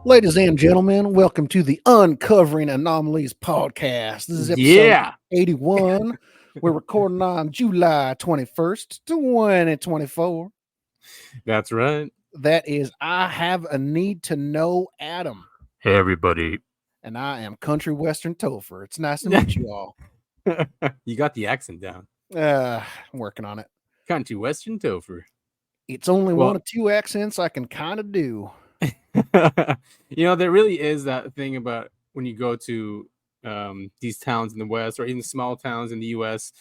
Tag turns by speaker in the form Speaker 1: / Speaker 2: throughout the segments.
Speaker 1: Ladies and gentlemen, welcome to the Uncovering Anomalies Podcast. This is episode 81. We're recording on July 21st, 2024.
Speaker 2: That's right.
Speaker 1: That is, I have a need to know Adam.
Speaker 2: Hey, everybody.
Speaker 1: And I am Country Western Topher. It's nice to meet you all.
Speaker 2: You got the accent down.
Speaker 1: I'm working on it.
Speaker 2: Country Western Topher.
Speaker 1: It's only one of two accents I can kind of do.
Speaker 2: There really is that thing about when you go to these towns in the West or even small towns in the US,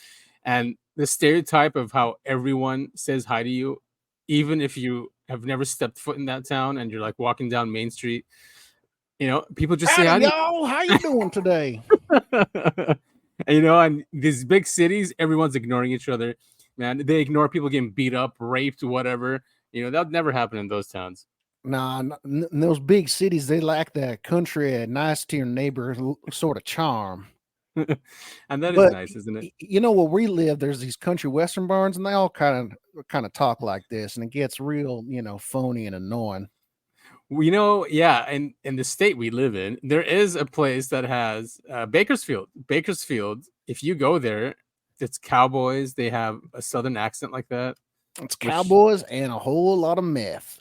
Speaker 2: and the stereotype of how everyone says hi to you, even if you have never stepped foot in that town and you're like walking down Main Street, people just say hi to
Speaker 1: y'all. How you doing today?
Speaker 2: And these big cities, everyone's ignoring each other. Man, they ignore people getting beat up, raped, whatever. That would never happen in those towns.
Speaker 1: Nah, in those big cities, they lack that country, nice to your neighbor sort of charm.
Speaker 2: And that is nice, isn't it?
Speaker 1: Where we live, there's these country western barns, and they all kind of talk like this, and it gets real, phony and annoying.
Speaker 2: And in the state we live in, there is a place that has Bakersfield. Bakersfield, if you go there, it's cowboys. They have a southern accent like that.
Speaker 1: It's cowboys and a whole lot of meth.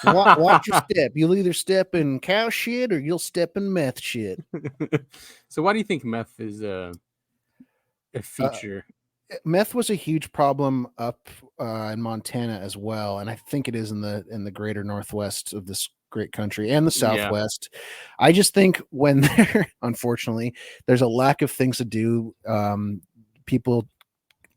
Speaker 1: Watch your step. You'll either step in cow shit or you'll step in meth shit.
Speaker 2: So why do you think meth is a feature?
Speaker 1: Meth was a huge problem up in Montana as well, and I think it is in the greater northwest of this great country and the southwest. Yeah. I just think when unfortunately there's a lack of things to do, people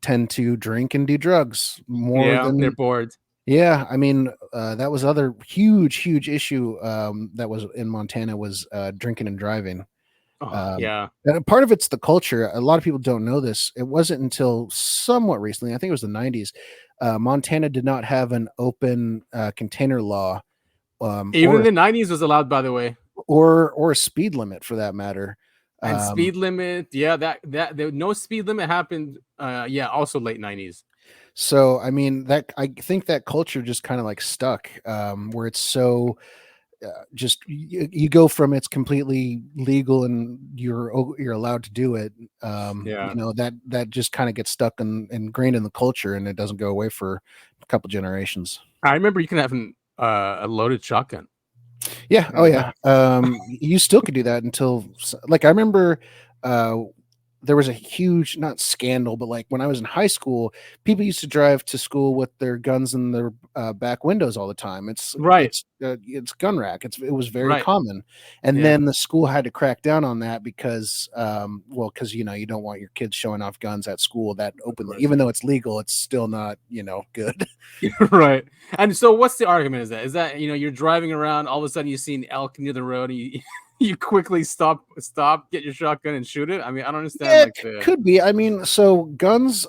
Speaker 1: tend to drink and do drugs more than
Speaker 2: they're bored.
Speaker 1: Yeah, I mean, that was other huge issue that was in Montana was drinking and driving. And part of it's the culture. A lot of people don't know this. It wasn't until somewhat recently, I think it was the 90s, Montana did not have an open container law.
Speaker 2: Even the 90s was allowed, by the way.
Speaker 1: Or a speed limit for that matter.
Speaker 2: And speed limit, no speed limit happened, also late 90s.
Speaker 1: So, I mean, I think that culture just kind of like stuck, where it's so just you go from it's completely legal and you're allowed to do it. That just kind of gets stuck and ingrained in the culture, and it doesn't go away for a couple generations.
Speaker 2: I remember you can have a loaded shotgun.
Speaker 1: Yeah. Oh, yeah. You still could do that until, like, I remember there was a huge, not scandal, but like when I was in high school, people used to drive to school with their guns in their back windows all the time. It's right. It's gun rack. It was very common. And then the school had to crack down on that because, you don't want your kids showing off guns at school that openly, even though it's legal, it's still not, good.
Speaker 2: Right. And so what's the argument? Is that, you're driving around, all of a sudden you see an elk near the road, and you quickly stop, get your shotgun and shoot it? I mean, I don't understand.
Speaker 1: Could be. I mean, so guns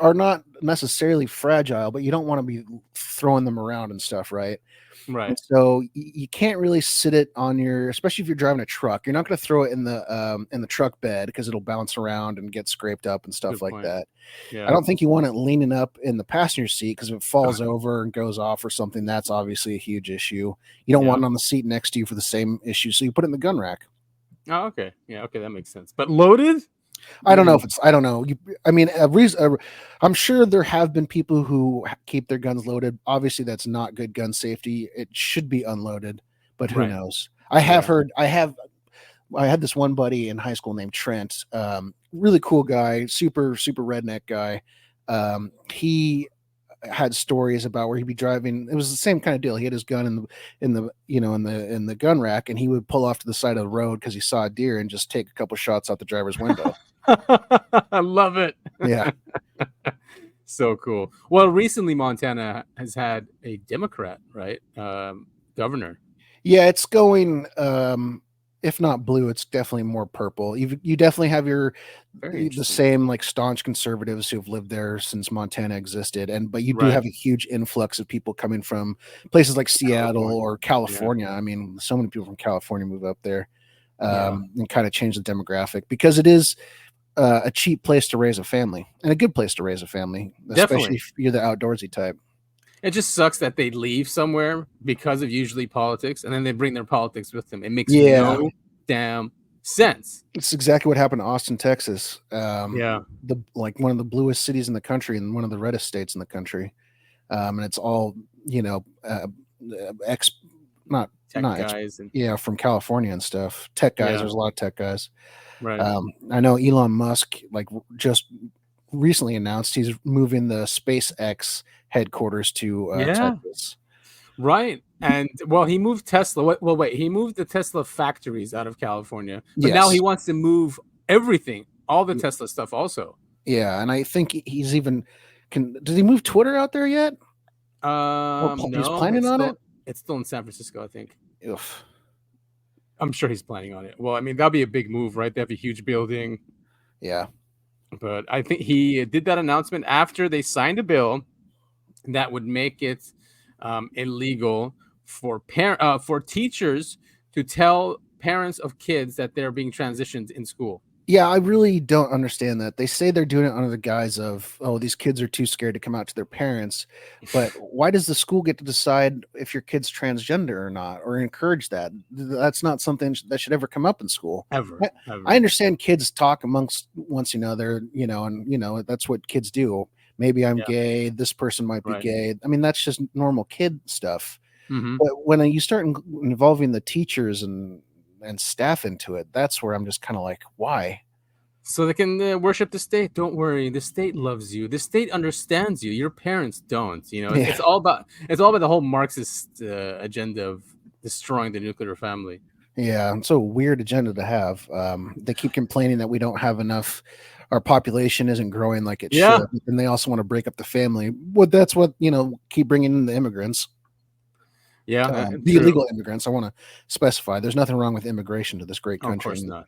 Speaker 1: are not necessarily fragile, but you don't want to be throwing them around and stuff, right?
Speaker 2: Right.
Speaker 1: And so you can't really sit it on especially if you're driving a truck, you're not going to throw it in the truck bed because it'll bounce around and get scraped up and stuff like that. Yeah. I don't think you want it leaning up in the passenger seat because if it falls over and goes off or something, that's obviously a huge issue. You don't want it on the seat next to you for the same issue, so you put it in the gun rack.
Speaker 2: Oh, okay. Yeah, okay, that makes sense. But loaded?
Speaker 1: I don't know if I don't know. I'm sure there have been people who keep their guns loaded. Obviously, that's not good gun safety. It should be unloaded, but who knows? I had this one buddy in high school named Trent. Really cool guy, super redneck guy. He had stories about where he'd be driving. It was the same kind of deal. He had his gun in the gun rack, and he would pull off to the side of the road because he saw a deer and just take a couple shots out the driver's window.
Speaker 2: I love it.
Speaker 1: Yeah.
Speaker 2: So cool. Well, recently Montana has had a Democrat, right? Governor.
Speaker 1: Yeah, it's going, if not blue, it's definitely more purple. You definitely have the same like staunch conservatives who have lived there since Montana existed, but you do have a huge influx of people coming from places like Seattle or California. Yeah. I mean, so many people from California move up there and kind of change the demographic because it is a cheap place to raise a family and a good place to raise a family, especially
Speaker 2: Definitely.
Speaker 1: if you're the outdoorsy type.
Speaker 2: It just sucks that they leave somewhere because of usually politics, and then they bring their politics with them. It makes
Speaker 1: Yeah,
Speaker 2: no damn sense.
Speaker 1: it's exactly what happened to Austin, Texas.
Speaker 2: Yeah.
Speaker 1: The like one of the bluest cities in the country and one of the reddest states in the country. And it's all ex not
Speaker 2: Tech
Speaker 1: not ex,
Speaker 2: guys and
Speaker 1: yeah, from California and stuff. Tech guys.
Speaker 2: yeah,
Speaker 1: There's a lot of tech guys.
Speaker 2: right.
Speaker 1: I know Elon Musk like just recently announced he's moving the SpaceX headquarters to
Speaker 2: Yeah,
Speaker 1: Texas.
Speaker 2: right. And well, he moved Tesla. Well, wait, he moved the Tesla factories out of California, but now he
Speaker 1: Yes.
Speaker 2: wants to move everything, all the Tesla stuff also.
Speaker 1: Yeah, and I think he's even did he move Twitter out there yet? He's
Speaker 2: No,
Speaker 1: planning on it.
Speaker 2: it's still in San Francisco, I think.
Speaker 1: Oof.
Speaker 2: I'm sure he's planning on it. Well, I mean, that'd be a big move, right? They have a huge building.
Speaker 1: Yeah.
Speaker 2: But I think he did that announcement after they signed a bill that would make it illegal for teachers to tell parents of kids that they're being transitioned in school.
Speaker 1: Yeah, I really don't understand that. They say they're doing it under the guise of, oh, these kids are too scared to come out to their parents. But why does the school get to decide if your kid's transgender or not, or encourage that? That's not something that should ever come up in school.
Speaker 2: Ever.
Speaker 1: I understand kids talk amongst once they're, and that's what kids do. Maybe I'm gay. This person might be gay. I mean, that's just normal kid stuff.
Speaker 2: Mm-hmm.
Speaker 1: But when you start involving the teachers and staff into it, that's where I'm just kind of like, why?
Speaker 2: So they can worship the state. Don't worry, the state loves you. The state understands you. Your parents don't. It's all about the whole Marxist agenda of destroying the nuclear family.
Speaker 1: Yeah, it's a weird agenda to have. They keep complaining that we don't have enough. Our population isn't growing like it should, and they also want to break up the family. Well, that's what keep bringing in the immigrants.
Speaker 2: Yeah,
Speaker 1: the illegal immigrants. I want to specify. There's nothing wrong with immigration to this great country.
Speaker 2: Of course not.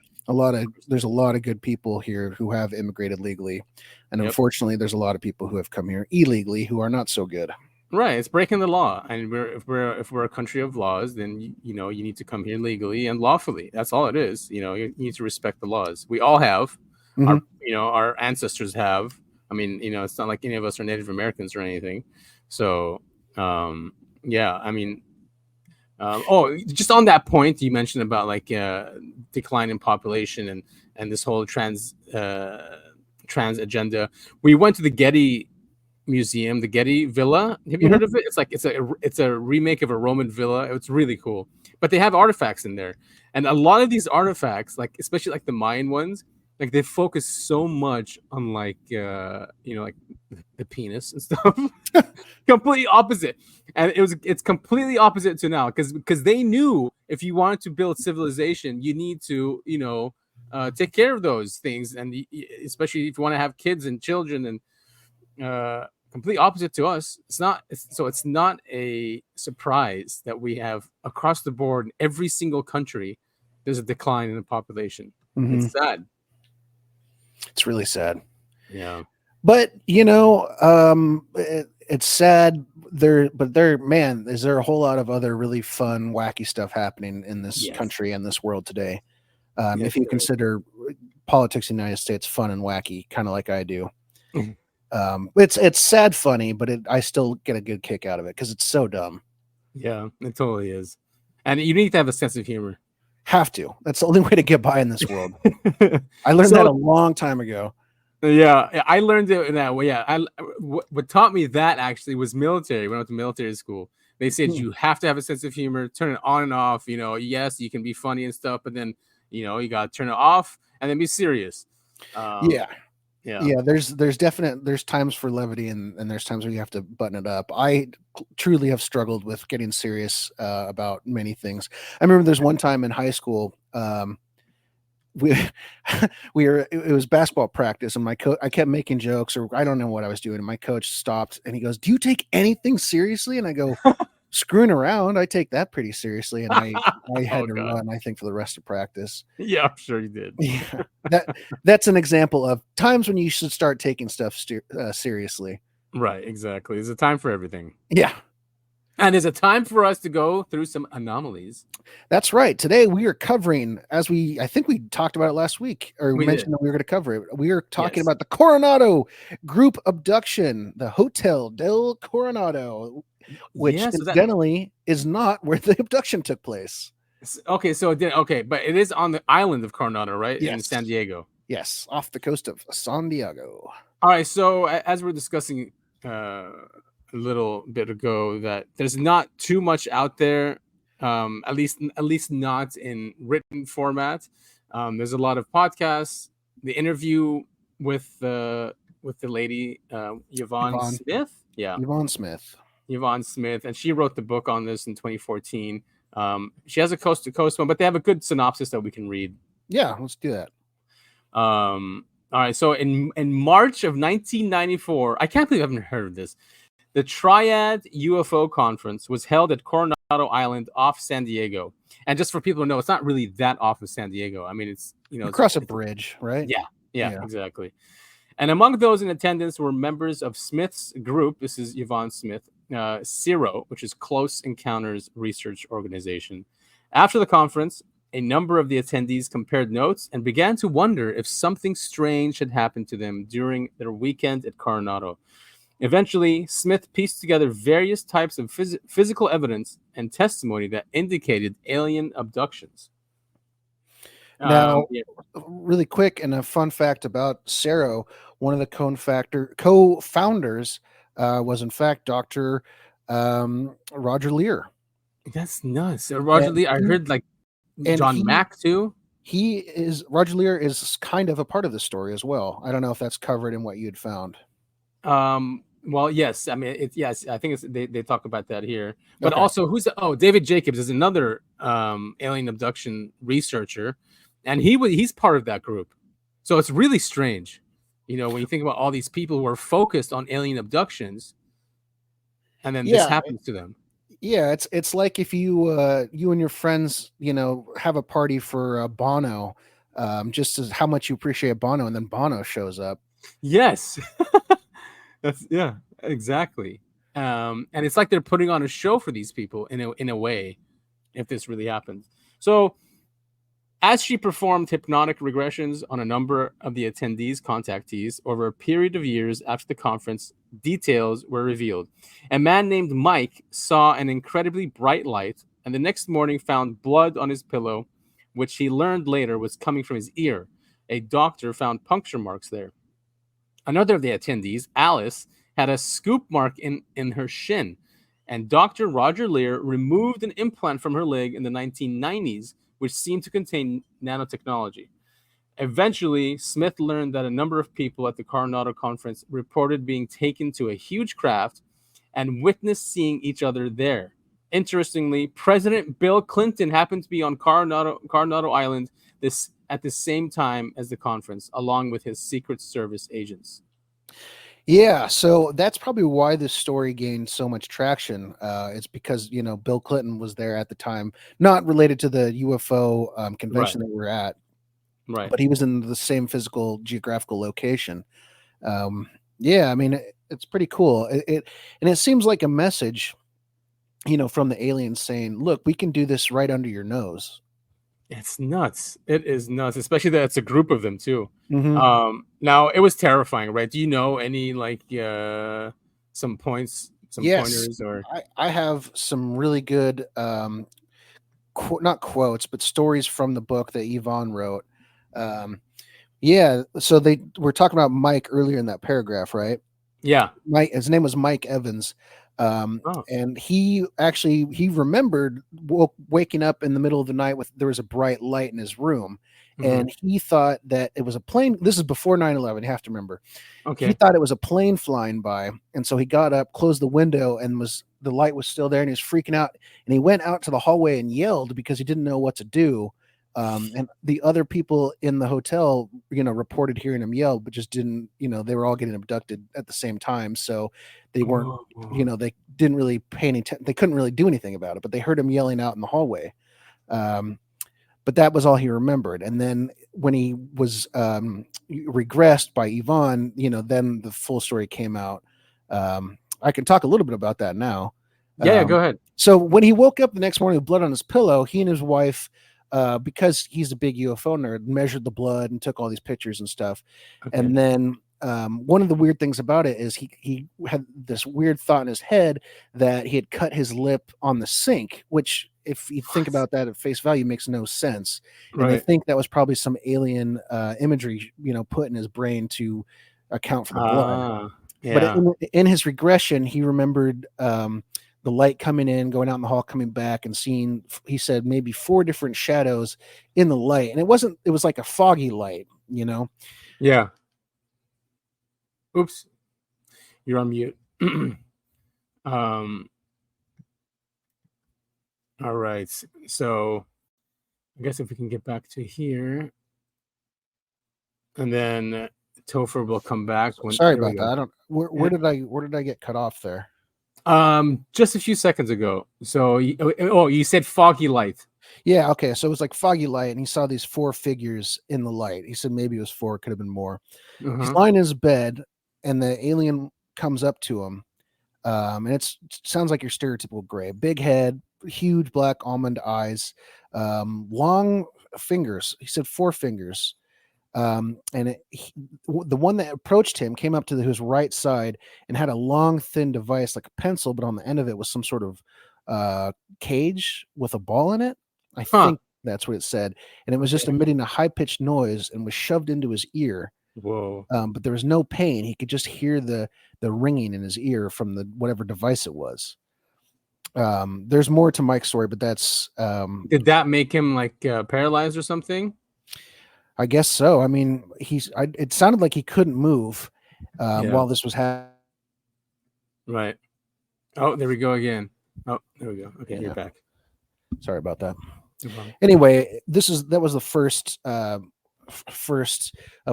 Speaker 1: There's a lot of good people here who have immigrated legally, and unfortunately, there's a lot of people who have come here illegally who are not so good.
Speaker 2: Right, it's breaking the law, and if we're a country of laws, then you need to come here legally and lawfully. That's all it is. You need to respect the laws. We all have, our ancestors have. I mean, it's not like any of us are Native Americans or anything. So, yeah, I mean, just on that point you mentioned about like decline in population and this whole trans agenda. We went to the Getty Museum, the Getty Villa. Have you heard of it? It's a remake of a Roman villa. It's really cool, but they have artifacts in there, and a lot of these artifacts, like especially like the Mayan ones, like they focus so much on like like the penis and stuff. Completely opposite, and it's completely opposite to now because they knew if you wanted to build civilization, you need to take care of those things, and especially if you want to have kids and children and complete opposite to us. It's not a surprise that we have across the board in every single country there's a decline in the population. It's sad.
Speaker 1: It's really sad.
Speaker 2: Yeah,
Speaker 1: but it's sad man, is there a whole lot of other really fun, wacky stuff happening in this country and this world today? If you consider politics in the United States fun and wacky, kind of like I do. It's sad funny, but I still get a good kick out of it because it's so dumb.
Speaker 2: Yeah, it totally is. And you need to have a sense of humor.
Speaker 1: Have to. That's the only way to get by in this world. I learned that a long time ago.
Speaker 2: Yeah, I learned it in that way. Yeah, what taught me that actually was military. When I went to military school, they said you have to have a sense of humor, turn it on and off. Yes, you can be funny and stuff, but then you got to turn it off and then be serious.
Speaker 1: Yeah. There's times for levity and there's times where you have to button it up. I truly have struggled with getting serious about many things. I remember there's one time in high school, it was basketball practice, and I kept making jokes, or I don't know what I was doing, and my coach stopped and he goes, "Do you take anything seriously?" And I go, "Screwing around, I take that pretty seriously." And I had to run, I think, for the rest of practice.
Speaker 2: Yeah, I'm sure you did.
Speaker 1: Yeah, that's an example of times when you should start taking stuff seriously.
Speaker 2: Right, exactly. There's a time for everything.
Speaker 1: Yeah.
Speaker 2: And it's a time for us to go through some anomalies.
Speaker 1: That's right. Today we are covering, I think we talked about it last week, or
Speaker 2: We did.
Speaker 1: mentioned that we were going to cover it. We are talking
Speaker 2: Yes.
Speaker 1: about the Coronado Group Abduction, the Hotel del Coronado, which
Speaker 2: Yeah. So that.
Speaker 1: incidentally is not where the abduction took place.
Speaker 2: Okay. So it did. Okay, but it is on the island of Coronado, right, in
Speaker 1: Yes.
Speaker 2: San Diego.
Speaker 1: Yes, off the coast of San Diego.
Speaker 2: All right. So as we're discussing a little bit ago, that there's not too much out there, at least not in written format. There's a lot of podcasts. The interview with the lady Yvonne
Speaker 1: Yvonne,
Speaker 2: Smith, yeah,
Speaker 1: Yvonne Smith.
Speaker 2: Yvonne Smith, and she wrote the book on this in 2014. She has a coast to coast one, but they have a good synopsis that we can read.
Speaker 1: Yeah, let's do that.
Speaker 2: All right, so in March of 1994, I can't believe I haven't heard of this. The Triad UFO Conference was held at Coronado Island off San Diego. And just for people to know, it's not really that off of San Diego. I mean, it's,
Speaker 1: You cross a bridge, right?
Speaker 2: Yeah, exactly. And among those in attendance were members of Smith's group. This is Yvonne Smith, CERO, which is Close Encounters Research Organization. After the conference, a number of the attendees compared notes and began to wonder if something strange had happened to them during their weekend at Coronado. Eventually, Smith pieced together various types of physical evidence and testimony that indicated alien abductions.
Speaker 1: Now,
Speaker 2: Yeah.
Speaker 1: really quick, and a fun fact about CERO, one of the co-founders was in fact Dr. Roger Lear.
Speaker 2: That's nuts. Roger
Speaker 1: And
Speaker 2: Lee, I heard like
Speaker 1: and
Speaker 2: John Mack too.
Speaker 1: Roger Lear is kind of a part of the story as well. I don't know if that's covered in what you had found.
Speaker 2: Well, yes. I mean, yes. I think they talk about that here. But
Speaker 1: Okay.
Speaker 2: also, David Jacobs is another alien abduction researcher, and he's part of that group. So it's really strange, when you think about all these people who are focused on alien abductions, and then this happens to them.
Speaker 1: Yeah, it's like if you and your friends, have a party for Bono, just as how much you appreciate Bono, and then Bono shows up.
Speaker 2: Yes. Yeah, exactly. And it's like they're putting on a show for these people in a way, if this really happens. So as she performed hypnotic regressions on a number of the attendees' contactees over a period of years after the conference, details were revealed. A man named Mike saw an incredibly bright light and the next morning found blood on his pillow, which he learned later was coming from his ear. A doctor found puncture marks there. Another of the attendees, Alice, had a scoop mark in her shin, and Dr. Roger Lear removed an implant from her leg in the 1990s, which seemed to contain nanotechnology. Eventually, Smith learned that a number of people at the Coronado conference reported being taken to a huge craft and witnessed seeing each other there. Interestingly, President Bill Clinton happened to be on Coronado Island at the same time as the conference, along with his Secret Service agents.
Speaker 1: Yeah, so that's probably why this story gained so much traction. It's because Bill Clinton was there at the time, not related to the UFO convention that we're at,
Speaker 2: right?
Speaker 1: But he was in the same physical geographical location. Yeah, I mean it's pretty cool. It seems like a message, from the aliens saying, "Look, we can do this right under your nose."
Speaker 2: It's nuts. It is nuts, especially that it's a group of them too.
Speaker 1: Mm-hmm.
Speaker 2: Now it was terrifying, right? Do you know any some pointers or?
Speaker 1: I have some really good, not quotes, but stories from the book that Yvonne wrote. Yeah, so they were talking about Mike earlier in that paragraph, right?
Speaker 2: Yeah,
Speaker 1: his name was Mike Evans. And he remembered waking up in the middle of the night there was a bright light in his room, and he thought that it was a plane. This is before 9/11. You have to remember.
Speaker 2: Okay.
Speaker 1: He thought it was a plane flying by, and so he got up, closed the window, and the light was still there, and he was freaking out. And he went out to the hallway and yelled because he didn't know what to do. And the other people in the hotel, reported hearing him yell, but just didn't, they were all getting abducted at the same time. So they weren't, they didn't really pay any attention. They couldn't really do anything about it, but they heard him yelling out in the hallway. But that was all he remembered. And then when he was regressed by Yvonne, then the full story came out. I can talk a little bit about that now.
Speaker 2: Yeah, go ahead.
Speaker 1: So when he woke up the next morning with blood on his pillow, he and his wife, because he's a big UFO nerd, measured the blood and took all these pictures and stuff.
Speaker 2: Okay.
Speaker 1: And then one of the weird things about it is he had this weird thought in his head that he had cut his lip on the sink, which, if you think about that at face value, makes no sense. And they
Speaker 2: Right.
Speaker 1: think that was probably some alien imagery, put in his brain to account for the blood. But
Speaker 2: Yeah.
Speaker 1: in his regression, he remembered the light coming in, going out in the hall, coming back, and seeing, he said, maybe 4 different shadows in the light. And it was like a foggy light,
Speaker 2: Yeah. Oops. You're on mute. All right. So I guess if we can get back to here, and then Topher will come back.
Speaker 1: Sorry about that. I don't. Where did I get cut off there?
Speaker 2: Just a few seconds ago. So, you said foggy light.
Speaker 1: Yeah. Okay. So it was like foggy light, and he saw these 4 figures in the light. He said maybe it was 4. It could have been more. He's lying in his bed, and the alien comes up to him. And it sounds like your stereotypical gray, big head, huge black almond eyes, long fingers. He said 4 fingers. And the one that approached him came up to his right side and had a long, thin device like a pencil, but on the end of it was some sort of cage with a ball in it. I think that's what it said. And it was just emitting a high-pitched noise and was shoved into his ear.
Speaker 2: Whoa.
Speaker 1: But there was no pain. He could just hear the ringing in his ear from the whatever device it was. There's more to Mike's story, but that's
Speaker 2: did that make him like paralyzed or something?
Speaker 1: I guess so. I mean, it sounded like he couldn't move while this was happening.
Speaker 2: Right. Oh, there we go again. Oh, there we go. Okay, you're back.
Speaker 1: Sorry about that.
Speaker 2: No problem.
Speaker 1: Anyway, that was the first of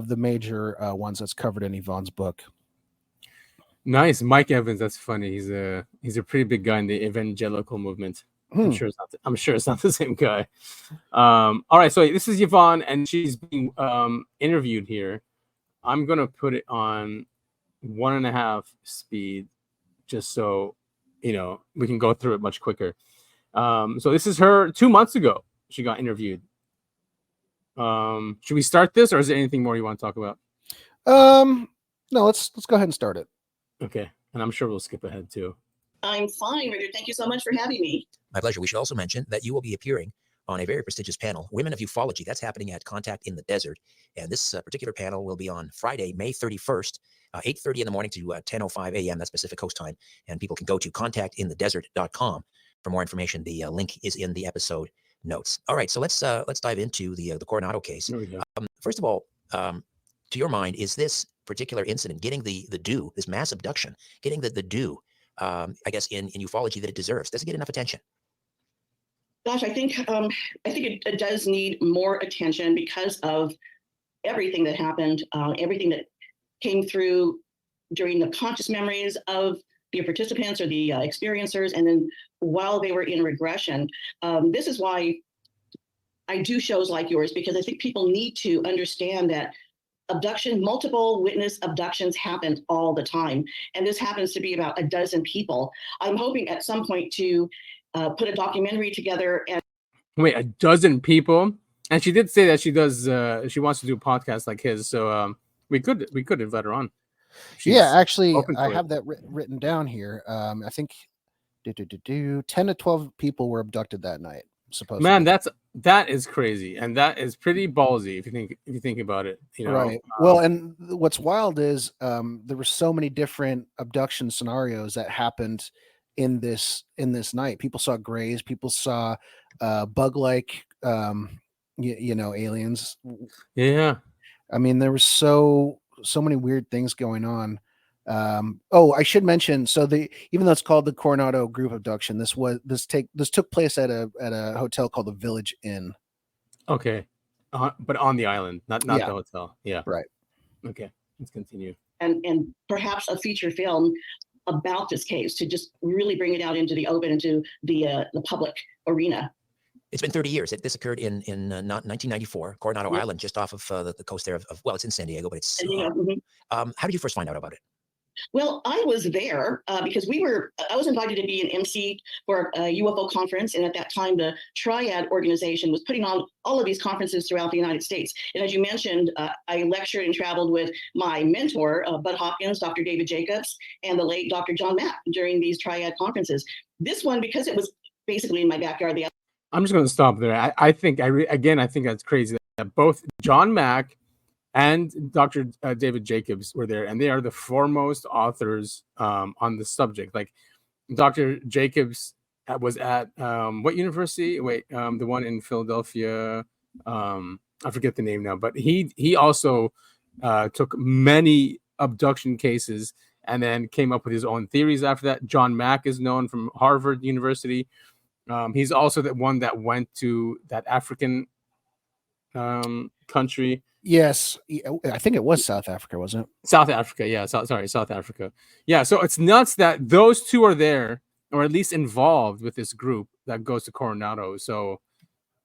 Speaker 1: the major ones that's covered in Yvonne's book.
Speaker 2: Nice. Mike Evans, that's funny. He's a pretty big guy in the evangelical movement. I'm sure it's not the same guy. All right, so this is Yvonne, and she's being interviewed here. I'm gonna put it on 1.5 speed, just so we can go through it much quicker. So this is her 2 months ago. She got interviewed. Should we start this, or is there anything more you want to talk about?
Speaker 1: No, let's go ahead and start it.
Speaker 2: Okay, and I'm sure we'll skip ahead too.
Speaker 3: I'm fine, Richard. Thank you so much for having me.
Speaker 4: My pleasure. We should also mention that you will be appearing on a very prestigious panel, Women of Ufology. That's happening at Contact in the Desert. And this particular panel will be on Friday, May 31st, 8:30 in the morning to 10:05 a.m. That's Pacific Coast time. And people can go to contactinthedesert.com for more information. The link is in the episode notes. All right, so let's dive into the Coronado case.
Speaker 2: There we go.
Speaker 4: First of all, to your mind, is this particular incident getting the due, this mass abduction, getting the due, I guess, in ufology that it deserves? Does it get enough attention?
Speaker 3: Gosh, I think it does need more attention because of everything that happened, everything that came through during the conscious memories of the participants or the experiencers, and then while they were in regression. This is why I do shows like yours, because I think people need to understand that multiple witness abductions happen all the time. And this happens to be about a dozen people. I'm hoping at some point to put a documentary together. And
Speaker 2: wait, a dozen people? And she did say that she does. She wants to do a podcast like his. So we could invite her on.
Speaker 1: Actually, I have that written down here. I think 10 to 12 people were abducted that night. Supposedly.
Speaker 2: Man, that is crazy, and that is pretty ballsy if you think about it.
Speaker 1: Right. Well, and what's wild is there were so many different abduction scenarios that happened in this night. People saw grays. People saw bug-like, aliens.
Speaker 2: Yeah. I
Speaker 1: mean, there was so many weird things going on. I should mention, so even though it's called the Coronado Group Abduction, this took place at a hotel called the Village Inn.
Speaker 2: Okay, but on the island, not the hotel. Yeah,
Speaker 1: right.
Speaker 2: Okay, let's continue.
Speaker 3: And perhaps a feature film about this case to just really bring it out into the open, into the public arena.
Speaker 4: It's been 30 years. This occurred in 1994, Coronado Island, just off of the coast there of it's in San Diego, but it's.
Speaker 3: How
Speaker 4: did you first find out about it?
Speaker 3: Well, I was there because I was invited to be an MC for a UFO conference. And at that time, the Triad organization was putting on all of these conferences throughout the United States. And as you mentioned, I lectured and traveled with my mentor, Bud Hopkins, Dr. David Jacobs, and the late Dr. John Mack during these Triad conferences. This one, because it was basically in my backyard.
Speaker 2: I'm just going to stop there. I think that's crazy that both John Mack and Dr. David Jacobs were there, and they are the foremost authors on the subject. Like Dr. Jacobs was at what university? The one in Philadelphia. I forget the name now, but he also took many abduction cases and then came up with his own theories after that. John Mack is known from Harvard University. He's also the one that went to that African country.
Speaker 1: Yes, I think it was South Africa, wasn't it?
Speaker 2: South Africa, yeah. South Africa. Yeah, so it's nuts that those two are there, or at least involved with this group that goes to Coronado. So,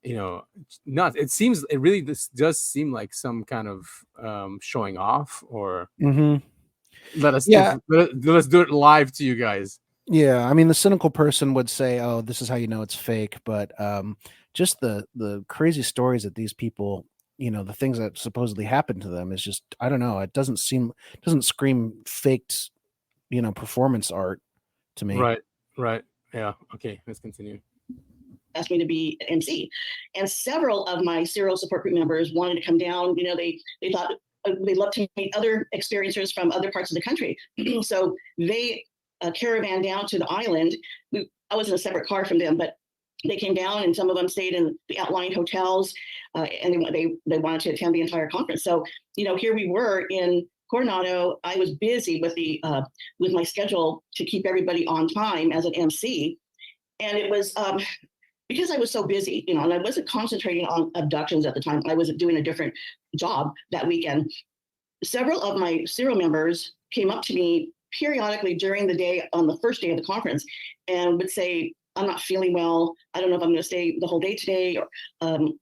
Speaker 2: nuts. It really this does seem like some kind of showing off, or let us do it live to you guys.
Speaker 1: Yeah, I mean, the cynical person would say, "Oh, this is how you know it's fake," but just the crazy stories that these people, the things that supposedly happened to them is just, I don't know. It doesn't scream faked, performance art to me.
Speaker 2: Right. Yeah. Okay, let's continue.
Speaker 3: Asked me to be MC, and several of my serial support group members wanted to come down. They thought they'd love to meet other experiencers from other parts of the country. So they caravan down to the island. I was in a separate car from them, but they came down, and some of them stayed in the outlying hotels, and they wanted to attend the entire conference. So here we were in Coronado. I was busy with my schedule to keep everybody on time as an MC, and it was because I was so busy, and I wasn't concentrating on abductions at the time. I was doing a different job that weekend. Several of my serial members came up to me periodically during the day on the first day of the conference and would say, "I'm not feeling well. I don't know if I'm going to stay the whole day today." Or,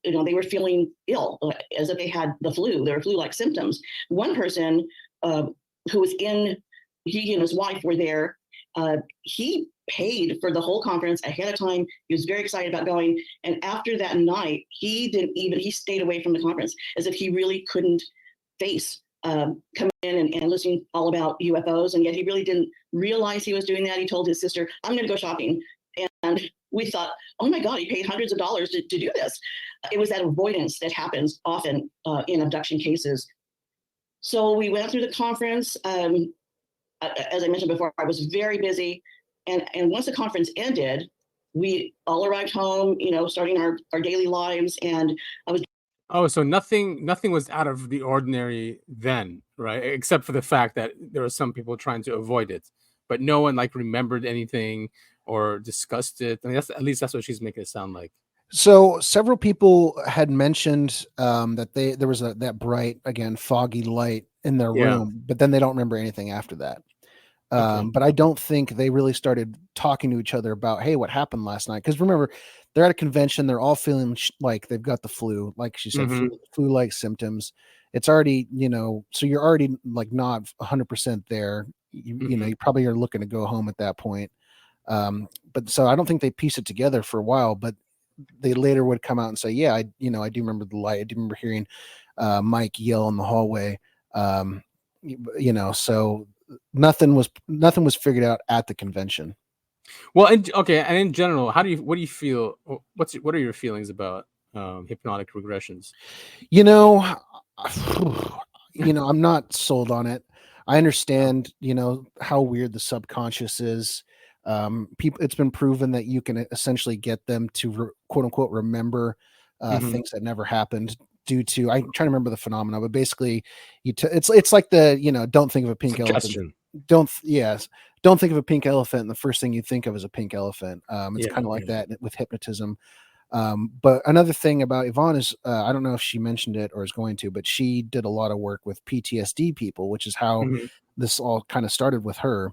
Speaker 3: they were feeling ill, as if they had the flu. There were flu-like symptoms. One person who was he and his wife were there. He paid for the whole conference ahead of time. He was very excited about going. And after that night, he stayed away from the conference as if he really couldn't face coming in and listening all about UFOs. And yet he really didn't realize he was doing that. He told his sister, "I'm going to go shopping." And we thought, oh my God, he paid hundreds of dollars to do this. It was that avoidance that happens often in abduction cases. So we went through the conference. As I mentioned before, I was very busy. And once the conference ended, we all arrived home, starting our daily lives. And I was.
Speaker 2: Oh, so nothing was out of the ordinary then, right? Except for the fact that there were some people trying to avoid it, but no one remembered anything or discussed it. I mean, that's what she's making it sound like.
Speaker 1: So several people had mentioned that there was that bright, again, foggy light in their room, but then they don't remember anything after that. Okay. But I don't think they really started talking to each other about, hey, what happened last night? Because remember, they're at a convention. They're all feeling like they've got the flu, like she said, flu-like symptoms. It's already, so you're already not 100% there. You probably are looking to go home at that point. But so I don't think they pieced it together for a while, but they later would come out and say, yeah, I do remember the light. I do remember hearing Mike yell in the hallway. So nothing was figured out at the convention.
Speaker 2: Well, and in general, what do you feel? What are your feelings about hypnotic regressions?
Speaker 1: I'm not sold on it. I understand, how weird the subconscious is. It's been proven that you can essentially get them to quote unquote remember things that never happened due to, I'm trying to remember the phenomena, but basically it's like the, don't think of a pink elephant. Don't think of a pink elephant. And the first thing you think of is a pink elephant. It's kind of like that with hypnotism. But another thing about Yvonne is, I don't know if she mentioned it or is going to, but she did a lot of work with PTSD people, which is how this all kind of started with her.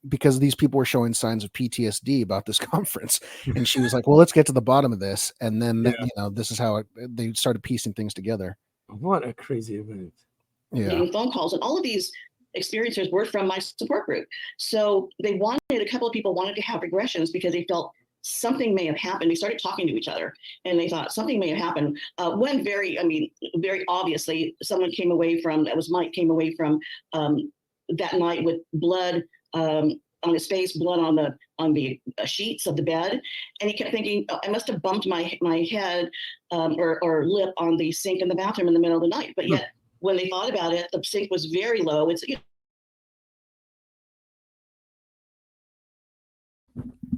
Speaker 1: Because these people were showing signs of PTSD about this conference, and she was like, well, let's get to the bottom of this. And then, this is how they started piecing things together.
Speaker 2: What a crazy event.
Speaker 3: Getting phone calls, and all of these experiencers were from my support group. So a couple of people wanted to have regressions because they felt something may have happened. They started talking to each other and they thought something may have happened. Very obviously, someone came away from, Mike came away from that night with blood on his face, blood on the sheets of the bed. And he kept thinking, I must have bumped my head or lip on the sink in the bathroom in the middle of the night. But yet, when they thought about it, the sink was very low.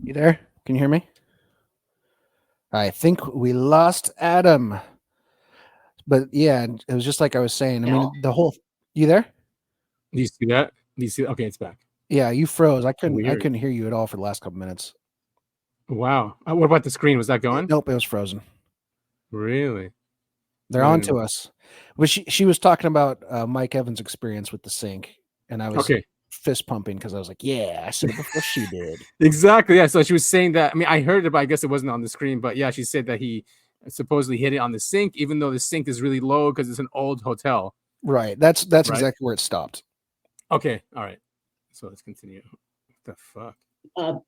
Speaker 1: You there? Can you hear me? I think we lost Adam. But yeah, it was just like I was saying. I mean, you there?
Speaker 2: Do you see that? Okay, it's back.
Speaker 1: Yeah, you froze. I couldn't hear you at all for the last couple minutes.
Speaker 2: Wow. What about the screen? Was that going?
Speaker 1: Nope, it was frozen.
Speaker 2: Really?
Speaker 1: They're on to us. But she was talking about Mike Evans' experience with the sink, and I was fist pumping because I was like, yeah, I said it before she did.
Speaker 2: Exactly. Yeah. So she was saying that. I mean, I heard it, but I guess it wasn't on the screen. But yeah, she said that he supposedly hit it on the sink, even though the sink is really low because it's an old hotel.
Speaker 1: Right. That's right? Exactly where it stopped.
Speaker 2: Okay. All right. So let's continue. What the fuck?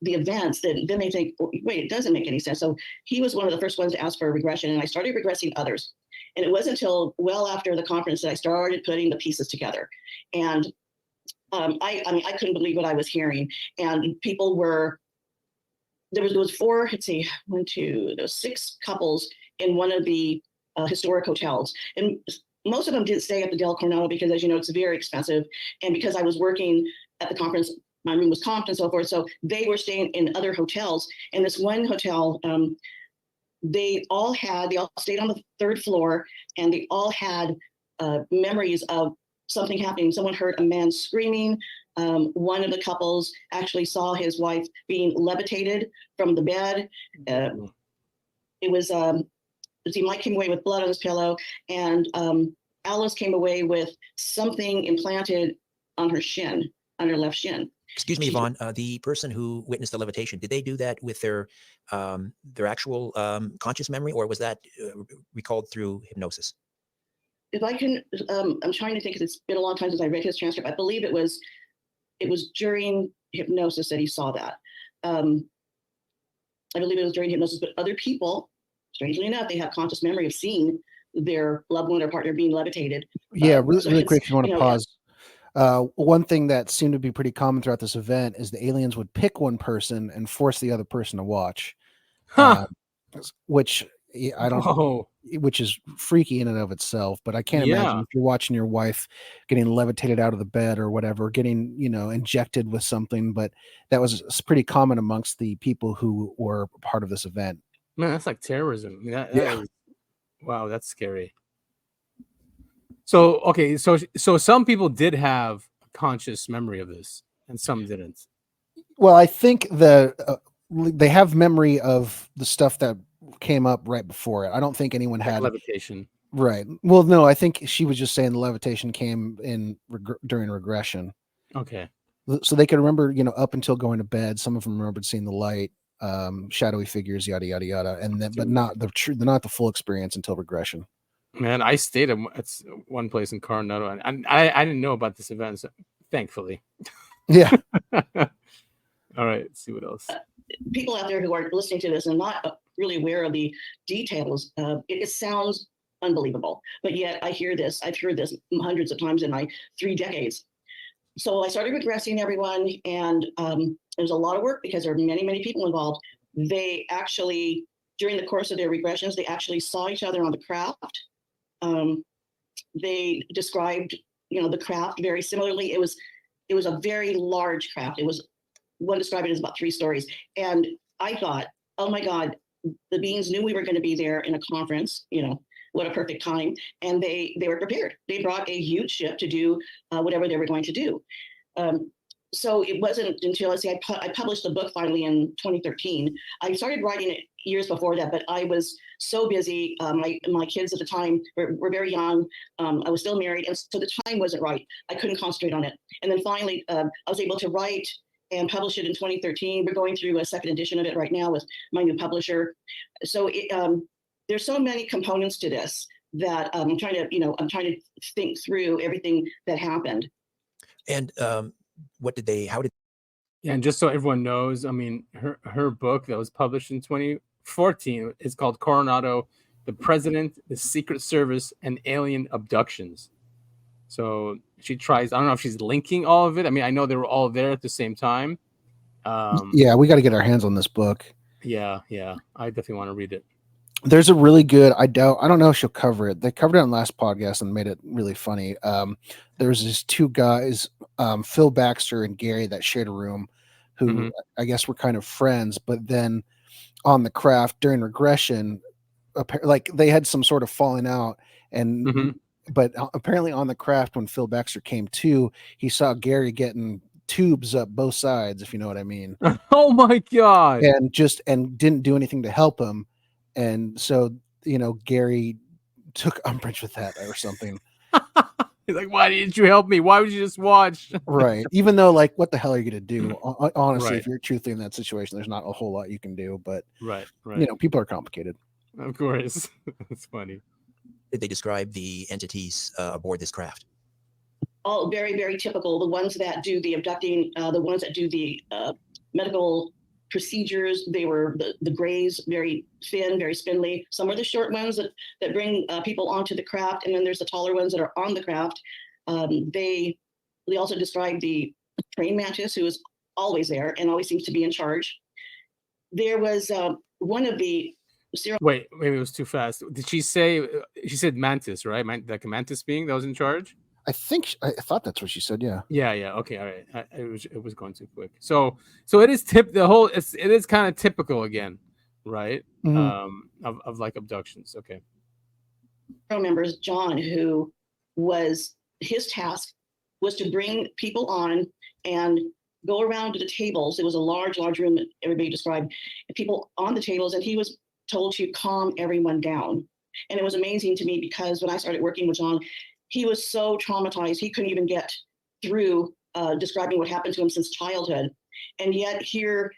Speaker 3: The events, then they think, wait, it doesn't make any sense. So he was one of the first ones to ask for a regression, and I started regressing others. And it wasn't until well after the conference that I started putting the pieces together. And I couldn't believe what I was hearing. And people were, there was four, there was 6 couples in one of the historic hotels. And most of them didn't stay at the Del Coronado because, as you know, it's very expensive. And because I was working at the conference, my room was comped and so forth. So they were staying in other hotels. And this one hotel, they all stayed on the 3rd floor, and they all had memories of something happening. Someone heard a man screaming. One of the couples actually saw his wife being levitated from the bed. It was, Mike came away with blood on his pillow, and Alice came away with something implanted on her shin, on her left shin.
Speaker 4: Excuse me, Yvonne, the person who witnessed the levitation, did they do that with their actual conscious memory, or was that recalled through hypnosis?
Speaker 3: If I can, I'm trying to think, it's been a long time since I read his transcript. I believe it was during hypnosis that he saw that. I believe it was during hypnosis, but other people, strangely enough, they have conscious memory of seeing their loved one or partner being levitated.
Speaker 1: Yeah, really quick, if you want to pause. One thing that seemed to be pretty common throughout this event is the aliens would pick one person and force the other person to watch, which I don't know, which is freaky in and of itself. But I can't imagine if you're watching your wife getting levitated out of the bed or whatever, getting, injected with something. But that was pretty common amongst the people who were part of this event.
Speaker 2: Man, that's like terrorism. Wow, that's scary. So, okay, so some people did have a conscious memory of this, and some didn't.
Speaker 1: Well, I think they have memory of the stuff that came up right before it. I don't think anyone had
Speaker 2: levitation.
Speaker 1: Right. Well, no, I think she was just saying the levitation came in during regression.
Speaker 2: Okay.
Speaker 1: So they could remember, up until going to bed. Some of them remembered seeing the light, shadowy figures, yada yada yada, and then, but not the full experience until regression.
Speaker 2: Man, I stayed at one place in Coronado, and I didn't know about this event, so thankfully.
Speaker 1: Yeah.
Speaker 2: All right, let's see what else.
Speaker 3: People out there who are listening to this and not really aware of the details, it sounds unbelievable, but yet I've heard this hundreds of times in my 3 decades. So I started regressing everyone, and it was a lot of work because there are many, many people involved. They actually, during the course of their regressions, they actually saw each other on the craft. They described, the craft very similarly. It was a very large craft. One described it as about 3 stories. And I thought, oh my God, the beings knew we were going to be there in a conference, what a perfect time. And they were prepared. They brought a huge ship to do whatever they were going to do. So it wasn't until I published the book finally in 2013. I started writing it years before that, but I was so busy. My kids at the time were very young. I was still married, and so the time wasn't right. I couldn't concentrate on it. And then finally, I was able to write and publish it in 2013. We're going through a 2nd edition of it right now with my new publisher. So there's so many components to this that I'm trying to think through everything that happened.
Speaker 4: And what did they? How did?
Speaker 2: Yeah, and just so everyone knows, I mean, her book that was published in 2014 is called Coronado, the President, the Secret Service, and Alien Abductions. So she tries. I don't know if she's linking all of it. I mean, I know they were all there at the same time.
Speaker 1: Yeah, we got to get our hands on this book.
Speaker 2: Yeah, I definitely want to read it.
Speaker 1: There's a really good. I don't know if she'll cover it. They covered it on last podcast and made it really funny. There's these two guys, Phil Baxter and Gary, that shared a room, who I guess were kind of friends, but then on the craft during regression, like they had some sort of falling out, and but apparently on the craft when Phil Baxter came to, he saw Gary getting tubes up both sides, if you know what I mean.
Speaker 2: Oh my God!
Speaker 1: And didn't do anything to help him. And so, Gary took umbrage with that or something.
Speaker 2: He's like, why didn't you help me? Why would you just watch?
Speaker 1: Right. Even though, like, what the hell are you going to do? Honestly,
Speaker 2: Right.
Speaker 1: if you're truthfully in that situation, there's not a whole lot you can do. But,
Speaker 2: right.
Speaker 1: People are complicated.
Speaker 2: Of course. It's funny.
Speaker 4: Did they describe the entities aboard this craft?
Speaker 3: All very, very typical. The ones that do the abducting, the ones that do the medical procedures, they were the grays, very thin, very spindly. Some are the short ones that bring people onto the craft, and then there's the taller ones that are on the craft. They also described the praying mantis, who is always there and always seems to be in charge. There was one of the
Speaker 2: Wait, maybe it was too fast. Did she say? She said mantis, right? Like a mantis being that was in charge.
Speaker 1: I thought that's what she said. Yeah.
Speaker 2: Yeah. Okay. All right. It was going too quick. So it is it is kind of typical again, right? Of like abductions. Okay.
Speaker 3: members, John, who was his task was to bring people on and go around to the tables. It was a large room that everybody described, people on the tables, and he was told to calm everyone down. And it was amazing to me because when I started working with John, he was so traumatized, he couldn't even get through describing what happened to him since childhood. And yet here,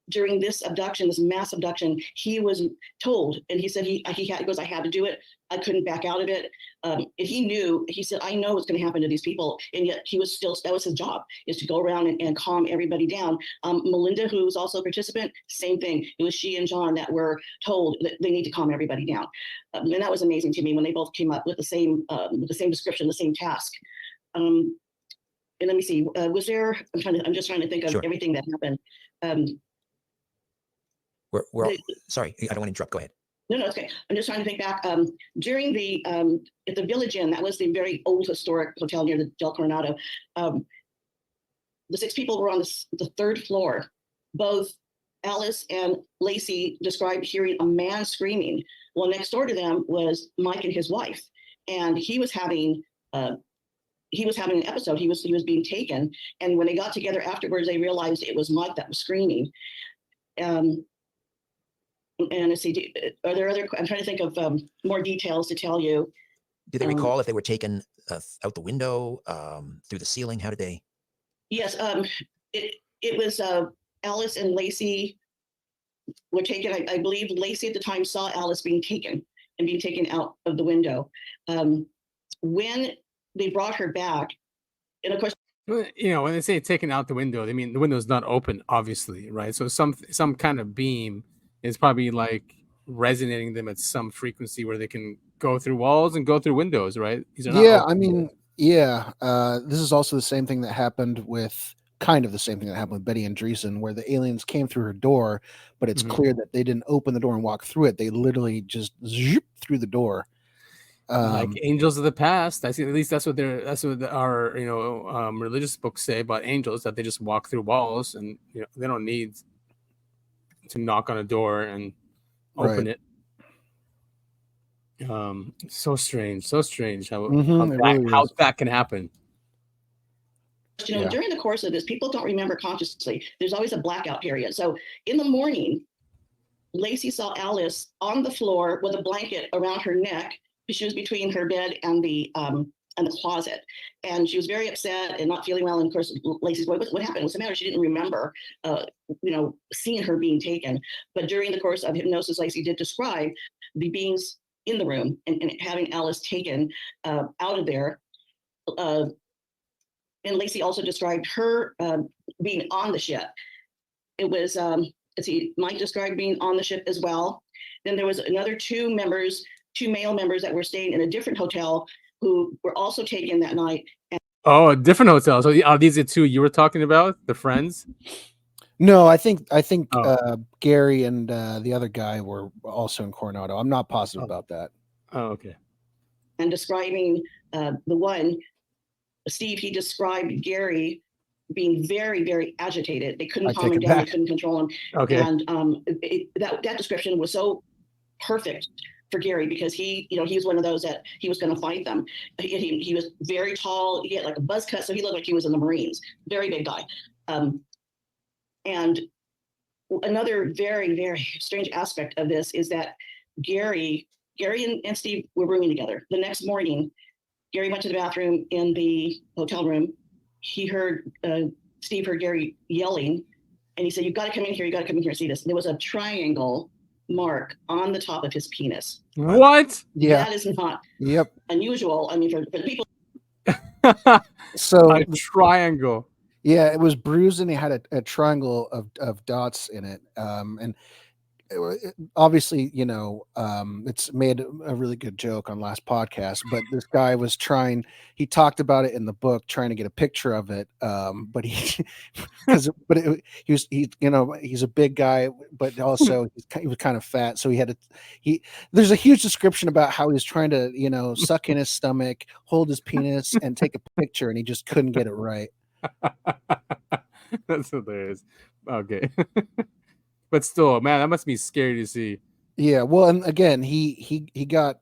Speaker 3: during this abduction, this mass abduction, he was told, and he said he goes, I had to do it. I couldn't back out of it. And he knew, he said, I know what's going to happen to these people. And yet he was still, that was his job, is to go around and calm everybody down. Melinda, who was also a participant, same thing. It was she and John that were told that they need to calm everybody down. And that was amazing to me when they both came up with the same description, the same task. And let me see, was there, I'm just trying to think of everything that happened.
Speaker 4: Sorry, I don't want to interrupt. Go ahead.
Speaker 3: No, it's okay. I'm just trying to think back. During the at the Village Inn, that was the very old historic hotel near the Del Coronado. The 6 people were on the 3rd floor. Both Alice and Lacey described hearing a man screaming. Well, next door to them was Mike and his wife, and he was having an episode. He was being taken, and when they got together afterwards, they realized it was Mike that was screaming. And let's see, are there other? I'm trying to think of more details to tell you.
Speaker 4: Do they recall if they were taken out the window, through the ceiling? How did they?
Speaker 3: Yes, it was Alice and Lacey were taken. I believe Lacey at the time saw Alice being taken out of the window. When they brought her back, and of course,
Speaker 2: when they say taken out the window, they mean the window's not open, obviously, right? So some kind of beam is probably like resonating them at some frequency where they can go through walls and go through windows, right? These are not open.
Speaker 1: This is also the same thing that happened with Betty Andreessen, where the aliens came through her door, but it's clear that they didn't open the door and walk through it. They literally just zoop through the door.
Speaker 2: Like angels of the past. I see. At least that's what our religious books say about angels, that they just walk through walls and they don't need to knock on a door and open it. So strange how that can happen.
Speaker 3: During the course of this, people don't remember consciously. There's always a blackout period. So in the morning, Lacey saw Alice on the floor with a blanket around her neck. She was between her bed and the closet, and she was very upset and not feeling well. And of course, Lacey's going, what happened? What's the matter? She didn't remember, seeing her being taken. But during the course of hypnosis, Lacey did describe the beings in the room and having Alice taken out of there. and Lacey also described her being on the ship. It was, let's see, Mike described being on the ship as well. Then there was another two male members that were staying in a different hotel who were also taken that night.
Speaker 2: Oh, a different hotel. So are these the two you were talking about, the friends?
Speaker 1: No, I think
Speaker 2: Oh.
Speaker 1: Gary and the other guy were also in Coronado. I'm not positive about that.
Speaker 2: Oh, okay.
Speaker 3: And describing the one, Steve, he described Gary being very, very agitated. They couldn't calm him down. They couldn't control him.
Speaker 2: Okay.
Speaker 3: And that description was so perfect for Gary, because he was one of those that he was going to fight them. He was very tall. He had like a buzz cut, so he looked like he was in the Marines. Very big guy. And another very, very strange aspect of this is that Gary and Steve were rooming together. The next morning, Gary went to the bathroom in the hotel room. He heard, Steve heard Gary yelling, and he said, "You've got to come in here. You got to come in here and see this." And there was a triangle mark on the top of his penis.
Speaker 2: What?
Speaker 1: Yeah.
Speaker 3: That is not
Speaker 1: Yep.
Speaker 3: unusual. I mean, for the people.
Speaker 1: So
Speaker 2: a triangle.
Speaker 1: Yeah, it was bruised, and he had a triangle of dots in it. And obviously, it's made a really good joke on last podcast, but this guy was he talked about it in the book, trying to get a picture of it. But he's a big guy, but also he was kind of fat. So there's a huge description about how he was trying to, suck in his stomach, hold his penis, and take a picture, and he just couldn't get it right.
Speaker 2: That's hilarious. Okay. But still, man, that must be scary to see.
Speaker 1: Yeah, well, and again, he got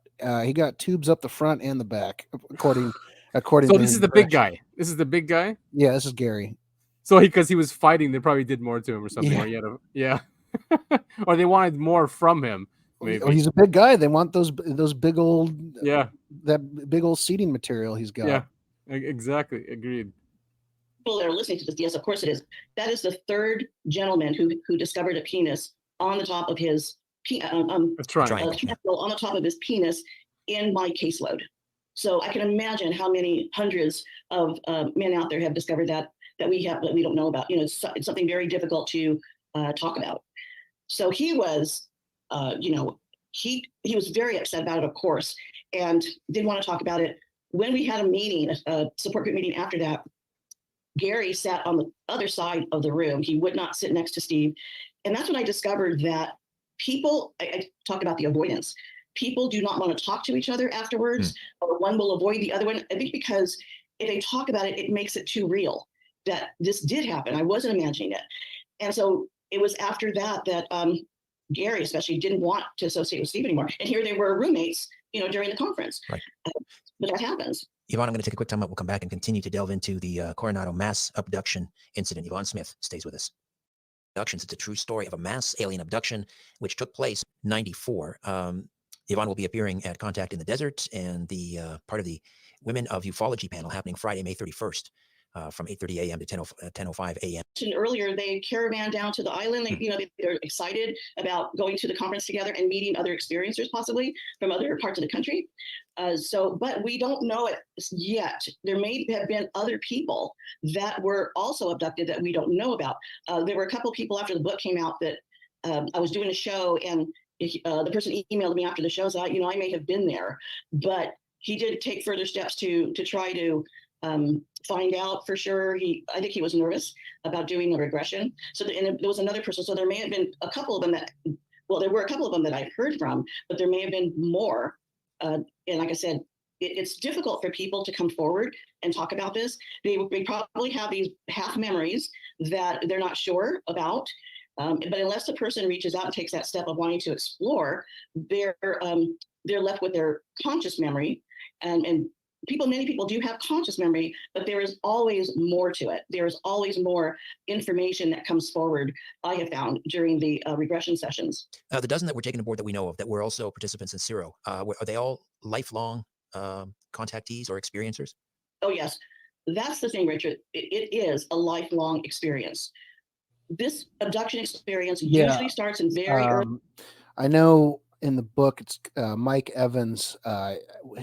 Speaker 1: tubes up the front and the back, according.
Speaker 2: So this is the big guy. This is the big guy.
Speaker 1: Yeah, this is Gary.
Speaker 2: So because he was fighting, they probably did more to him or something.
Speaker 1: Yeah.
Speaker 2: Or they wanted more from him. Maybe
Speaker 1: he's a big guy. They want those big old that big old seating material he's got.
Speaker 2: Yeah, exactly. Agreed.
Speaker 3: People that are listening to this, yes, of course it is. That is the third gentleman who discovered a penis on the top of his triangle on the top of his penis in my caseload. So I can imagine how many hundreds of men out there have discovered that we don't know about. It's something very difficult to talk about. So he was, he was very upset about it, of course, and didn't want to talk about it. When we had a meeting, a support group meeting after that, Gary sat on the other side of the room. He would not sit next to Steve. And that's when I discovered that people, I talk about the avoidance. People do not want to talk to each other afterwards, or one will avoid the other one. I think because if they talk about it, it makes it too real that this did happen. I wasn't imagining it. And so it was after that Gary especially didn't want to associate with Steve anymore. And here they were roommates, during the conference.
Speaker 4: Right.
Speaker 3: But that happens.
Speaker 4: Yvonne, I'm going to take a quick time out. We'll come back and continue to delve into the Coronado mass abduction incident. Yvonne Smith stays with us. Abductions, it's a true story of a mass alien abduction, which took place in 1994. Yvonne will be appearing at Contact in the Desert and the part of the Women of Ufology panel happening Friday, May 31st. From 8:30 a.m. to 10:05 a.m.
Speaker 3: Earlier, they caravan down to the island. They're excited about going to the conference together and meeting other experiencers, possibly from other parts of the country. But we don't know it yet. There may have been other people that were also abducted that we don't know about. There were a couple of people after the book came out that I was doing a show, and the person emailed me after the show, said, I may have been there, but he did take further steps to try to find out for sure. I think he was nervous about doing a regression. So there was another person. So there may have been a couple of them there were a couple of them that I heard from, but there may have been more. And like I said, it's difficult for people to come forward and talk about this. They probably have these half memories that they're not sure about. But unless the person reaches out and takes that step of wanting to explore, they're left with their conscious memory. And many people do have conscious memory, but there is always more to it. There is always more information that comes forward, I have found, during the regression sessions.
Speaker 4: The dozen that were taken aboard that we know of that were also participants in CIRO, are they all lifelong contactees or experiencers?
Speaker 3: Oh, yes. That's the thing, Richard. It is a lifelong experience. This abduction experience usually starts in very early.
Speaker 1: I know in the book, it's Mike Evans.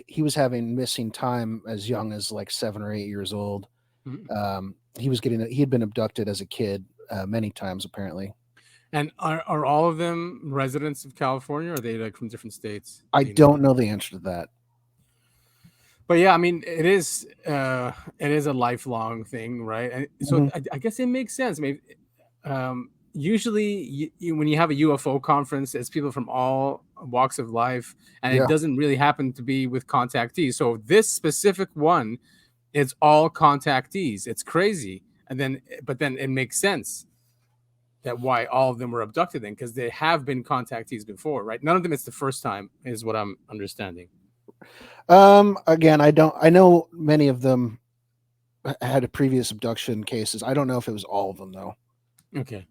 Speaker 1: He was having missing time as young as like 7 or 8 years old. He had been abducted as a kid many times apparently.
Speaker 2: And are all of them residents of California, or are they like from different states?
Speaker 1: I don't know the answer to that.
Speaker 2: But yeah, I mean, it is a lifelong thing, right? And so I guess it makes sense. Maybe usually when you have a UFO conference, it's people from all walks of life, and it doesn't really happen to be with contactees. So this specific one, it's all contactees. It's crazy, but then it makes sense that why all of them were abducted then, because they have been contactees before, right? None of them it's the first time, is what I'm understanding.
Speaker 1: Again, I know many of them had a previous abduction cases. I don't know if it was all of them though.
Speaker 2: Okay.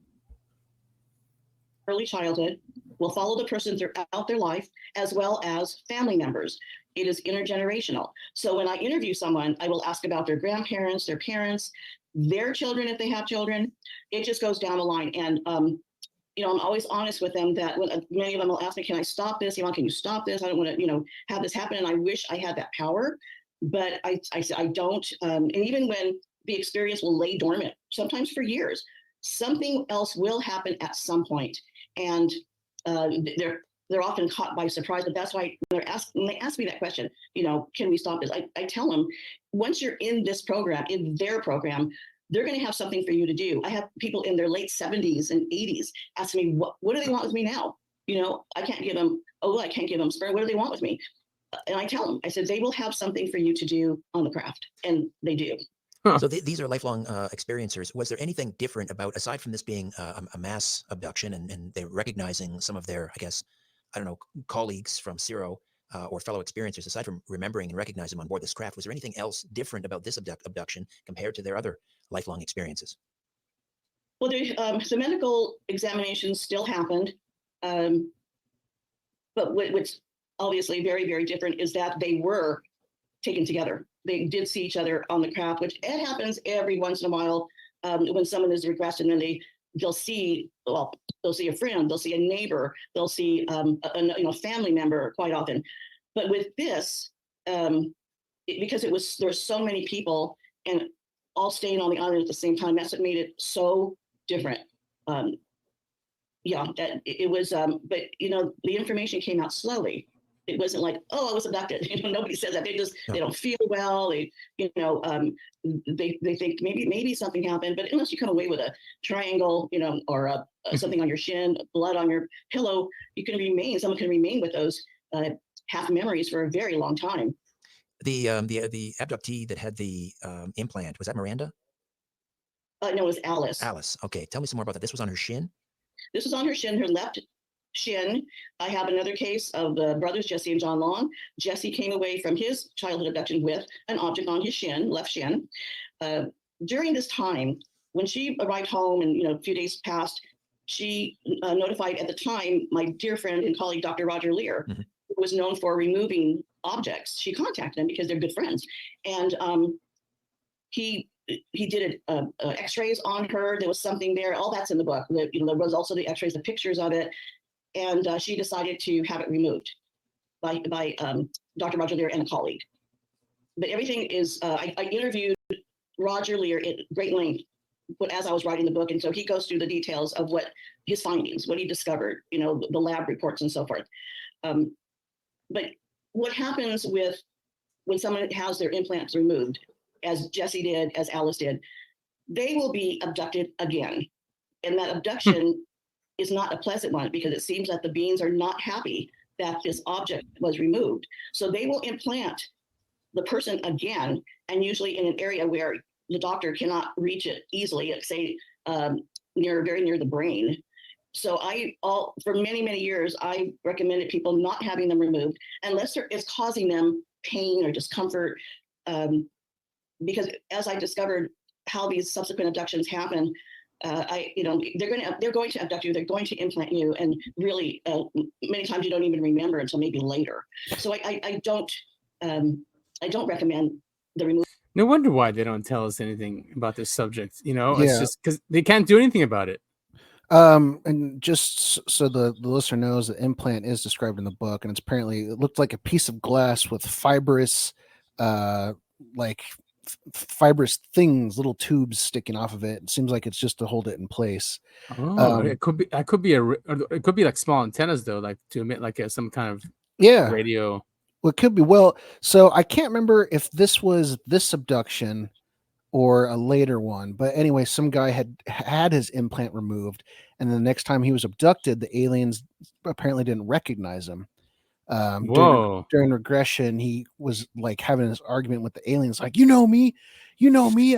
Speaker 3: Early childhood will follow the person throughout their life, as well as family members. It is intergenerational. So when I interview someone, I will ask about their grandparents, their parents, their children, if they have children. It just goes down the line. And I'm always honest with them that when many of them will ask me, can I stop this? Yvonne, can you stop this? I don't want to, have this happen. And I wish I had that power, but I don't. And even when the experience will lay dormant, sometimes for years, something else will happen at some point. And they're often caught by surprise. But that's why when they ask me that question, can we stop this? I tell them, once you're in this program, in their program, they're going to have something for you to do. I have people in their late 70s and 80s asking me, what do they want with me now? I can't give them sperm. What do they want with me? And I tell them, I said, they will have something for you to do on the craft. And they do.
Speaker 4: So these are lifelong experiencers. Was there anything different about, aside from this being a mass abduction and they're recognizing some of their, I guess, I don't know, colleagues from Zero or fellow experiencers, aside from remembering and recognizing them on board this craft, was there anything else different about this abduction compared to their other lifelong experiences?
Speaker 3: Well, the medical examinations still happened. But what's obviously very, very different is that they were taken together. They did see each other on the craft, which it happens every once in a while when someone is regressed, and then they'll see a friend, they'll see a neighbor, they'll see a family member quite often. But with this, because there's so many people and all staying on the island at the same time, that's what made it so different. That it was, but the information came out slowly. It wasn't like, oh, I was abducted. Nobody says that. They don't feel well. They think maybe something happened. But unless you come away with a triangle, or something on your shin, blood on your pillow, someone can remain with those half memories for a very long time.
Speaker 4: The abductee that had the implant, was that Miranda?
Speaker 3: No, it was Alice.
Speaker 4: Alice. Okay, tell me some more about that. This was on her shin?
Speaker 3: This was on her shin, her left shin. I have another case of the brothers, Jesse and John Long. Jesse came away from his childhood abduction with an object on his shin, left shin. During this time, when she arrived home and a few days passed, she notified at the time my dear friend and colleague, Dr. Roger Lear, who was known for removing objects. She contacted him because they're good friends. And he did x-rays on her. There was something there. All that's in the book. There was also the x-rays, the pictures of it. And she decided to have it removed by Dr. Roger Lear and a colleague. But everything is, I interviewed Roger Lear at great length as I was writing the book. And so he goes through the details of what his findings, what he discovered, the lab reports and so forth. But what happens when someone has their implants removed, as Jesse did, as Alice did, they will be abducted again. And that abduction is not a pleasant one, because it seems that the beings are not happy that this object was removed. So they will implant the person again, and usually in an area where the doctor cannot reach it easily, say very near the brain. So for many, many years, I recommended people not having them removed unless it's causing them pain or discomfort. Because as I discovered how these subsequent abductions happen, they're going to abduct you. They're going to implant you, and really, many times you don't even remember until maybe later. So I don't recommend the removal.
Speaker 2: No wonder why they don't tell us anything about this subject. It's just because they can't do anything about it.
Speaker 1: And just so the listener knows, the implant is described in the book, and it looked like a piece of glass with fibrous, like fibrous things, little tubes sticking off of it. It seems like it's just to hold it in place.
Speaker 2: Oh, it could be. It could be like small antennas though, like to emit like some kind of radio.
Speaker 1: Well, it could be. Well, so I can't remember if this was this abduction or a later one, but anyway, some guy had his implant removed, and the next time he was abducted, the aliens apparently didn't recognize him. During regression, he was like having this argument with the aliens, like, you know me,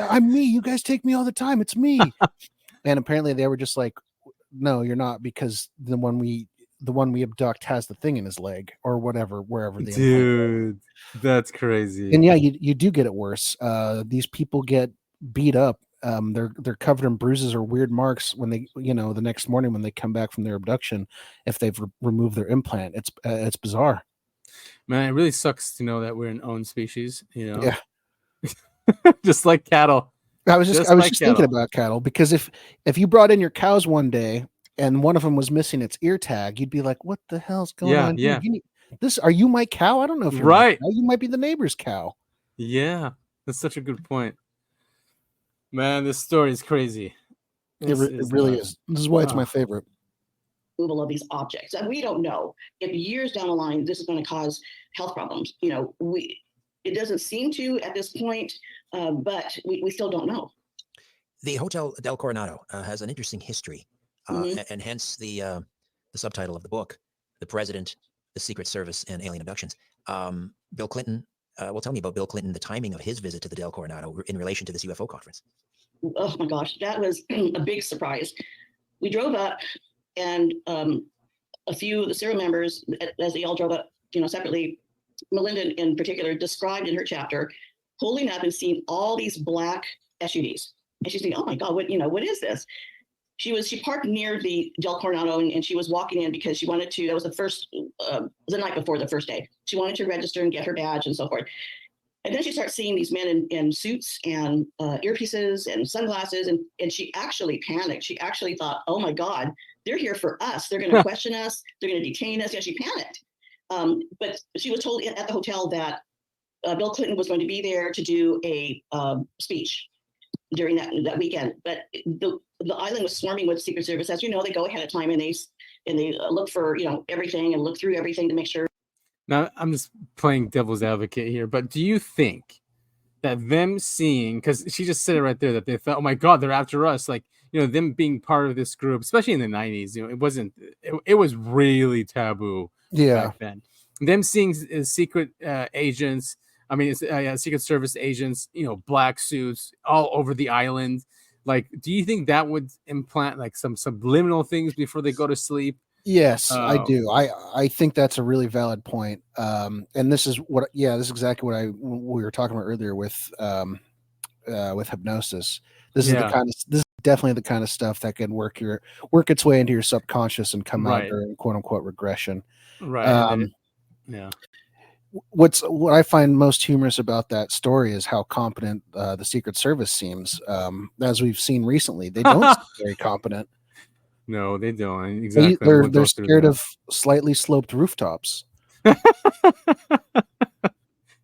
Speaker 1: I'm me. You guys take me all the time. It's me. And apparently they were just like, no, you're not, because the one we abduct has the thing in his leg or whatever, wherever the
Speaker 2: dude, that's crazy.
Speaker 1: And yeah, you do get it worse. These people get beat up. They're covered in bruises or weird marks when they, the next morning when they come back from their abduction, if they've removed their implant. It's bizarre.
Speaker 2: Man, it really sucks to know that we're an own species,
Speaker 1: Yeah.
Speaker 2: Just like cattle.
Speaker 1: I was just thinking about cattle, because if you brought in your cows one day and one of them was missing its ear tag, you'd be like, what the hell's going on?
Speaker 2: Yeah.
Speaker 1: Are you my cow? I don't know if you're
Speaker 2: right.
Speaker 1: My cow. You might be the neighbor's cow.
Speaker 2: Yeah, that's such a good point. Man, this story is crazy.
Speaker 1: It really is. This is why it's my favorite.
Speaker 3: Removal of these objects, and we don't know if years down the line this is going to cause health problems. It doesn't seem to at this point, but we still don't know.
Speaker 4: The Hotel del Coronado has an interesting history, and hence the subtitle of the book, The President, the Secret Service, and Alien Abductions. Bill Clinton, tell me about Bill Clinton, the timing of his visit to the Del Coronado in relation to this UFO conference.
Speaker 3: Oh my gosh, that was a big surprise. We drove up, and a few of the serial members, as they all drove up, separately, Melinda in particular described in her chapter pulling up and seeing all these black SUVs, and she's thinking, "Oh my God, what is this?" She parked near the Del Coronado, and she was walking in because she wanted to. That was the night before the first day. She wanted to register and get her badge and so forth. And then she starts seeing these men in suits and earpieces and sunglasses, and she actually panicked. She actually thought, "Oh my God, they're here for us. They're going to question us. They're going to detain us." Yeah, she panicked. But she was told at the hotel that Bill Clinton was going to be there to do a speech during that weekend. But the island was swarming with Secret Service. As you know, they go ahead of time and they look for everything and look through everything to make sure.
Speaker 2: Now, I'm just playing devil's advocate here, but do you think that them seeing, because she just said it right there, that they thought, "Oh my God, they're after us," like, them being part of this group, especially in the 90s, it was really taboo back then. Them seeing secret agents, Secret Service agents, black suits all over the island. Like, do you think that would implant like some subliminal things before they go to sleep?
Speaker 1: Yes, I do. I think that's a really valid point. And this is exactly what we were talking about earlier with hypnosis. This is definitely the kind of stuff that can work its way into your subconscious and come out during quote unquote regression.
Speaker 2: Right. Yeah.
Speaker 1: What I find most humorous about that story is how competent the Secret Service seems. As we've seen recently, they don't seem very competent.
Speaker 2: No, they don't. Exactly.
Speaker 1: They're scared of slightly sloped rooftops.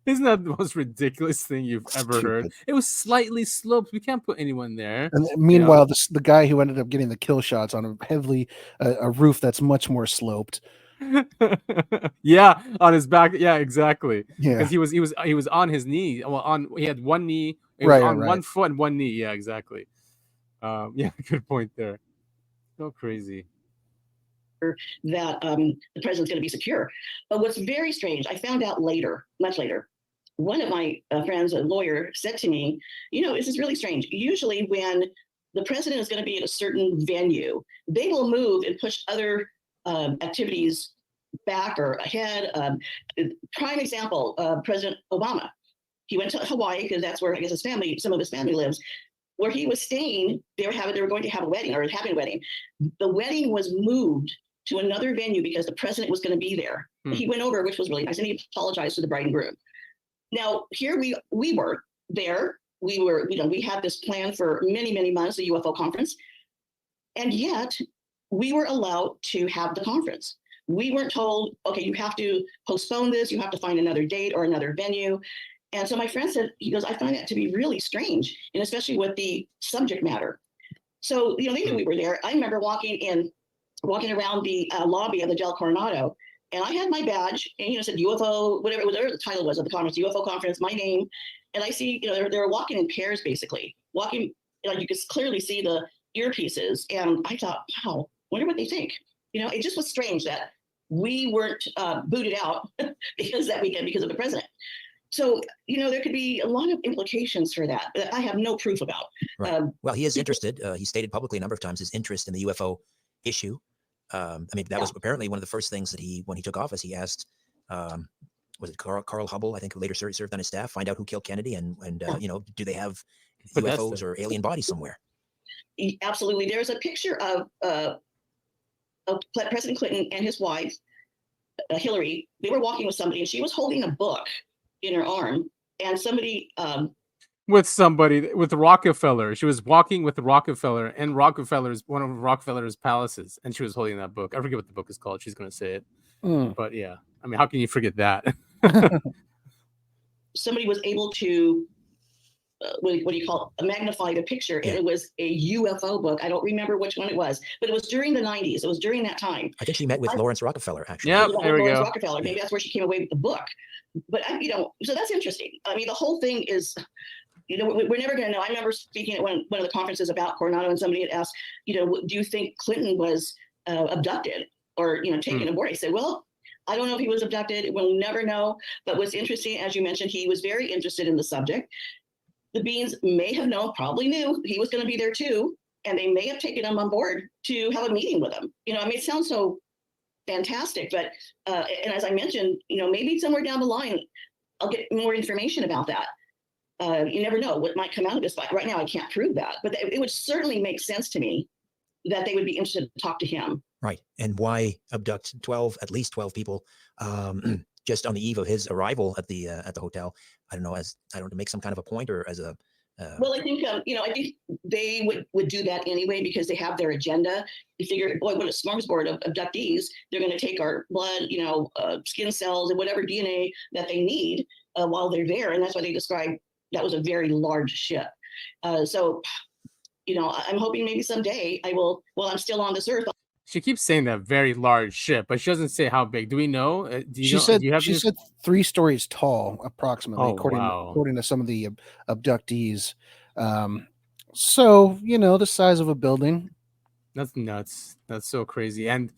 Speaker 2: Isn't that the most ridiculous thing you've ever heard? It was slightly sloped. We can't put anyone there.
Speaker 1: And meanwhile, the guy who ended up getting the kill shots on a roof that's much more sloped.
Speaker 2: Yeah, on his back. Yeah, exactly.
Speaker 1: Yeah,
Speaker 2: because he was on his knee. Well, he had one knee. One foot and one knee. Yeah, exactly. Yeah, good point there. So crazy
Speaker 3: that the president's going to be secure. But what's very strange, I found out much later, one of my friends, a lawyer, said to me, this is really strange. Usually when the president is going to be at a certain venue, they will move and push other activities back or ahead. Prime example, President Obama. He went to Hawaii because that's where I guess some of his family lives. Where he was staying, they were going to have a wedding or having a wedding. The wedding was moved to another venue because the president was going to be there. He went over, which was really nice, and he apologized to the bride and groom. Now, here we were there. We had this plan for many, many months, the UFO conference, and yet we were allowed to have the conference. We weren't told, okay, you have to postpone this, you have to find another date or another venue. And so my friend said, he goes, I find that to be really strange, and especially with the subject matter. So, they knew we were there. I remember walking around the lobby of the Del Coronado, and I had my badge, and it said UFO, whatever the title was of the conference, UFO conference, my name. And I see, they were walking in pairs, basically walking, you could clearly see the earpieces. And I thought, wow, wonder what they think. It just was strange that we weren't booted out because that weekend because of the president. So, there could be a lot of implications for that I have no proof about.
Speaker 4: Right. Well, he is interested. He stated publicly a number of times his interest in the UFO issue. That was apparently one of the first things that when he took office, he asked, was it Carl Hubble, I think, who later served on his staff, find out who killed Kennedy and do they have UFOs or alien bodies somewhere?
Speaker 3: Absolutely. There's a picture of President Clinton and his wife, Hillary. They were walking with somebody, and she was holding a book in her arm, and somebody
Speaker 2: with Rockefeller. She was walking with Rockefeller and one of Rockefeller's palaces, and she was holding that book. I forget what the book is called. She's going to say it, but yeah, how can you forget that?
Speaker 3: Somebody was able to what do you call it? Magnify the picture, and it was a UFO book. I don't remember which one it was, but it was during the 90s. It was during that time.
Speaker 4: I think she met with Lawrence Rockefeller, actually.
Speaker 2: Yeah, there we go.
Speaker 3: Rockefeller. Maybe that's where she came away with the book. But so that's interesting. The whole thing is, we're never going to know. I remember speaking at one of the conferences about Coronado, and somebody had asked, do you think Clinton was abducted or taken aboard? I said, well, I don't know if he was abducted. We'll never know. But what's interesting, as you mentioned, he was very interested in the subject. The Beans may have known, probably knew he was going to be there too, and they may have taken him on board to have a meeting with him. It sounds so fantastic, but and as I mentioned, maybe somewhere down the line, I'll get more information about that. You never know what might come out of this, but right now I can't prove that. But it would certainly make sense to me that they would be interested to talk to him.
Speaker 4: Right, and why abduct at least 12 people? Just on the eve of his arrival at the hotel, I don't know, to make some kind of a point or as a.
Speaker 3: Well, I think I think they would do that anyway because they have their agenda. They figure, boy, what a smorgasbord of abductees! They're going to take our blood, skin cells, and whatever DNA that they need while they're there, and that's why they described that was a very large ship. So, I'm hoping maybe someday I will. While I'm still on this earth.
Speaker 2: She keeps saying that very large ship, but she doesn't say how big. Do we know?
Speaker 1: She said 3 stories tall, approximately, according to some of the abductees. So, the size of a building.
Speaker 2: That's nuts. That's so crazy. And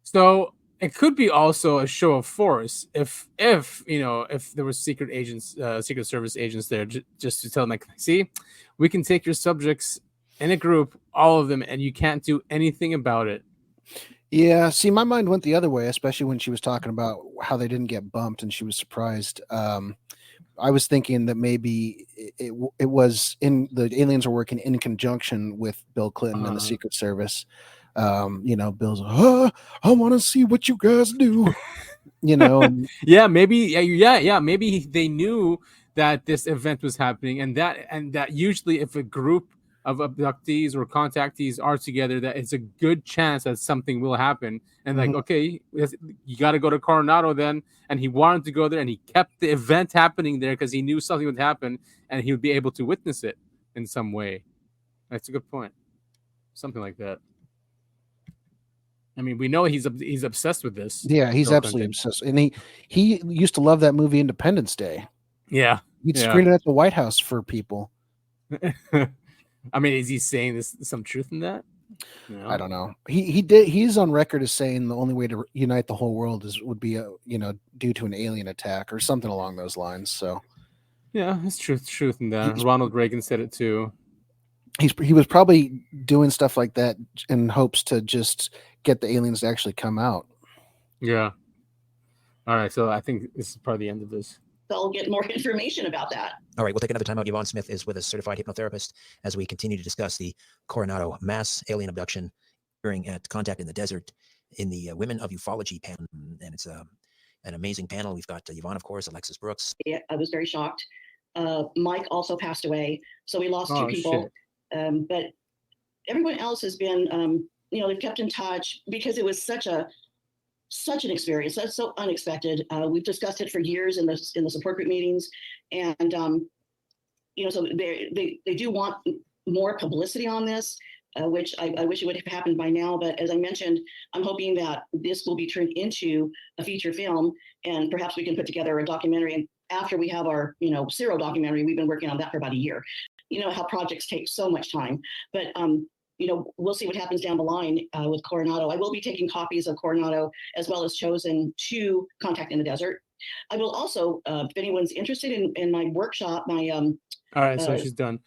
Speaker 2: so it could be also a show of force if there were Secret Service agents there just to tell them, like, see, we can take your subjects in a group, all of them, and you can't do anything about it.
Speaker 1: Yeah, see, my mind went the other way, especially when she was talking about how they didn't get bumped and she was surprised. I was thinking that maybe it was the aliens were working in conjunction with Bill Clinton and the Secret Service. Bill's, I want to see what you guys do.
Speaker 2: Yeah, maybe they knew that this event was happening, and that usually if a group of abductees or contactees are together, that it's a good chance that something will happen. And okay, you got to go to Coronado then. And he wanted to go there, and he kept the event happening there because he knew something would happen, and he would be able to witness it in some way. That's a good point. Something like that. We know he's obsessed with this.
Speaker 1: Yeah, he's absolutely obsessed. And he used to love that movie Independence Day.
Speaker 2: Yeah.
Speaker 1: He'd screen it at the White House for people.
Speaker 2: Is he saying some truth in that? No.
Speaker 1: I don't know. He's on record as saying the only way to unite the whole world would be due to an alien attack or something along those lines. So
Speaker 2: yeah, it's truth in that. Ronald Reagan said it too.
Speaker 1: He was probably doing stuff like that in hopes to just get the aliens to actually come out.
Speaker 2: Yeah. All right. So I think this is probably the end of this.
Speaker 3: I'll get more information about that.
Speaker 4: All right, we'll take another time out. Yvonne Smith is with us, certified hypnotherapist, as we continue to discuss the Coronado mass alien abduction hearing at Contact in the Desert in the Women of Ufology panel. And it's an amazing panel. We've got Yvonne, of course, Alexis Brooks.
Speaker 3: Yeah, I was very shocked. Mike also passed away. So we lost 2 people. But everyone else has been, they've kept in touch because it was such a such an experience. That's so unexpected. We've discussed it for years in the support group meetings, and so they do want more publicity on this, which I wish it would have happened by now. But as I mentioned, I'm hoping that this will be turned into a feature film, and perhaps we can put together a documentary. And after we have our serial documentary, we've been working on that for about a year. You know how projects take so much time, but we'll see what happens down the line with Coronado. I will be taking copies of Coronado as well as Chosen to Contact in the Desert. I will also, if anyone's interested in my workshop,
Speaker 2: all right, so she's done.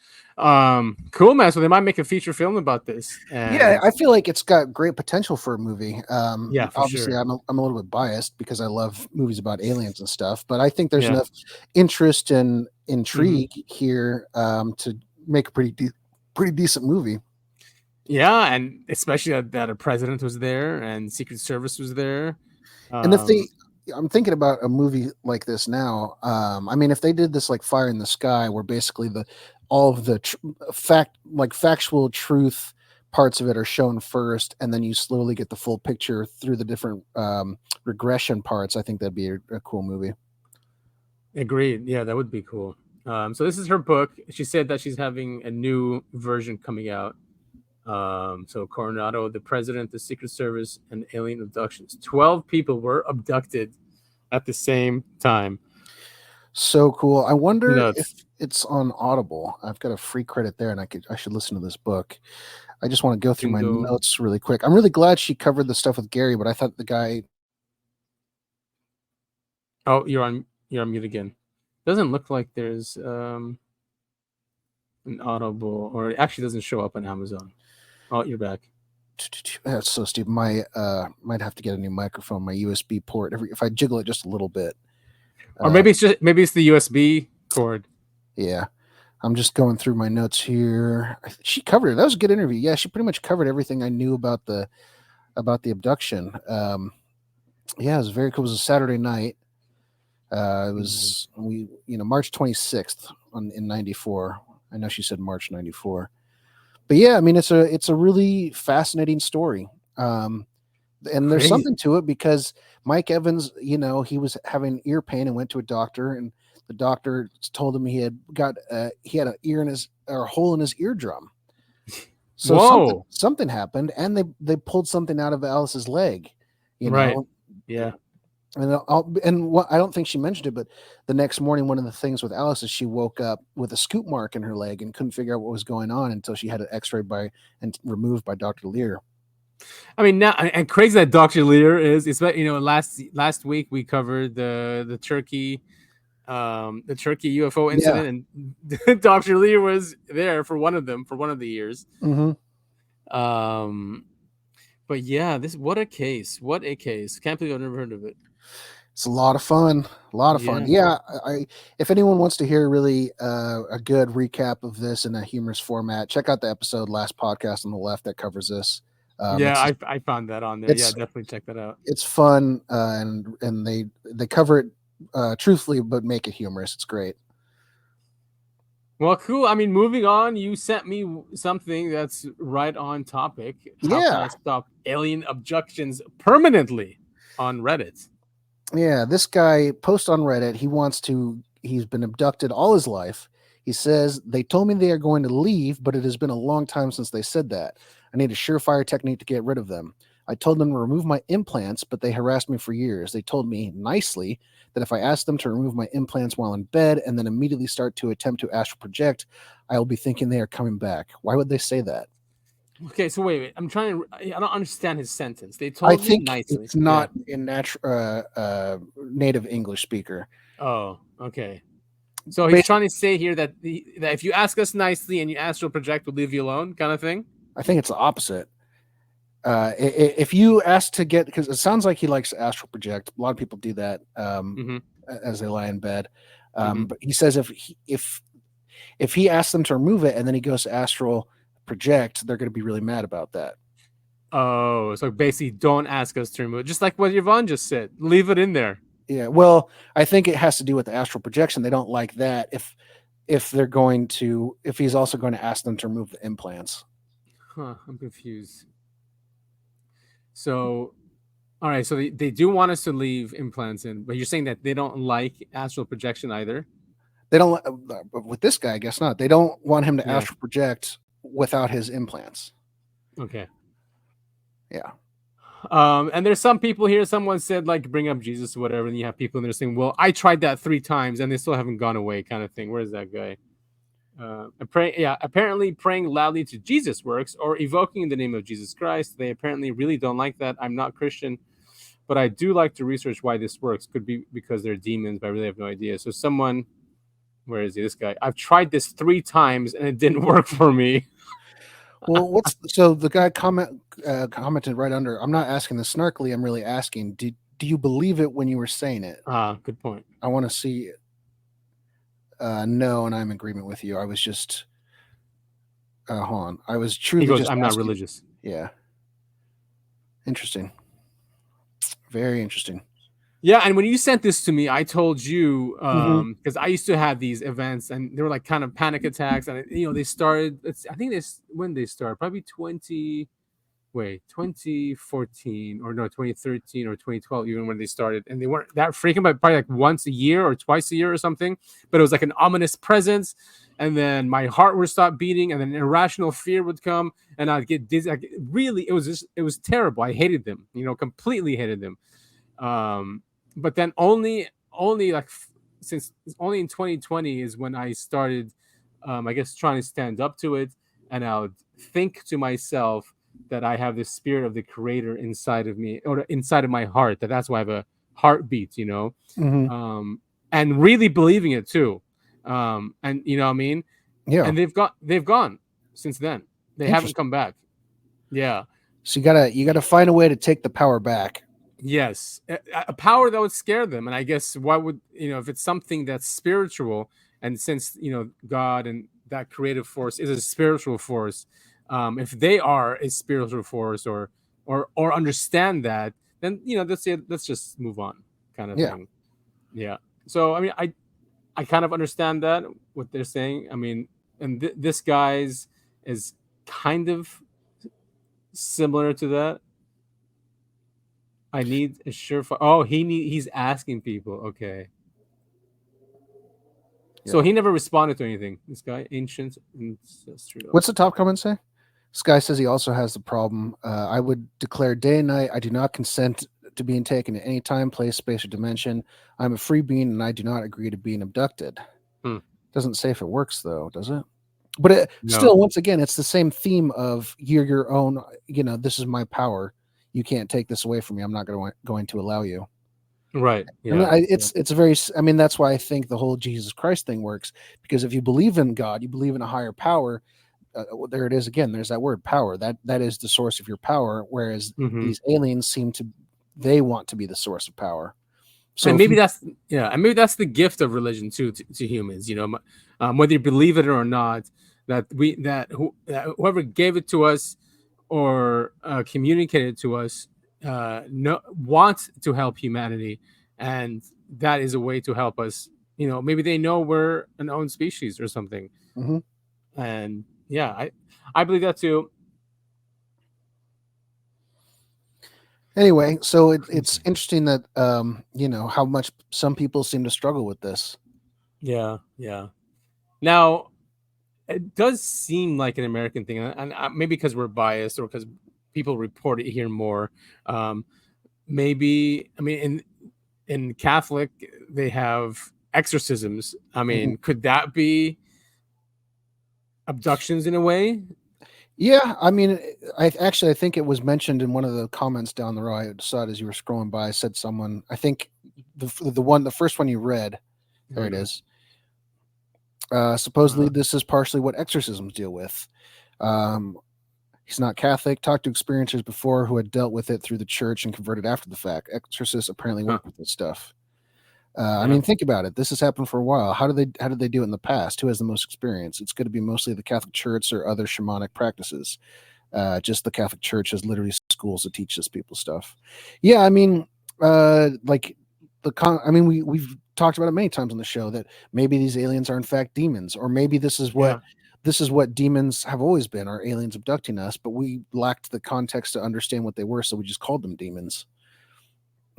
Speaker 2: Cool, man. So they might make a feature film about this.
Speaker 1: Yeah, I feel like it's got great potential for a movie.
Speaker 2: Yeah, for
Speaker 1: obviously,
Speaker 2: sure.
Speaker 1: I'm a little bit biased because I love movies about aliens and stuff, but I think there's
Speaker 2: Yeah.
Speaker 1: enough interest and intrigue here to make a pretty decent movie.
Speaker 2: Yeah, and especially that a president was there and Secret Service was there.
Speaker 1: And I'm thinking about a movie like this now. I mean, if they did this like Fire in the Sky, where basically all of the factual truth parts of it are shown first, and then you slowly get the full picture through the different regression parts, I think that'd be a cool movie.
Speaker 2: Agreed. Yeah, that would be cool. So this is her book. She said that she's having a new version coming out. So Coronado, the president, the Secret Service, and alien abductions. 12 people were abducted at the same time.
Speaker 1: So cool. I wonder
Speaker 2: Nuts.
Speaker 1: if it's on Audible. I've got a free credit there, and I should listen to this book. I just want to go through my notes really quick. I'm really glad she covered the stuff with Gary, but I thought the guy.
Speaker 2: Oh, you're on mute again. Doesn't look like there's an Audible, or it actually doesn't show up on Amazon. Oh, you're back.
Speaker 1: That's so stupid. My might have to get a new microphone. My USB port. If I jiggle it just a little bit,
Speaker 2: or maybe it's the USB cord.
Speaker 1: Yeah, I'm just going through my notes here. She covered it. That was a good interview. Yeah, she pretty much covered everything I knew about the abduction. Yeah, it was very cool. It was a Saturday night. It was March 26th in '94. I know she said March '94. But yeah, I mean, it's a really fascinating story. And there's something to it because Mike Evans, he was having ear pain and went to a doctor, and the doctor told him he had a hole in his eardrum. So something happened, and they pulled something out of Alice's leg.
Speaker 2: Right. Yeah.
Speaker 1: And I don't think she mentioned it, but the next morning, one of the things with Alice is she woke up with a scoop mark in her leg and couldn't figure out what was going on until she had it X-rayed and removed by Dr. Lear.
Speaker 2: I mean, now and crazy that Dr. Lear is. Last week we covered the Turkey UFO incident, and Dr. Lear was there for one of the years.
Speaker 1: Mm-hmm.
Speaker 2: But yeah, what a case! Can't believe I've never heard of it.
Speaker 1: It's a lot of fun. Yeah, if anyone wants to hear really a good recap of this in a humorous format, check out the episode last podcast on the left that covers this.
Speaker 2: I found that on there. Yeah, definitely check that out.
Speaker 1: It's fun, and they cover it truthfully, but make it humorous. It's great.
Speaker 2: Well, cool. I mean, moving on, you sent me something that's right on topic. How can I stop alien abductions permanently on Reddit?
Speaker 1: Yeah, this guy posts on Reddit. He's been abducted all his life. He says, they told me they are going to leave, but it has been a long time since they said that. I need a surefire technique to get rid of them. I told them to remove my implants, but they harassed me for years. They told me nicely that if I asked them to remove my implants while in bed and then immediately start to attempt to astral project, I will be thinking they are coming back. Why would they say that?
Speaker 2: Okay, so wait. I don't understand his sentence. They told me nicely.
Speaker 1: It's not in native English speaker.
Speaker 2: Oh, okay. So he's trying to say here that if you ask us nicely and you astral project, we'll leave you alone, kind of thing.
Speaker 1: I think it's the opposite. If you ask to get, because it sounds like he likes to astral project. A lot of people do that as they lie in bed. But he says if he asks them to remove it and then he goes to astral project, they're going to be really mad about that.
Speaker 2: Oh, so basically don't ask us to remove it. Just like what Yvonne just said. Leave it in there.
Speaker 1: Yeah, well, I think it has to do with the astral projection. They don't like that if he's also going to ask them to remove the implants.
Speaker 2: I'm confused. So All right, so they do want us to leave implants in, but you're saying that they don't like astral projection either?
Speaker 1: They don't with this guy, I guess not. They don't want him to
Speaker 2: Yeah.
Speaker 1: astral project without his implants.
Speaker 2: Okay.
Speaker 1: Yeah.
Speaker 2: And there's some people here, someone said like bring up Jesus or whatever, and you have people in there saying, well, I tried that 3 times and they still haven't gone away, kind of thing. Where's that guy? Apparently praying loudly to Jesus works, or evoking in the name of Jesus Christ. They apparently really don't like that. I'm not Christian, but I do like to research why this works. Could be because they're demons, but I really have no idea. So someone, where is he? This guy. I've tried this 3 times and it didn't work for me.
Speaker 1: Well, so the guy commented right under. I'm not asking this snarkily. I'm really asking. Do you believe it when you were saying it?
Speaker 2: Good point.
Speaker 1: I want to see it. No, and I'm in agreement with you. I was just hold on. I was truly.
Speaker 2: He goes,
Speaker 1: just
Speaker 2: I'm not
Speaker 1: asking.
Speaker 2: religious.
Speaker 1: Yeah. Interesting. Very interesting.
Speaker 2: Yeah, and when you sent this to me, I told you because I used to have these events, and they were like kind of panic attacks, and they started. I think when they started, probably 2014 or no 2013 or 2012, even when they started, and they weren't that frequent, but probably like once a year or twice a year or something. But it was like an ominous presence, and then my heart would stop beating, and then irrational fear would come, and I'd get dizzy. Like, really, it was terrible. I hated them, completely hated them. But then only like since only in 2020 is when I started, I guess, trying to stand up to it, and I would think to myself that I have the spirit of the creator inside of me, or inside of my heart, that's why I have a heartbeat,
Speaker 1: Mm-hmm.
Speaker 2: And really believing it too. And you know what I mean?
Speaker 1: Yeah.
Speaker 2: And they've gone since then. They haven't come back. Yeah.
Speaker 1: So you gotta find a way to take the power back.
Speaker 2: Yes, a power that would scare them. And I guess why would, if it's something that's spiritual, and since, God and that creative force is a spiritual force, if they are a spiritual force or understand that, then, let's just move on, kind of thing. Yeah. So, I mean, I kind of understand that, what they're saying. I mean, and this guy's is kind of similar to that. I need a surefire. Oh, he's asking people. Okay.
Speaker 1: Yeah.
Speaker 2: So he never responded to anything. This guy, ancient ancestral.
Speaker 1: What's the top comment say? This guy says he also has the problem. I would declare day and night. I do not consent to being taken at any time, place, space, or dimension. I'm a free being, and I do not agree to being abducted. Doesn't say if it works, though, does it? But still, once again, it's the same theme of you're your own. This is my power. You can't take this away from me. I'm not going to allow you.
Speaker 2: Right. Yeah.
Speaker 1: I mean, it's a very. I mean, that's why I think the whole Jesus Christ thing works, because if you believe in God, you believe in a higher power. There it is again. There's that word, power. That is the source of your power. Whereas these aliens they want to be the source of power. So
Speaker 2: and maybe that's the gift of religion too to humans. Whether you believe it or not, that whoever gave it to us or communicated to us wants to help humanity, and that is a way to help us. Maybe they know we're an own species or something. And yeah, I believe that too.
Speaker 1: Anyway, so it's interesting that how much some people seem to struggle with this.
Speaker 2: Yeah. Now, it does seem like an American thing, and maybe because we're biased or because people report it here more. Maybe, I mean, in Catholic they have exorcisms. I mean, could that be abductions in a way?
Speaker 1: Yeah, I mean, I think it was mentioned in one of the comments down the row. I saw it as you were scrolling by. Said someone, I think the first one you read, there it is. Supposedly this is partially what exorcisms deal with. He's not Catholic. Talked to experiencers before who had dealt with it through the church and converted after the fact. Exorcists apparently work with this stuff. I mean, think about it. This has happened for a while. How did they do it in the past? Who has the most experience? It's going to be mostly the Catholic Church or other shamanic practices. Just the Catholic Church has literally schools that teach this people stuff. Yeah, I mean, we've talked about it many times on the show that maybe these aliens are in fact demons, or maybe this is what demons have always been, are aliens abducting us, but we lacked the context to understand what they were, so we just called them demons.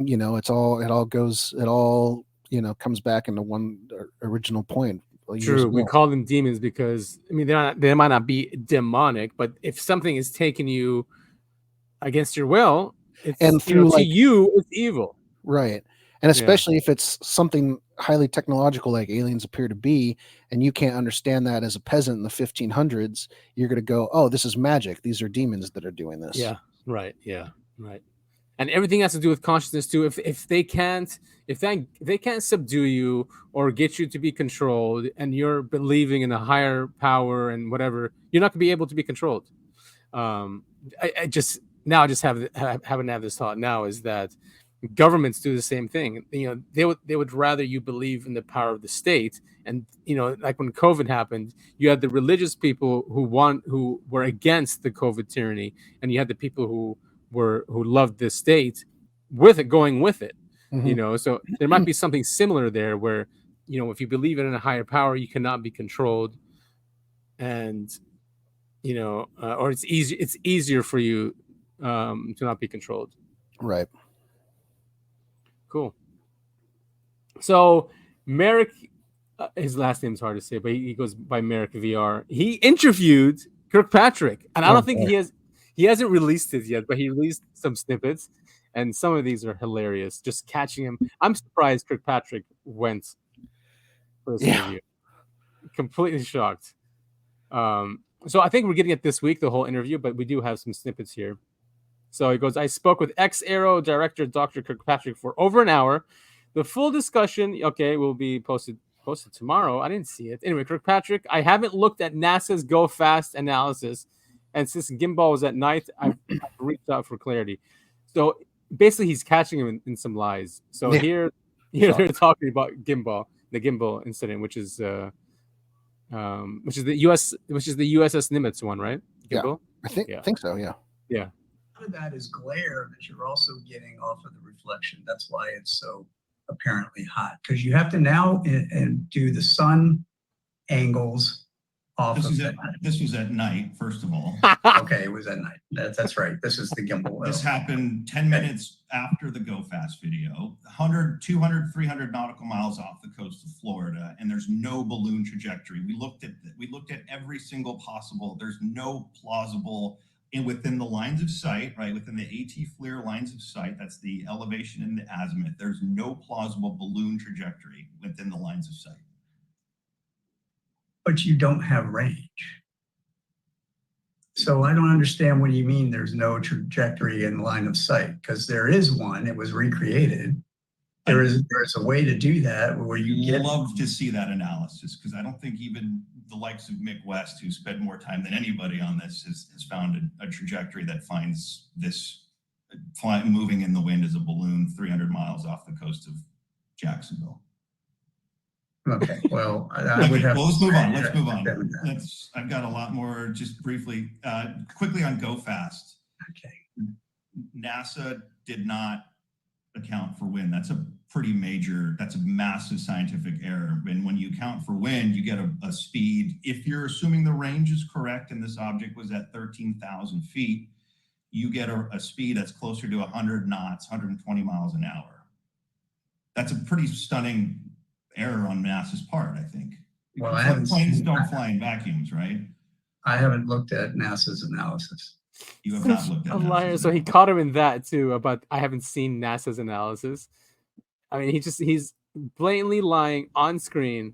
Speaker 1: you know, it all comes back into one original point.
Speaker 2: True. We call them demons because, I mean, they might not be demonic, but if something is taking you against your will, it's,
Speaker 1: and through
Speaker 2: to you, it's evil.
Speaker 1: Right. And especially if it's something highly technological like aliens appear to be, and you can't understand that as a peasant in the 1500s, you're going to go, oh, this is magic. These are demons that are doing this.
Speaker 2: Yeah. Right. Yeah. Right. And everything has to do with consciousness too. If they can't subdue you or get you to be controlled, and you're believing in a higher power and whatever, you're not going to be able to be controlled. I just happen to have this thought now, is that governments do the same thing. They would rather you believe in the power of the state. And like when COVID happened, you had the religious people who were against the COVID tyranny, and you had the people who loved the state going with it.
Speaker 1: Mm-hmm.
Speaker 2: So there might be something similar there, where if you believe in a higher power, you cannot be controlled, and or it's easier for you to not be controlled.
Speaker 1: Right.
Speaker 2: Cool. So Merrick, his last name's hard to say, but he goes by Merrick VR. He interviewed Kirkpatrick, and I don't think he hasn't released it yet, but he released some snippets, and some of these are hilarious. Just catching him. I'm surprised Kirkpatrick went for this interview. Completely shocked. So I think we're getting it this week, the whole interview, but we do have some snippets here. So he goes, I spoke with ex-Aero director Dr. Kirkpatrick for over an hour. The full discussion, will be posted tomorrow. I didn't see it. Anyway, Kirkpatrick, I haven't looked at NASA's Go Fast analysis, and since gimbal was at night, I've reached out for clarity. So basically, he's catching him in some lies. So here they're talking about the gimbal incident, which is the USS Nimitz one, right? Gimbal?
Speaker 1: Yeah, I think so. Yeah.
Speaker 2: Yeah.
Speaker 5: Of that is glare that you're also getting off of the reflection. That's why it's so apparently hot, because you have to now and do the sun angles off of that.
Speaker 6: This was at night, first of all.
Speaker 5: Okay, it was at night. That's right. This is the gimbal.
Speaker 6: This happened 10 minutes after the Go Fast video, 100, 200, 300 nautical miles off the coast of Florida, and there's no balloon trajectory. We looked at every single possible. There's no plausible. And within the lines of sight, right, within the AT FLIR lines of sight, that's the elevation and the azimuth, there's no plausible balloon trajectory within the lines of sight.
Speaker 5: But you don't have range. So I don't understand what you mean there's no trajectory in line of sight, because there is one. It was recreated. There's a way to do that where you
Speaker 6: love to see that analysis, because I don't think even the likes of Mick West, who spent more time than anybody on this, has found a trajectory that finds this moving in the wind as a balloon 300 miles off the coast of Jacksonville.
Speaker 5: Okay, well, I would have.
Speaker 6: Well, let's move on. Let's move on. I've got a lot more. Just briefly, quickly on Go Fast.
Speaker 5: Okay.
Speaker 6: NASA did not account for wind. That's a massive scientific error. And when you account for wind, you get a speed. If you're assuming the range is correct and this object was at 13,000 feet, you get a speed that's closer to 100 knots, 120 miles an hour. That's a pretty stunning error on NASA's part, I think.
Speaker 5: Well, planes
Speaker 6: don't fly in vacuums, right?
Speaker 5: I haven't looked at NASA's analysis.
Speaker 6: You have not looked at
Speaker 2: a liar. So he caught him in that too, about I haven't seen NASA's analysis. I mean, he's blatantly lying on screen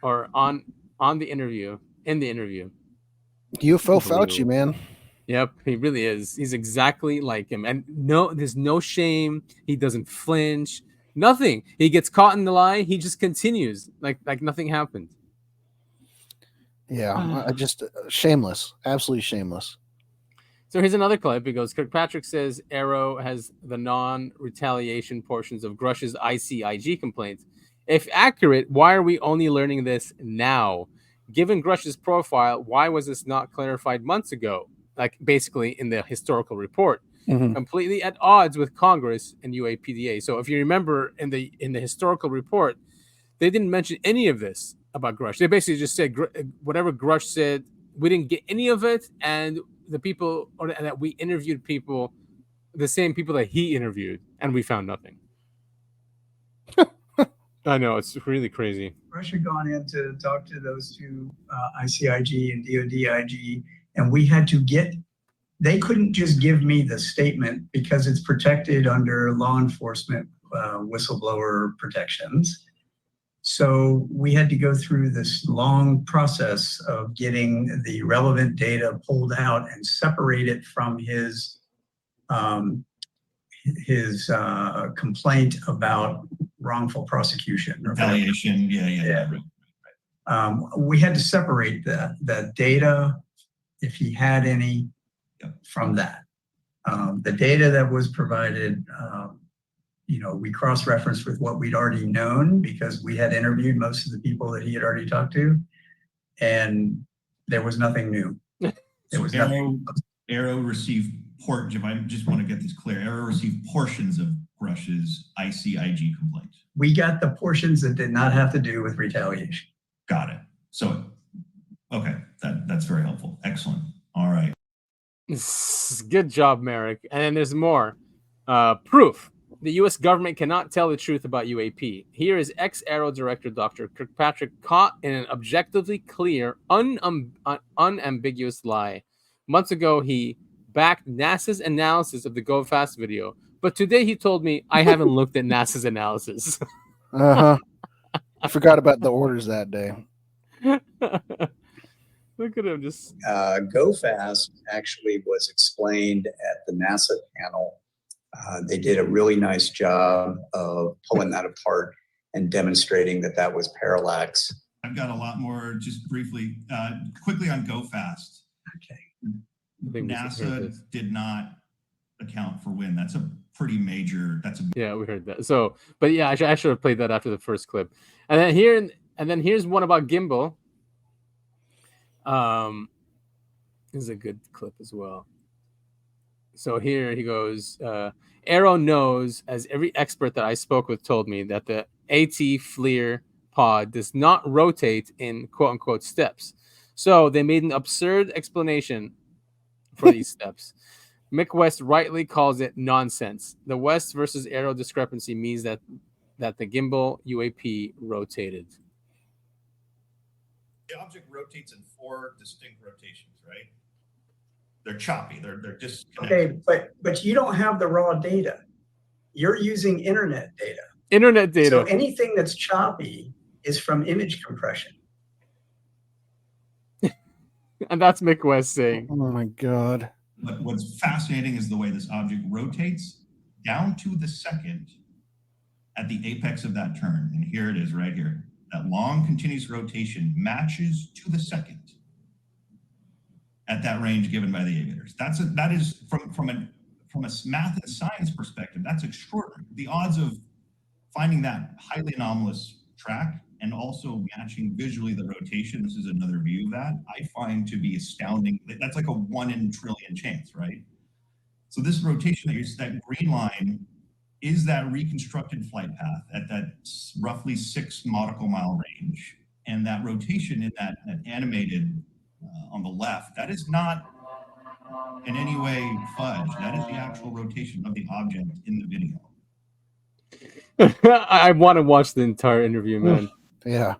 Speaker 2: or in the interview.
Speaker 1: UFO Fauci, man.
Speaker 2: Yep, he really is. He's exactly like him. And there's no shame. He doesn't flinch. Nothing. He gets caught in the lie. He just continues like nothing happened.
Speaker 1: Yeah, I just shameless, absolutely shameless.
Speaker 2: So here's another clip. He goes, Kirkpatrick says Aero has the non-retaliation portions of Grush's ICIG complaint. If accurate, why are we only learning this now? Given Grush's profile, why was this not clarified months ago? Like basically in the historical report. Mm-hmm. Completely at odds with Congress and UAPDA. So if you remember in the historical report, they didn't mention any of this about Grush. They basically just said whatever Grush said, we didn't get any of it, and the people that we interviewed people the same people that he interviewed, and we found nothing. I know, it's really crazy.
Speaker 5: Russia gone in to talk to those two ICIG and DODIG, and we had to they couldn't just give me the statement because it's protected under law enforcement whistleblower protections. So we had to go through this long process of getting the relevant data pulled out and separate it from his complaint about wrongful prosecution.
Speaker 6: Retaliation. Yeah. Right.
Speaker 5: We had to separate the data, if he had any, from that. The data that was provided, we cross-referenced with what we'd already known because we had interviewed most of the people that he had already talked to, and there was nothing new.
Speaker 6: Arrow received if I just want to get this clear, Arrow received portions of Rush's ICIG complaint.
Speaker 5: We got the portions that did not have to do with retaliation.
Speaker 6: Got it. So, okay, that's very helpful. Excellent. All right.
Speaker 2: Good job, Merrick. And then there's more. Proof. The U.S. government cannot tell the truth about UAP. Here is ex-Arrow director Dr. Kirkpatrick caught in an objectively clear, unambiguous lie. Months ago, he backed NASA's analysis of the Go Fast video, but today he told me I haven't looked at NASA's analysis.
Speaker 1: I forgot about the orders that day.
Speaker 2: Look at him just.
Speaker 5: Go Fast actually was explained at the NASA panel. They did a really nice job of pulling that apart and demonstrating that was parallax.
Speaker 6: I've got a lot more, just briefly, quickly on Go Fast.
Speaker 5: Okay.
Speaker 6: NASA did not account for wind. That's a pretty major.
Speaker 2: Yeah, we heard that. So, but yeah, I should have played that after the first clip. And then here's one about gimbal. This is a good clip as well. So here he goes. Arrow knows, as every expert that I spoke with told me, that the AT FLIR pod does not rotate in quote unquote steps. So they made an absurd explanation for these steps. Mick West rightly calls it nonsense. The West versus Arrow discrepancy means that the gimbal UAP rotated.
Speaker 6: The object rotates in 4 distinct rotations, right? They're choppy. They're disconnected.
Speaker 5: Okay, but you don't have the raw data. You're using internet data.
Speaker 2: Internet data.
Speaker 5: So anything that's choppy is from image compression.
Speaker 2: And that's Mick West saying.
Speaker 1: Oh my God.
Speaker 6: But what's fascinating is the way this object rotates down to the second at the apex of that turn. And here it is right here. That long continuous rotation matches to the second at that range given by the aviators. That is from a math and science perspective, that's extraordinary. The odds of finding that highly anomalous track and also matching visually the rotation, this is another view of that, I find to be astounding. That's like a 1 in a trillion chance, right? So this rotation that green line is that reconstructed flight path at that roughly 6 nautical mile range. And that rotation in that animated on the left, that is not in any way fudge. That is the actual rotation of the object in the video.
Speaker 2: I want to watch the entire interview, man.
Speaker 1: Yeah.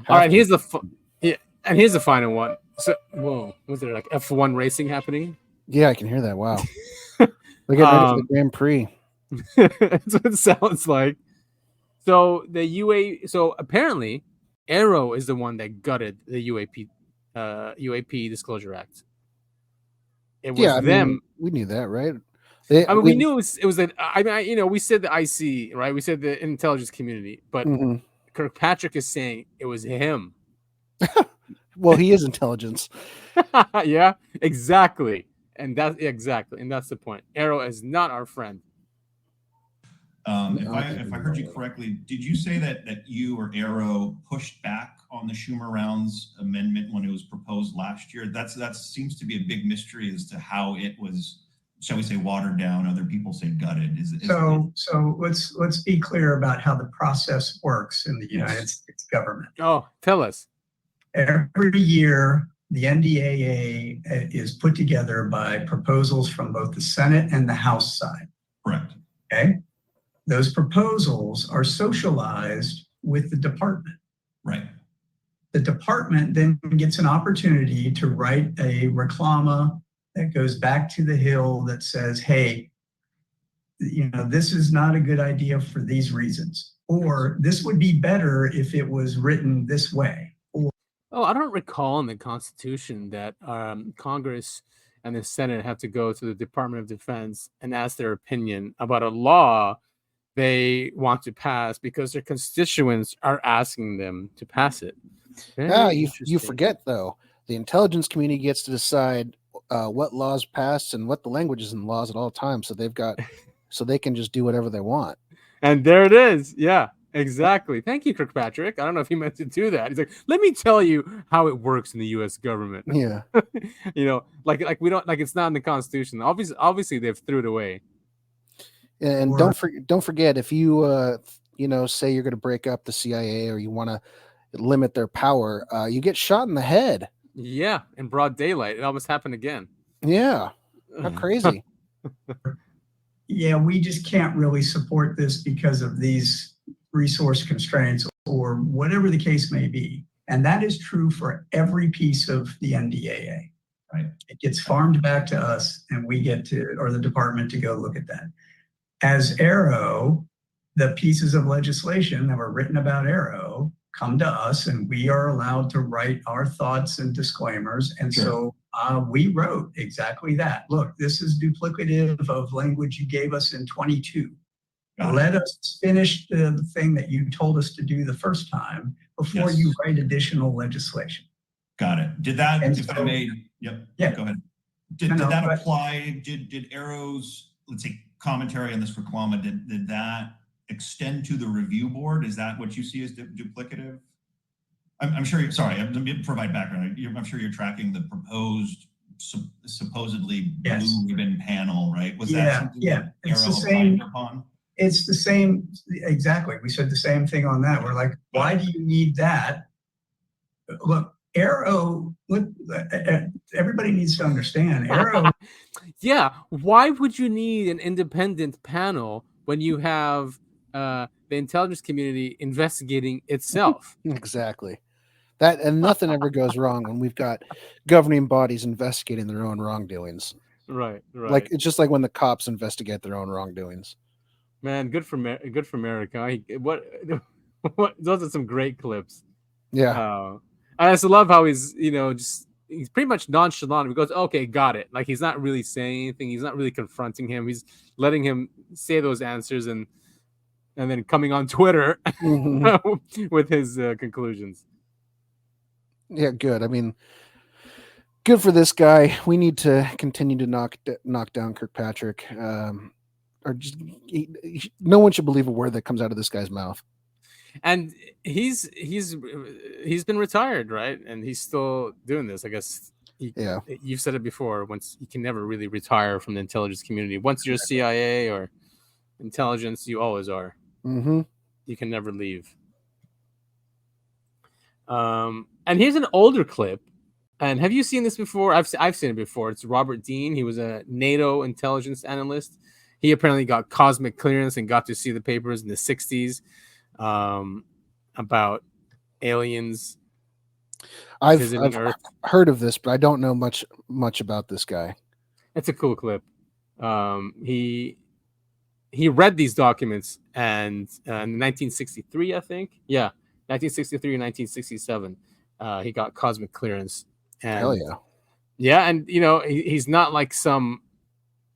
Speaker 2: All right, here's the final one. So, whoa, was there like F1 racing happening?
Speaker 1: Yeah, I can hear that. Wow. They're getting ready for the Grand Prix.
Speaker 2: That's what it sounds like. So so apparently Arrow is the one that gutted the UAP Disclosure Act. It was them.
Speaker 1: We knew that, right?
Speaker 2: We knew it was that. We said the IC, right? We said the intelligence community, but Kirkpatrick is saying it was him.
Speaker 1: Well, he is intelligence.
Speaker 2: Yeah, exactly. And that's the point. Arrow is not our friend.
Speaker 6: If I heard you correctly, did you say that you or Arrow pushed back on the Schumer rounds amendment when it was proposed last year? That seems to be a big mystery as to how it was, shall we say, watered down. Other people say gutted.
Speaker 5: So let's be clear about how the process works in the United States government.
Speaker 2: Oh, tell us.
Speaker 5: Every year, the NDAA is put together by proposals from both the Senate and the House side.
Speaker 6: Correct.
Speaker 5: Okay. Those proposals are socialized with the department.
Speaker 6: Right.
Speaker 5: The department then gets an opportunity to write a reclama that goes back to the Hill that says, hey, this is not a good idea for these reasons, or this would be better if it was written this way.
Speaker 2: Oh, I don't recall in the Constitution that Congress and the Senate have to go to the Department of Defense and ask their opinion about a law they want to pass because their constituents are asking them to pass it.
Speaker 1: You forget, though, the intelligence community gets to decide what laws pass and what the language is in laws at all times. So they can just do whatever they want.
Speaker 2: And there it is. Yeah, exactly. Thank you, Kirkpatrick. I don't know if he meant to do that. He's like, let me tell you how it works in the U.S. government.
Speaker 1: Yeah.
Speaker 2: Like we don't, like it's not in the Constitution. Obviously they've threw it away.
Speaker 1: And don't forget, if you say you're going to break up the CIA or you want to limit their power, you get shot in the head.
Speaker 2: Yeah, in broad daylight. It almost happened again.
Speaker 1: Yeah, how crazy.
Speaker 5: Yeah, we just can't really support this because of these resource constraints or whatever the case may be. And that is true for every piece of the NDAA. Right? It gets farmed back to us and we get to, or the department, to go look at that. As Arrow, the pieces of legislation that were written about Arrow come to us and we are allowed to write our thoughts and disclaimers. And so we wrote exactly that. Look, this is duplicative of language you gave us in 22. Let us finish the thing that you told us to do the first time before you write additional legislation.
Speaker 6: Got it. Did that,
Speaker 5: Yeah.
Speaker 6: Go ahead. Did that apply? Did Arrow's, let's say, commentary on this reclama, did that extend to the review board? Is that what you see as duplicative? I'm sure let me provide background. I'm sure you're tracking the proposed supposedly blue ribbon panel, right? Was that something that
Speaker 5: it's
Speaker 6: Arrow
Speaker 5: the same
Speaker 6: upon?
Speaker 5: It's the same. Exactly. We said the same thing on that. We're like, why do you need that? Look, Arrow, everybody needs to understand Arrow.
Speaker 2: Yeah. Why would you need an independent panel when you have the intelligence community investigating itself?
Speaker 1: Exactly. That, and nothing ever goes wrong when we've got governing bodies investigating their own wrongdoings.
Speaker 2: Right.
Speaker 1: Like it's just like when the cops investigate their own wrongdoings.
Speaker 2: Man, good for America. Those are some great clips.
Speaker 1: Yeah.
Speaker 2: I just love how he's pretty much nonchalant. He goes, okay, got it. Like he's not really saying anything. He's not really confronting him. He's letting him say those answers and then coming on Twitter with his conclusions.
Speaker 1: Yeah, good. I mean, good for this guy. We need to continue to knock down Kirkpatrick. No one should believe a word that comes out of this guy's mouth.
Speaker 2: And he's been retired, right? And he's still doing this. I guess you've said it before. Once you can never really retire from the intelligence community. Once you're CIA or intelligence, you always are.
Speaker 1: Mm-hmm.
Speaker 2: You can never leave. And here's an older clip. And have you seen this before? I've seen it before. It's Robert Dean. He was a NATO intelligence analyst. He apparently got cosmic clearance and got to see the papers in the 60s about aliens.
Speaker 1: I've heard of this, but I don't know much about this guy.
Speaker 2: It's a cool clip. He read these documents, and in 1963, I think. Yeah, 1963 and 1967, he got cosmic clearance. And,
Speaker 1: hell yeah.
Speaker 2: Yeah, and he's not like some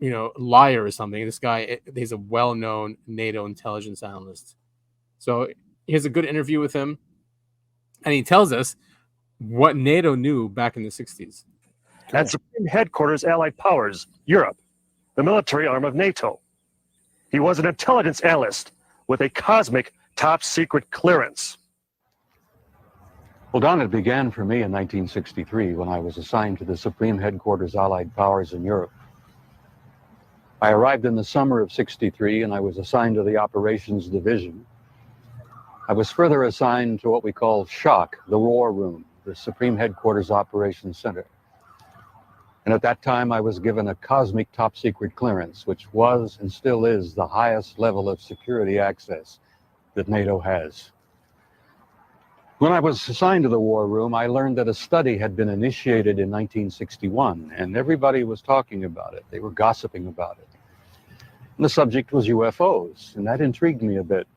Speaker 2: liar or something. This guy, he's a well-known NATO intelligence analyst. So here's a good interview with him, and he tells us what NATO knew back in the 60s.
Speaker 7: Cool. At Supreme Headquarters, Allied Powers, Europe, the military arm of NATO. He was an intelligence analyst with a cosmic top-secret clearance.
Speaker 8: Well, Don, it began for me in 1963 when I was assigned to the Supreme Headquarters Allied Powers in Europe. I arrived in the summer of '63 and I was assigned to the Operations Division. I was further assigned to what we call SHOCK, the War Room, the Supreme Headquarters Operations Center. And at that time, I was given a cosmic top secret clearance, which was and still is the highest level of security access that NATO has. When I was assigned to the war room, I learned that a study had been initiated in 1961, and everybody was talking about it. They were gossiping about it. And the subject was UFOs, and that intrigued me a bit.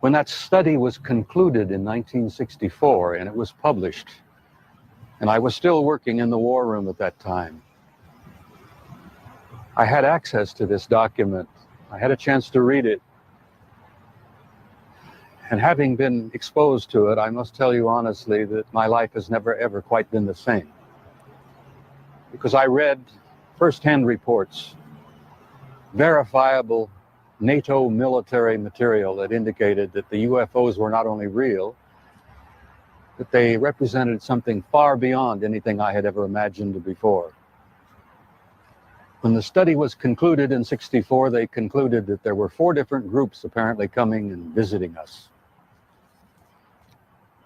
Speaker 8: When that study was concluded in 1964 and it was published, and I was still working in the war room at that time, I had access to this document. I had a chance to read it. And having been exposed to it, I must tell you honestly that my life has never, ever quite been the same. Because I read firsthand reports, verifiable NATO military material that indicated that the UFOs were not only real, that they represented something far beyond anything I had ever imagined before. When the study was concluded in '64, they concluded that there were 4 different groups apparently coming and visiting us.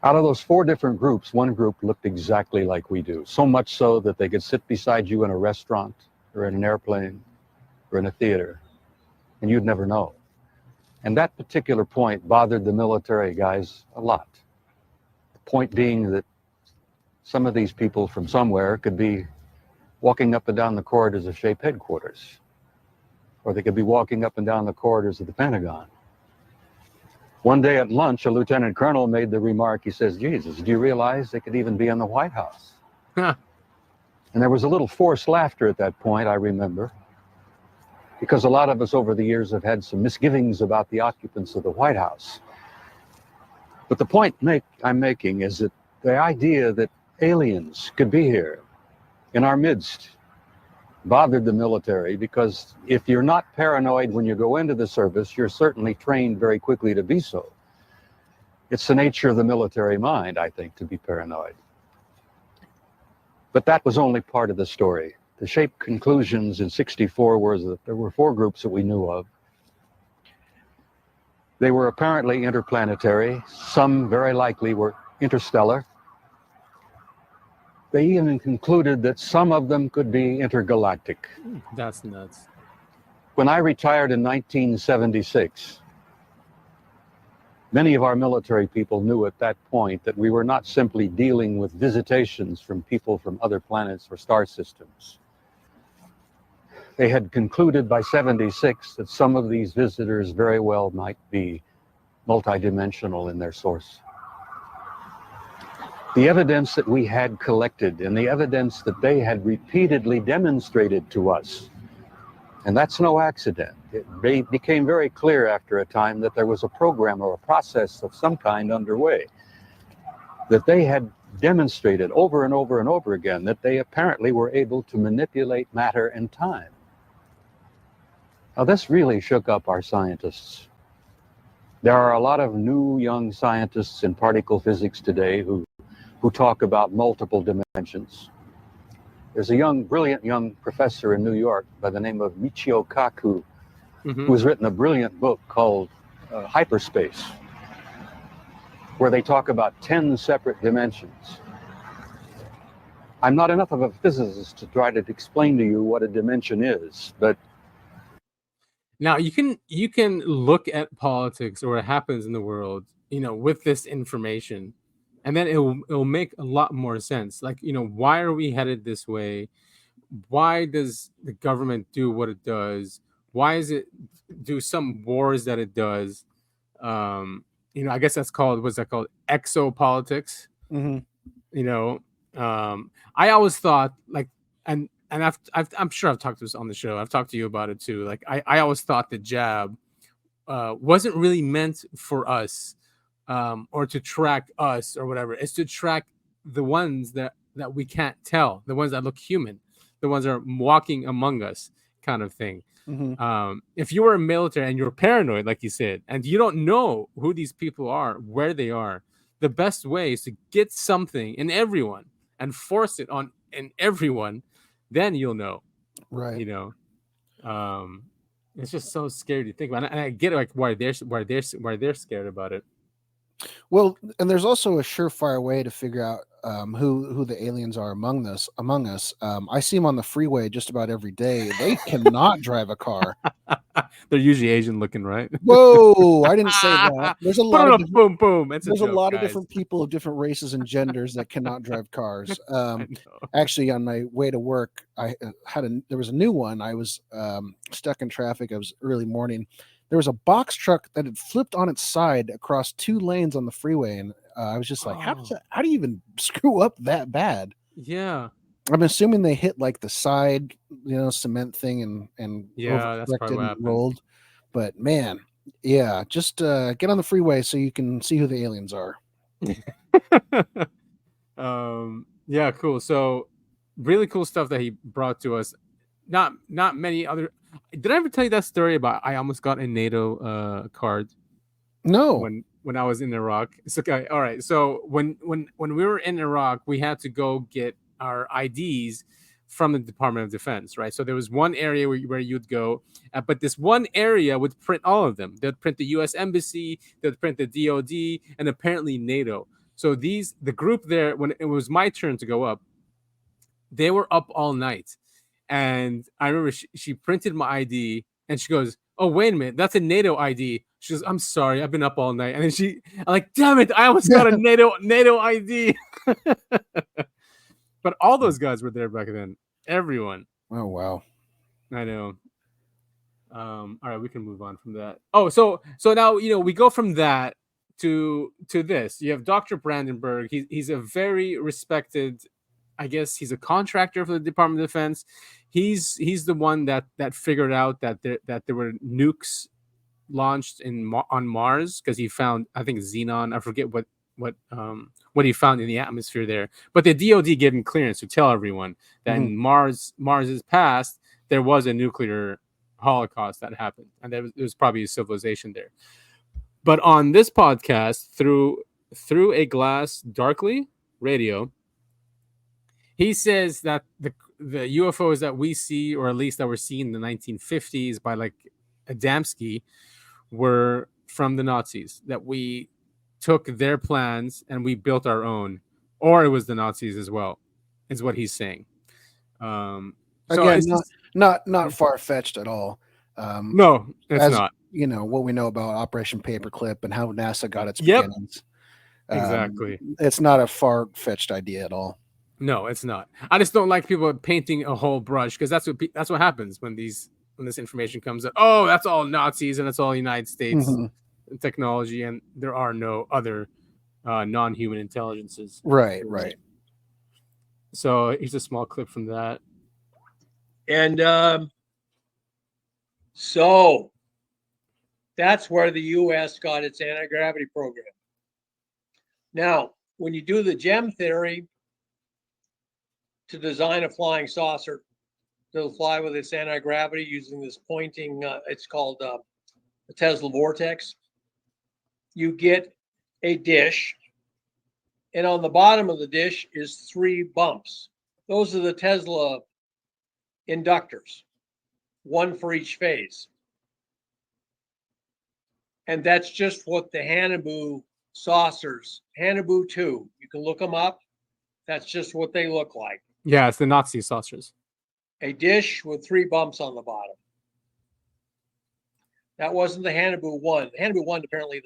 Speaker 8: Out of those 4 different groups, one group looked exactly like we do, so much so that they could sit beside you in a restaurant or in an airplane or in a theater, and you'd never know. And that particular point bothered the military guys a lot. The point being that some of these people from somewhere could be walking up and down the corridors of SHAPE headquarters, or they could be walking up and down the corridors of the Pentagon. One day at lunch, a lieutenant colonel made the remark, he says, "Jesus, do you realize they could even be in the White House?"
Speaker 2: Huh.
Speaker 8: And there was a little forced laughter at that point, I remember, because a lot of us over the years have had some misgivings about the occupants of the White House. But the point I'm making is that the idea that aliens could be here in our midst bothered the military, because if you're not paranoid when you go into the service, you're certainly trained very quickly to be so. It's the nature of the military mind, I think, to be paranoid. But that was only part of the story. The SHAPE conclusions in '64 were that there were 4 groups that we knew of. They were apparently interplanetary. Some very likely were interstellar. They even concluded that some of them could be intergalactic.
Speaker 2: That's nuts.
Speaker 8: When I retired in 1976, many of our military people knew at that point that we were not simply dealing with visitations from people from other planets or star systems. They had concluded by '76 that some of these visitors very well might be multidimensional in their source. The evidence that we had collected and the evidence that they had repeatedly demonstrated to us, and that's no accident. It became very clear after a time that there was a program or a process of some kind underway, that they had demonstrated over and over and over again that they apparently were able to manipulate matter and time. Now, this really shook up our scientists. There are a lot of new young scientists in particle physics today who talk about multiple dimensions. There's a brilliant young professor in New York by the name of Michio Kaku, who has written a brilliant book called Hyperspace, where they talk about 10 separate dimensions. I'm not enough of a physicist to try to explain to you what a dimension is, but
Speaker 2: now you can look at politics or what happens in the world, with this information, and then it'll make a lot more sense. Like, why are we headed this way? Why does the government do what it does? Why is it do some wars that it does? I guess what's that called? Exopolitics. I always thought, like, and I'm sure I've talked to this on the show. I've talked to you about it too. Like, I always thought the jab wasn't really meant for us, or to track us or whatever. It's to track the ones that we can't tell, the ones that look human, the ones that are walking among us, kind of thing. If you were a military and you're paranoid, like you said, and you don't know who these people are, where they are, the best way is to get something in everyone and force it on in everyone. Then you'll know,
Speaker 1: Right.
Speaker 2: It's just so scary to think about, and I get like why they're scared about it.
Speaker 1: Well, and there's also a surefire way to figure out who the aliens are among us. I see them on the freeway just about every day. They cannot drive a car.
Speaker 2: They're usually Asian looking, right?
Speaker 1: Whoa! I didn't say that. There's a lot of different,
Speaker 2: boom, boom. It's
Speaker 1: there's
Speaker 2: a
Speaker 1: a
Speaker 2: joke,
Speaker 1: lot of
Speaker 2: guys.
Speaker 1: different people of different races and genders that cannot drive cars.
Speaker 2: I know.
Speaker 1: Actually, on my way to work, I there was a new one. I was stuck in traffic. It was early morning. There was a box truck that had flipped on its side across 2 lanes on the freeway, and I was just like, how do you even screw up that bad?
Speaker 2: Yeah.
Speaker 1: I'm assuming they hit like the side, cement thing and
Speaker 2: Yeah, that's probably
Speaker 1: overcorrected
Speaker 2: what
Speaker 1: and
Speaker 2: happened.
Speaker 1: rolled. But man, yeah, just get on the freeway so you can see who the aliens are.
Speaker 2: Yeah, cool. So really cool stuff that he brought to us. Not many other. Did I ever tell you that story about I almost got a NATO card?
Speaker 1: No.
Speaker 2: When I was in Iraq. It's okay. All right. So when we were in Iraq, we had to go get our IDs from the Department of Defense, right? So there was one area where you'd go, but this one area would print all of them. They'd print the U.S. Embassy, they'd print the DOD, and apparently NATO. So the group there, when it was my turn to go up, they were up all night. And I remember she printed my ID and she goes, "Oh, wait a minute, that's a NATO ID." She goes, "I'm sorry, I've been up all night." And then I'm like, "Damn it, I almost got a NATO ID." But all those guys were there back then. Everyone.
Speaker 1: Oh wow.
Speaker 2: I know. All right, we can move on from that. Oh, so now we go from that to this. You have Dr. Brandenburg. He's a very respected. I guess he's a contractor for the Department of Defense. He's the one that figured out that there were nukes launched on Mars because he found, I think, xenon. I forget what he found in the atmosphere there. But the DOD gave him clearance to tell everyone that in Mars's past there was a nuclear holocaust that happened, and there was probably a civilization there. But on this podcast, through a glass darkly radio, he says that the UFOs that we see, or at least that were seen in the 1950s by like Adamski, were from the Nazis, that we took their plans and we built our own, or it was the Nazis as well, is what he's saying.
Speaker 1: Again, not far-fetched at all.
Speaker 2: No, it's not.
Speaker 1: What we know about Operation Paperclip and how NASA got its beginnings.
Speaker 2: Exactly.
Speaker 1: It's not a far-fetched idea at all.
Speaker 2: No, it's not. I just don't like people painting a whole brush, because that's what happens when this information comes up. Oh, that's all Nazis and that's all United States technology, and there are no other non-human intelligences.
Speaker 1: Right.
Speaker 2: So here's a small clip from that.
Speaker 9: And so that's where the U.S. got its anti-gravity program. Now, when you do the gem theory to design a flying saucer that'll fly with its anti-gravity using this pointing, it's called the Tesla vortex, you get a dish, and on the bottom of the dish is 3 bumps. Those are the Tesla inductors, 1 for each phase. And that's just what the Hannibal saucers, Hannibal 2, you can look them up. That's just what they look like.
Speaker 2: Yeah, it's the Nazi saucers.
Speaker 9: A dish with 3 bumps on the bottom. That wasn't the Hannibal 1. The Hannibal 1, apparently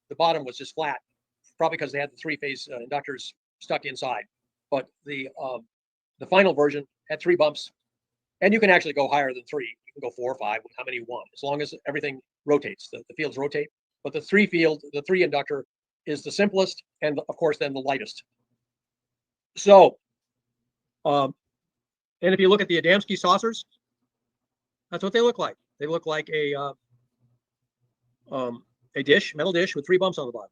Speaker 9: the bottom was just flat, probably because they had the 3-phase inductors stuck inside. But the final version had 3 bumps, and you can actually go higher than 3. You can go 4 or 5, how many you want, as long as everything rotates. The fields rotate, but the 3 inductor is the simplest, and of course then the lightest. So, and if you look at the Adamski saucers, that's what they look like. They look like a metal dish with 3 bumps on the bottom.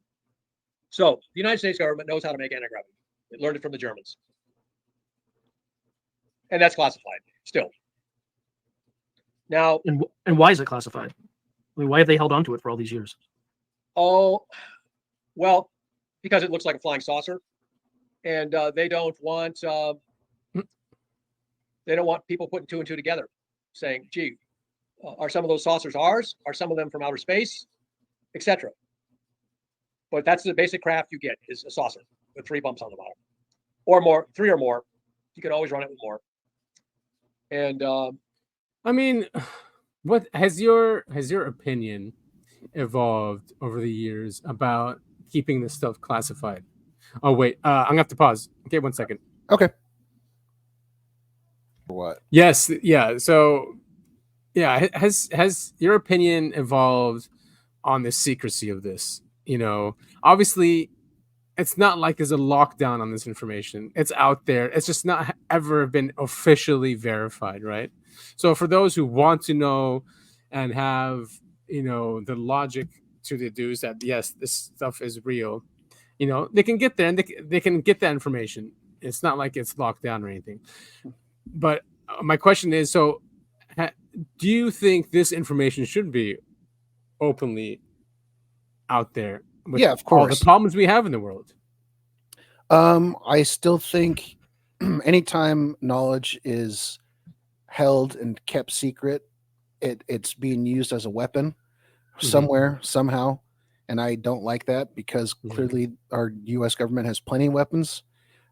Speaker 9: So the United States government knows how to make anti-gravity. It learned it from the Germans. And that's classified still. Now,
Speaker 10: and why is it classified? I mean, why have they held on to it for all these years?
Speaker 9: Oh, well, because it looks like a flying saucer, and they don't want people putting 2 and 2 together, saying, "Gee, are some of those saucers ours? Are some of them from outer space, etc." but that's the basic craft you get is a saucer with 3 bumps on the bottom, or more, 3 or more. You can always run it with more. And
Speaker 2: I mean, what has your opinion evolved over the years about keeping this stuff classified? Oh wait, I'm gonna have to pause. Okay, 1 second.
Speaker 1: Okay. What?
Speaker 2: Yes, yeah. So, yeah, has your opinion evolved on the secrecy of this? Obviously, it's not like there's a lockdown on this information. It's out there. It's just not ever been officially verified, right? So for those who want to know and have, the logic to deduce that, yes, this stuff is real, they can get there and they can get that information. It's not like it's locked down or anything. But my question is, so do you think this information should be openly out there? With
Speaker 1: Yeah, of
Speaker 2: all the
Speaker 1: course.
Speaker 2: problems we have in the world.
Speaker 1: I still think anytime knowledge is held and kept secret, it's being used as a weapon somewhere, somehow. And I don't like that because clearly our U.S. government has plenty of weapons.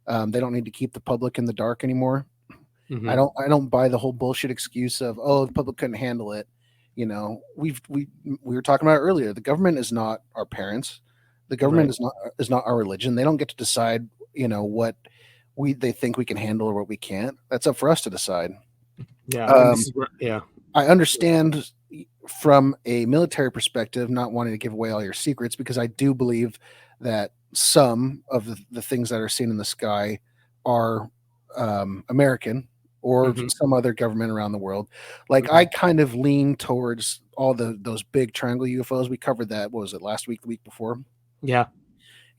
Speaker 1: They don't need to keep the public in the dark anymore. I don't buy the whole bullshit excuse of, oh, the public couldn't handle it. We were talking about it earlier. The government is not our parents. The government is not our religion. They don't get to decide, what they think we can handle or what we can't. That's up for us to decide.
Speaker 2: Yeah.
Speaker 1: I understand from a military perspective not wanting to give away all your secrets, because I do believe that some of the things that are seen in the sky are American or some other government around the world. Like I kind of lean towards all those big triangle UFOs. We covered that. What was it, last week, the week before?
Speaker 2: Yeah.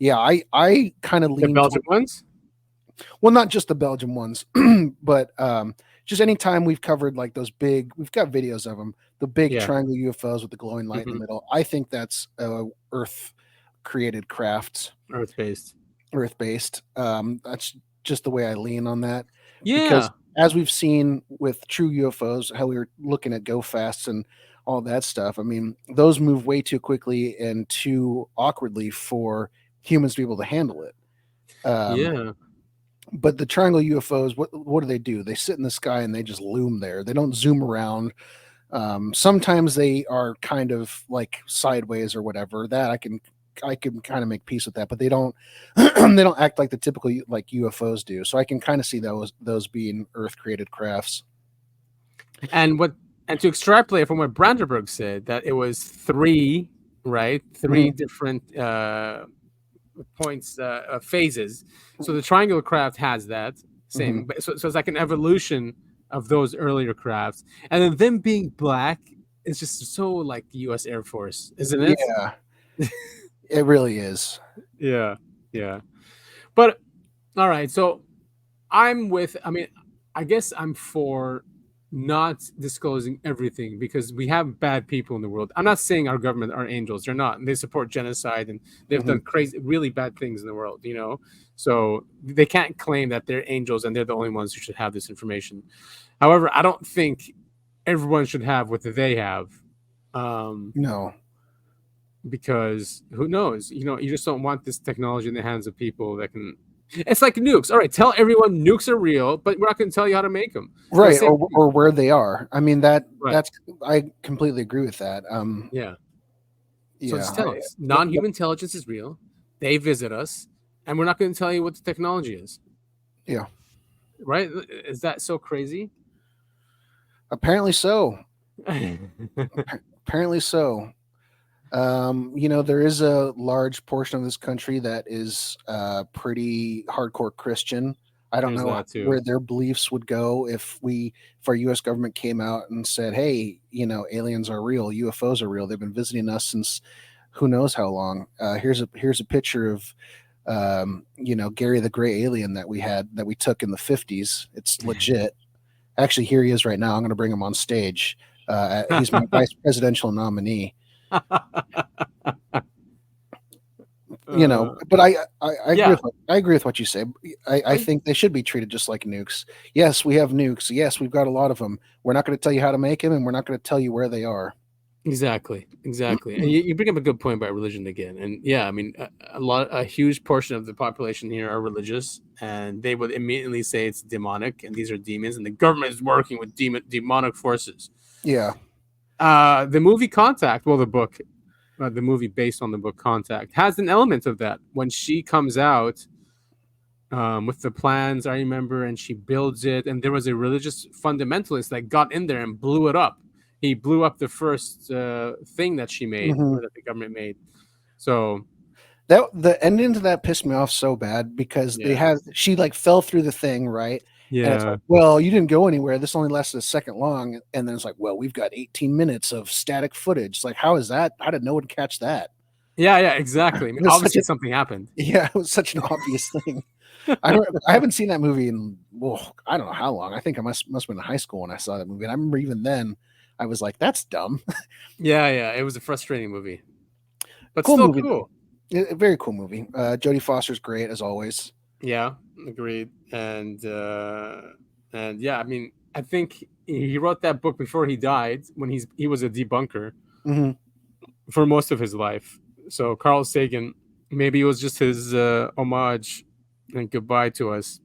Speaker 1: I kind of lean
Speaker 2: the Belgian ones.
Speaker 1: Well, not just the Belgian ones, but just anytime we've covered like those big, we've got videos of them, the big triangle UFOs with the glowing light in the middle. I think that's Earth created crafts,
Speaker 2: Earth-based.
Speaker 1: That's just the way I lean on that.
Speaker 2: Yeah.
Speaker 1: Because as we've seen with true UFOs, how we were looking at go fasts and all that stuff. I mean, those move way too quickly and too awkwardly for humans to be able to handle it. But the triangle UFOs, what do? They sit in the sky and they just loom there. They don't zoom around. Sometimes they are kind of like sideways or whatever. That I can kind of make peace with that, but they don't they don't act like the typical like UFOs do. So I can kind of see those being Earth created crafts. And
Speaker 2: to extrapolate from what Brandenburg said, that it was three different points, phases. So the triangular craft has that same. So it's like an evolution of those earlier crafts, and then them being black is just so like the U.S. Air Force, isn't it?
Speaker 1: Yeah, it really is.
Speaker 2: Yeah. But all right, so I guess I'm for not disclosing everything because we have bad people in the world. I'm not saying our government are angels. They're not. They support genocide and they've done crazy, really bad things in the world, So they can't claim that they're angels and they're the only ones who should have this information. However, I don't think everyone should have what they have.
Speaker 1: No.
Speaker 2: Because who knows? You just don't want this technology in the hands of people that can. It's like nukes. All right, tell everyone nukes are real, but we're not going to tell you how to make them.
Speaker 1: Right, or where they are. I mean, that's I completely agree with that.
Speaker 2: So just tell us. Non-human intelligence is real. They visit us, and we're not going to tell you what the technology is.
Speaker 1: Yeah.
Speaker 2: Right? Is that so crazy?
Speaker 1: Apparently so. Apparently so. There is a large portion of this country that is pretty hardcore Christian. I don't know where their beliefs would go if our U.S. government came out and said, hey, aliens are real, UFOs are real. They've been visiting us since who knows how long. Here's a picture of, Gary the Gray Alien that we took in the 50s. It's legit. Actually, here he is right now. I'm going to bring him on stage. He's my vice presidential nominee. But I agree with what you say. I think they should be treated just like nukes. Yes, we have nukes. Yes, we've got a lot of them. We're not going to tell you how to make them, and we're not going to tell you where they are.
Speaker 2: Exactly. And you bring up a good point about religion again. And yeah, I mean, a huge portion of the population here are religious, and they would immediately say it's demonic, and these are demons, and the government is working with demonic forces.
Speaker 1: Yeah.
Speaker 2: The movie Contact, well, the book, the movie based on the book Contact, has an element of that. When she comes out with the plans, I remember, and she builds it, and there was a religious fundamentalist that got in there and blew it up. He blew up the first thing that she made, or that the government made. So
Speaker 1: that the ending to that pissed me off so bad because she like fell through the thing, right?
Speaker 2: Yeah.
Speaker 1: And it's like, well, you didn't go anywhere. This only lasted a second long. And then it's like, well, we've got 18 minutes of static footage. It's like, how is that? How did no one catch that?
Speaker 2: Yeah, exactly. I mean, obviously something happened.
Speaker 1: Yeah, it was such an obvious thing. I haven't seen that movie in, well, I don't know how long. I think I must have been in high school when I saw that movie. And I remember even then I was like, that's dumb.
Speaker 2: Yeah. It was a frustrating movie. But
Speaker 1: cool
Speaker 2: still
Speaker 1: movie.
Speaker 2: Cool.
Speaker 1: A very cool movie. Jodie Foster's great as always.
Speaker 2: Yeah, agreed. And yeah, I mean, I think he wrote that book before he died, when he was a debunker for most of his life. So Carl Sagan, maybe it was just his homage and goodbye to us.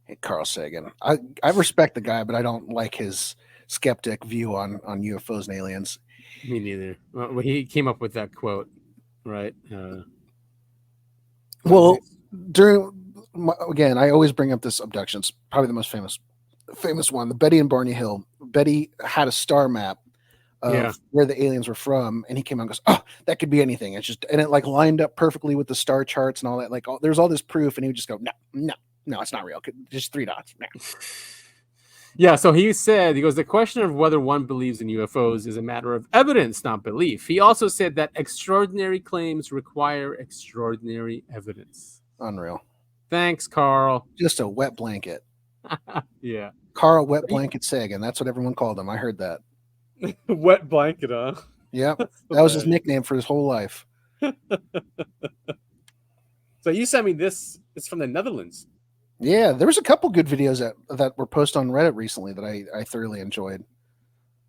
Speaker 1: Hey, Carl Sagan. I respect the guy, but I don't like his skeptic view on UFOs and aliens.
Speaker 2: Me neither. Well, he came up with that quote, right?
Speaker 1: Well, again, I always bring up this abduction. It's probably the most famous one, the Betty and Barney Hill. Betty had a star map of where the aliens were from, and he came out and goes, "Oh, that could be anything." It's just, and it like lined up perfectly with the star charts and all that. Like, there's all this proof, and he would just go, "No, it's not real. Just 3 dots." No.
Speaker 2: Yeah, so he goes, the question of whether one believes in UFOs is a matter of evidence, not belief. He also said that extraordinary claims require extraordinary evidence.
Speaker 1: Unreal.
Speaker 2: Thanks, Carl.
Speaker 1: Just a wet blanket.
Speaker 2: Yeah.
Speaker 1: Carl Wet Blanket Sagan. That's what everyone called him. I heard that.
Speaker 2: Wet blanket, huh?
Speaker 1: Yep. That was his nickname for his whole life.
Speaker 2: So you sent me this. It's from the Netherlands.
Speaker 1: Yeah, there was a couple good videos that were posted on Reddit recently that I thoroughly enjoyed.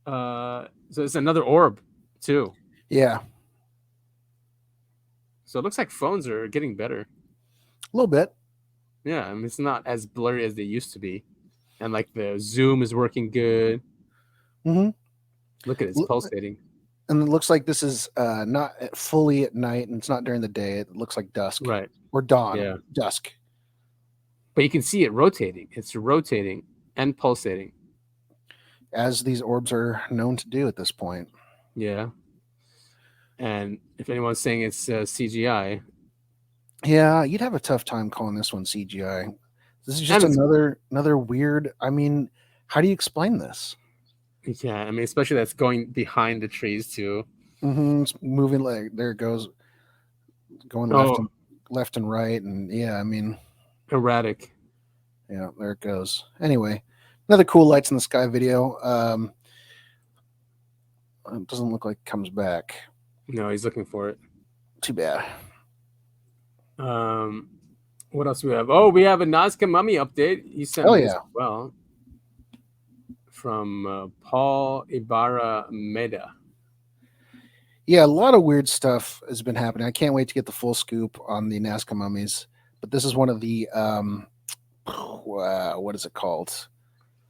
Speaker 2: So it's another orb, too.
Speaker 1: Yeah.
Speaker 2: So it looks like phones are getting better.
Speaker 1: A little bit.
Speaker 2: Yeah, I mean, it's not as blurry as they used to be. And like the zoom is working good.
Speaker 1: Mm-hmm.
Speaker 2: Look at it, it's pulsating.
Speaker 1: And it looks like this is not fully at night, and it's not during the day. It looks like dusk.
Speaker 2: Right.
Speaker 1: Or dawn.
Speaker 2: Yeah.
Speaker 1: Dusk.
Speaker 2: But you can see it rotating. It's rotating and pulsating.
Speaker 1: As these orbs are known to do at this point.
Speaker 2: Yeah. And if anyone's saying it's CGI.
Speaker 1: Yeah, you'd have a tough time calling this one CGI. This is just another weird, I mean, how do you explain this?
Speaker 2: Yeah, I mean, especially that's going behind the trees too.
Speaker 1: Mm-hmm. It's moving, like, there it goes. Going left and right. And yeah, I mean,
Speaker 2: erratic.
Speaker 1: Yeah, there it goes. Anyway, another cool lights in the sky video. It doesn't look like it comes back.
Speaker 2: No, he's looking for it.
Speaker 1: Too bad.
Speaker 2: What else do we have? Oh, we have a Nazca mummy update. You sent me as well from Paul Ibarra Meda.
Speaker 1: Yeah, a lot of weird stuff has been happening. I can't wait to get the full scoop on the Nazca mummies. But this is one of the what is it called?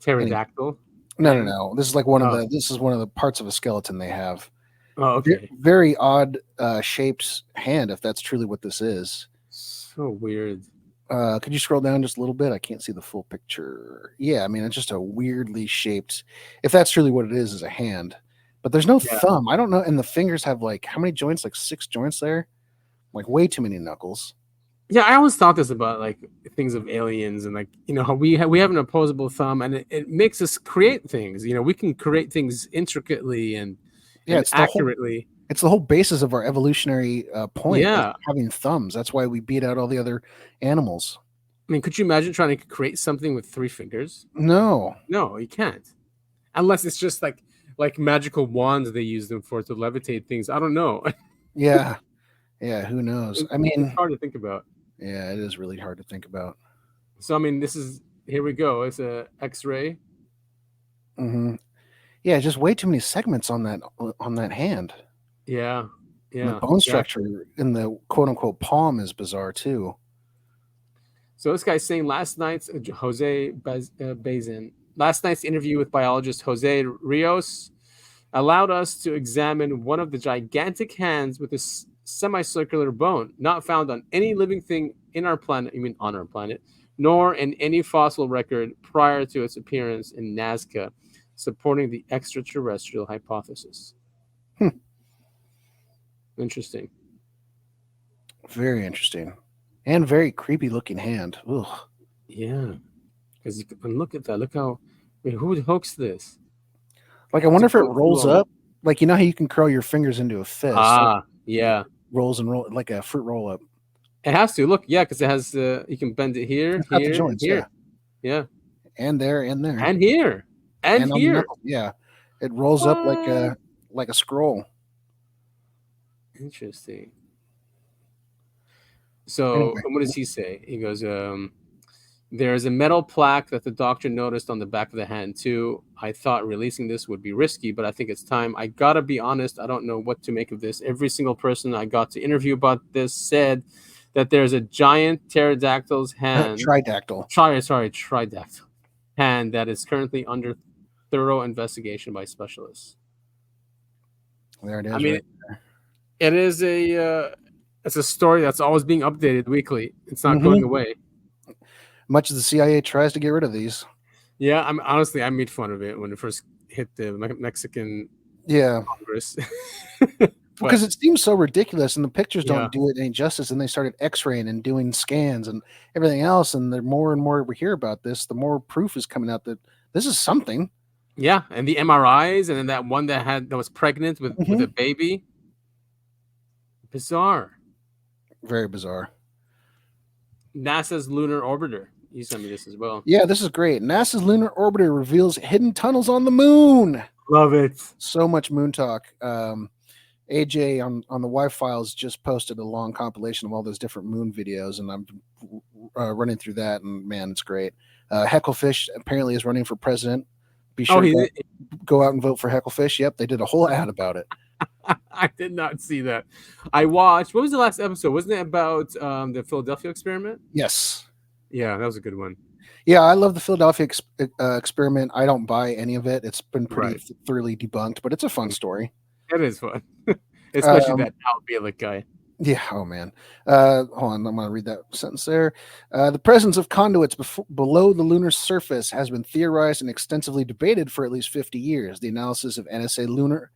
Speaker 2: Pterodactyl?
Speaker 1: No. This is like one of the parts of a skeleton they have.
Speaker 2: Oh, okay.
Speaker 1: Very odd shaped hand, if that's truly what this is.
Speaker 2: So weird.
Speaker 1: Could you scroll down just a little bit? I can't see the full picture. Yeah, I mean, it's just a weirdly shaped, if that's truly what it is a hand. But there's no thumb. I don't know. And the fingers have like, how many joints? Like 6 joints there? Like way too many knuckles.
Speaker 2: Yeah, I always thought this about like things of aliens, and like, you know, how we have an opposable thumb, and it makes us create things. You know, we can create things intricately and accurately.
Speaker 1: It's the whole basis of our evolutionary point.
Speaker 2: Yeah,
Speaker 1: having thumbs. That's why we beat out all the other animals.
Speaker 2: I mean, could you imagine trying to create something with 3 fingers?
Speaker 1: No,
Speaker 2: you can't, unless it's just like magical wands they use them for to levitate things. I don't know.
Speaker 1: Yeah, who knows? I mean,
Speaker 2: it's hard to think about.
Speaker 1: Yeah, it is really hard to think about.
Speaker 2: So, I mean, here we go. It's a X-ray.
Speaker 1: Mm-hmm. Yeah, just way too many segments on that hand.
Speaker 2: Yeah.
Speaker 1: And the
Speaker 2: Yeah.
Speaker 1: bone
Speaker 2: Yeah.
Speaker 1: structure in the quote unquote palm is bizarre too.
Speaker 2: So this guy's saying last night's last night's interview with biologist Jose Rios allowed us to examine one of the gigantic hands with a semicircular bone, not found on any living thing in our planet, on our planet, nor in any fossil record prior to its appearance in Nazca, supporting the extraterrestrial hypothesis. Interesting.
Speaker 1: Very interesting. And very creepy looking hand. Ugh.
Speaker 2: Yeah. Because you can look at that. Look how, who hooks this?
Speaker 1: Like, I wonder if it rolls up. Like, you know how you can curl your fingers into a fist?
Speaker 2: Yeah.
Speaker 1: Rolls and roll like a fruit roll up.
Speaker 2: It has to. Look, yeah, because it has, you can bend it here,
Speaker 1: It's got
Speaker 2: here,
Speaker 1: the joints,
Speaker 2: here. Yeah.
Speaker 1: And there, and there.
Speaker 2: And here. And
Speaker 1: on the
Speaker 2: here.
Speaker 1: knuckle. Yeah. It rolls up like a scroll.
Speaker 2: Interesting. So
Speaker 1: Anyway.
Speaker 2: what does he say? He goes, there is a metal plaque that the doctor noticed on the back of the hand too. I thought releasing this would be risky, but I think it's time. I gotta be honest, I don't know what to make of this. Every single person I got to interview about this said that there's a giant pterodactyl's hand.
Speaker 1: Tridactyl
Speaker 2: hand that is currently under thorough investigation by specialists.
Speaker 1: There it is.
Speaker 2: I mean, it is it's a story that's always being updated weekly. It's not going away.
Speaker 1: Much as the CIA tries to get rid of these.
Speaker 2: Yeah, honestly, I made fun of it when it first hit the Mexican Congress.
Speaker 1: Because it seems so ridiculous, and the pictures don't do it any justice, and they started x-raying and doing scans and everything else, and the more and more we hear about this, the more proof is coming out that this is something.
Speaker 2: Yeah, and the MRIs, and then that one that was pregnant with a baby. Bizarre.
Speaker 1: Very bizarre.
Speaker 2: NASA's lunar orbiter. You sent me this as well.
Speaker 1: Yeah, this is great. NASA's lunar orbiter reveals hidden tunnels on the moon.
Speaker 2: Love it.
Speaker 1: So much moon talk. AJ on the Y-Files just posted a long compilation of all those different moon videos, and I'm running through that, and man, it's great. Hecklefish apparently is running for president. Be sure to go out and vote for Hecklefish. Yep, they did a whole ad about it.
Speaker 2: I did not see that. I watched. What was the last episode? Wasn't it about the Philadelphia experiment?
Speaker 1: Yes.
Speaker 2: Yeah, that was a good one.
Speaker 1: Yeah, I love the Philadelphia experiment. I don't buy any of it. It's been pretty thoroughly debunked, but it's a fun story.
Speaker 2: It is fun, especially that Al Bielek guy.
Speaker 1: Yeah. Oh man. Hold on. I'm going to read that sentence there. The presence of conduits below the lunar surface has been theorized and extensively debated for at least 50 years. The analysis of NASA Lunar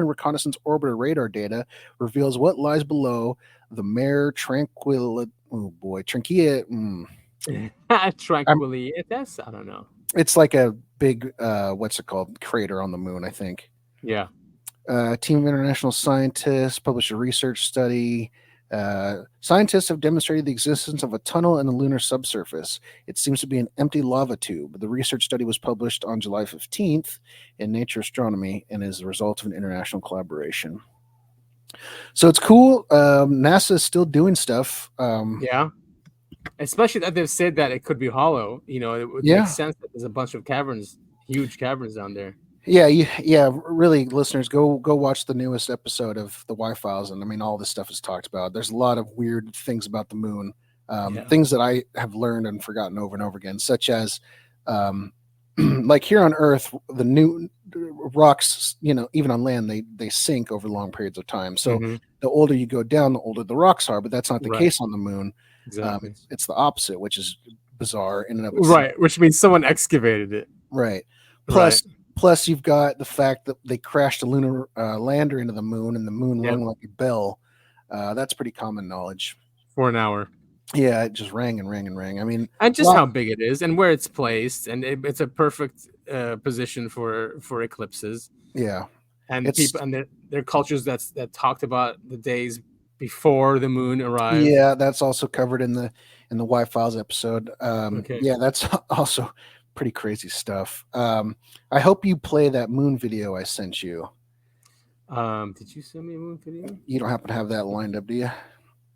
Speaker 1: Reconnaissance Orbiter radar data reveals what lies below the Mare Tranquillitatis.
Speaker 2: Tranquillitatis. I don't know.
Speaker 1: It's like a big, what's it called? Crater on the moon, I think.
Speaker 2: Yeah.
Speaker 1: A team of international scientists published a research study. Scientists have demonstrated the existence of a tunnel in the lunar subsurface. It seems to be an empty lava tube. The research study was published on July 15th in Nature Astronomy and is the result of an international collaboration. So it's cool. NASA is still doing stuff.
Speaker 2: Yeah. Especially that they've said that it could be hollow. You know, it would make sense that there's a bunch of caverns, huge caverns down there.
Speaker 1: Yeah. Really, listeners, go watch the newest episode of the Y-Files, and I mean, all this stuff is talked about. There's a lot of weird things about the moon, things that I have learned and forgotten over and over again, such as, like here on Earth, the new rocks, you know, even on land, they sink over long periods of time. So the older you go down, the older the rocks are, but that's not the case on the moon.
Speaker 2: Exactly.
Speaker 1: It's the opposite, which is bizarre in and of itself.
Speaker 2: Right, which means someone excavated it.
Speaker 1: Right. Plus, you've got the fact that they crashed a lunar lander into the moon, and the moon rung like a bell. That's pretty common knowledge.
Speaker 2: For an hour.
Speaker 1: Yeah, it just rang and rang and rang. I mean,
Speaker 2: and just how big it is and where it's placed, and it's a perfect position for eclipses.
Speaker 1: Yeah,
Speaker 2: and people and their cultures that talked about the days before the moon arrived.
Speaker 1: Yeah, that's also covered in the Y-Files episode. Yeah, that's also pretty crazy stuff. I hope you play that moon video I sent you.
Speaker 2: Did you send me a moon video?
Speaker 1: You don't happen to have that lined up, do you?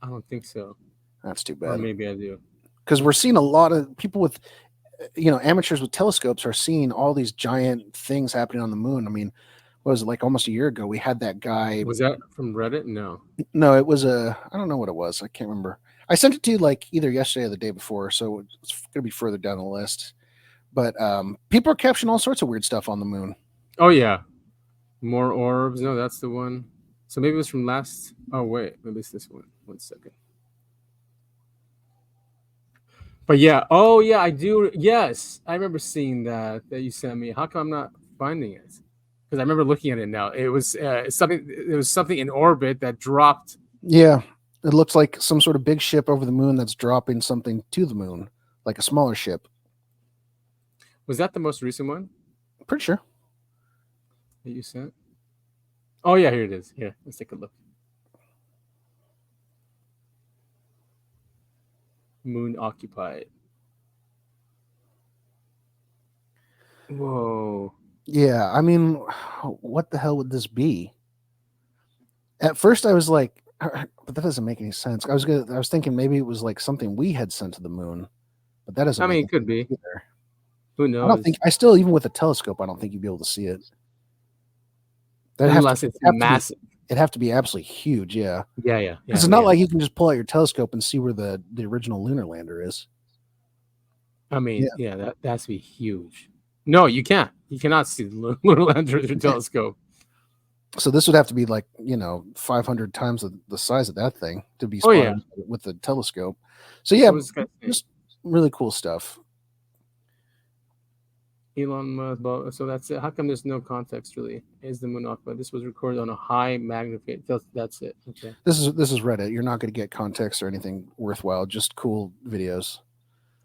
Speaker 2: I don't think so.
Speaker 1: That's too bad.
Speaker 2: Or maybe I do.
Speaker 1: Because we're seeing a lot of people with amateurs with telescopes are seeing all these giant things happening on the moon. I mean, what was it, like almost a year ago? We had that guy.
Speaker 2: Was that from Reddit? No.
Speaker 1: No, it was I don't know what it was. I can't remember. I sent it to you like either yesterday or the day before, so it's going to be further down the list. But people are capturing all sorts of weird stuff on the moon.
Speaker 2: Oh yeah, more orbs. No, that's the one. So maybe it was from last. Oh wait, maybe it's this one. 1 second. But yeah, oh yeah, I do. Yes, I remember seeing that you sent me. How come I'm not finding it? Because I remember looking at it now. It was something. It was something in orbit that dropped.
Speaker 1: Yeah, it looks like some sort of big ship over the moon that's dropping something to the moon, like a smaller ship.
Speaker 2: Was that the most recent one
Speaker 1: Pretty sure.
Speaker 2: that you sent? Oh yeah, here it is. Here, let's take a look. Moon occupied. Whoa.
Speaker 1: Yeah, I mean, what the hell would this be? At first, I was like, but that doesn't make any sense. I was thinking maybe it was like something we had sent to the moon, but that doesn't.
Speaker 2: I mean,
Speaker 1: make
Speaker 2: it could be.
Speaker 1: either.
Speaker 2: Who knows?
Speaker 1: I don't think. I still, even with a telescope, I don't think you'd be able to see it.
Speaker 2: Unless it's massive.
Speaker 1: It'd have to be absolutely huge. Yeah.
Speaker 2: Yeah.
Speaker 1: It's not like you can just pull out your telescope and see where the original lunar lander is.
Speaker 2: I mean, yeah, that has to be huge. No, you can't. You cannot see the lunar lander with your telescope.
Speaker 1: So this would have to be like 500 times the size of that thing to be spotted with the telescope. So yeah, just really cool stuff.
Speaker 2: Elon Musk. So that's it. How come there's no context really? Is the moon occupied? This was recorded on a high magnification. That's it. Okay.
Speaker 1: This is Reddit. You're not going to get context or anything worthwhile. Just cool videos.